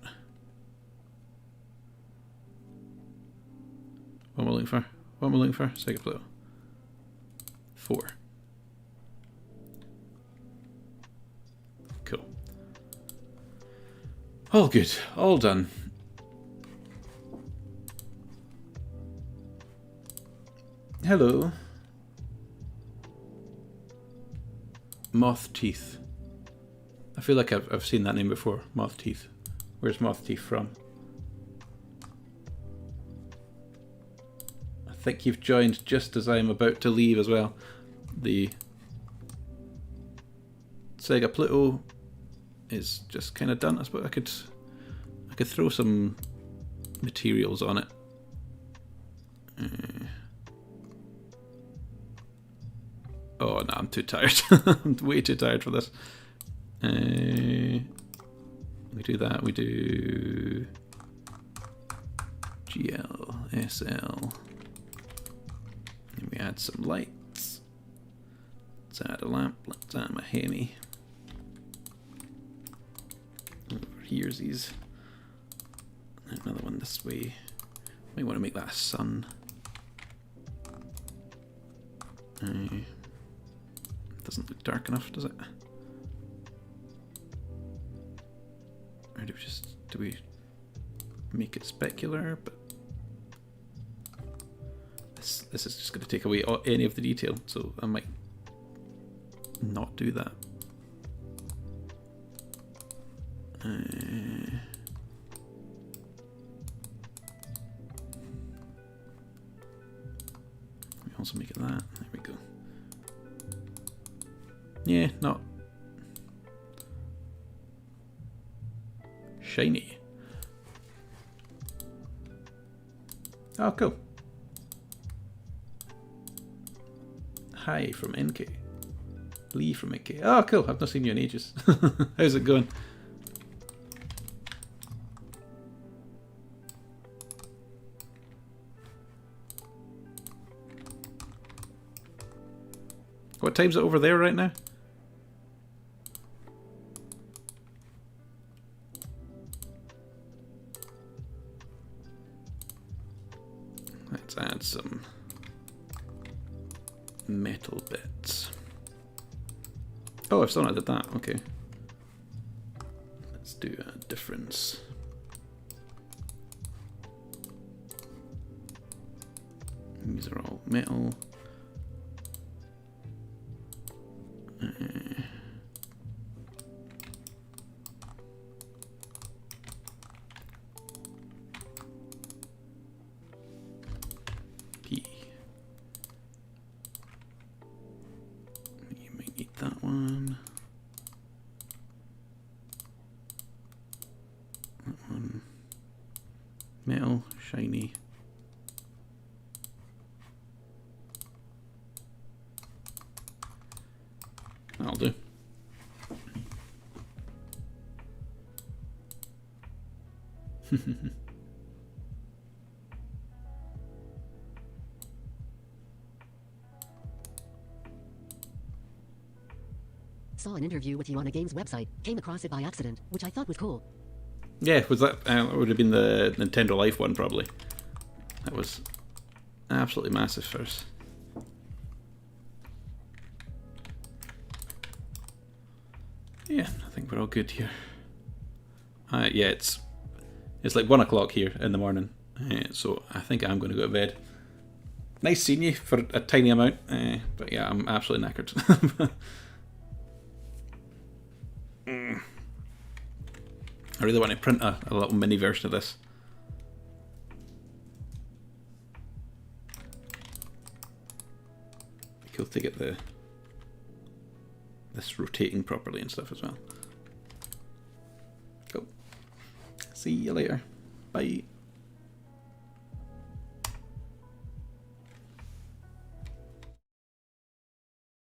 What am I looking for? What am I looking for? SEGA Pluto 4. Cool. All good. All done. Hello. Moth Teeth. I feel like I've seen that name before. Moth Teeth. Where's Moth Teeth from? I think you've joined just as I'm about to leave as well. The SEGA Pluto is just kind of done. I suppose I could throw some materials on it. Oh no, I'm too tired. I'm way too tired for this. We do that. We do GL, SL. And we add some lights. Let's add a lamp. Let's add a Hemi. piersies. Another one this way. Might want to make that a sun. Doesn't look dark enough, does it? Or do we make it specular? But this is just going to take away any of the detail, so I might not do that. We also make it that. There we go. Yeah, not shiny. Oh, cool. Hi from NK. Lee from NK. Oh, cool. I've not seen you in ages. How's it going? What time's it over there right now? Let's add some metal bits. Oh, I've still not did that. Okay. Let's do a difference. These are all metal. P. You might need that one. That one. Metal, shiny. That'll do. Saw an interview with you on a game's website. Came across it by accident, which I thought was cool. Yeah, was that? It would have been the Nintendo Life one, probably. That was absolutely massive first. Yeah, I think we're all good here. Yeah, it's like 1 o'clock here in the morning, so I think I'm going to go to bed. Nice seeing you for a tiny amount, but yeah, I'm absolutely knackered. I really want to print a little mini version of this. Be cool to get this rotating properly and stuff as well. Cool. See you later. Bye.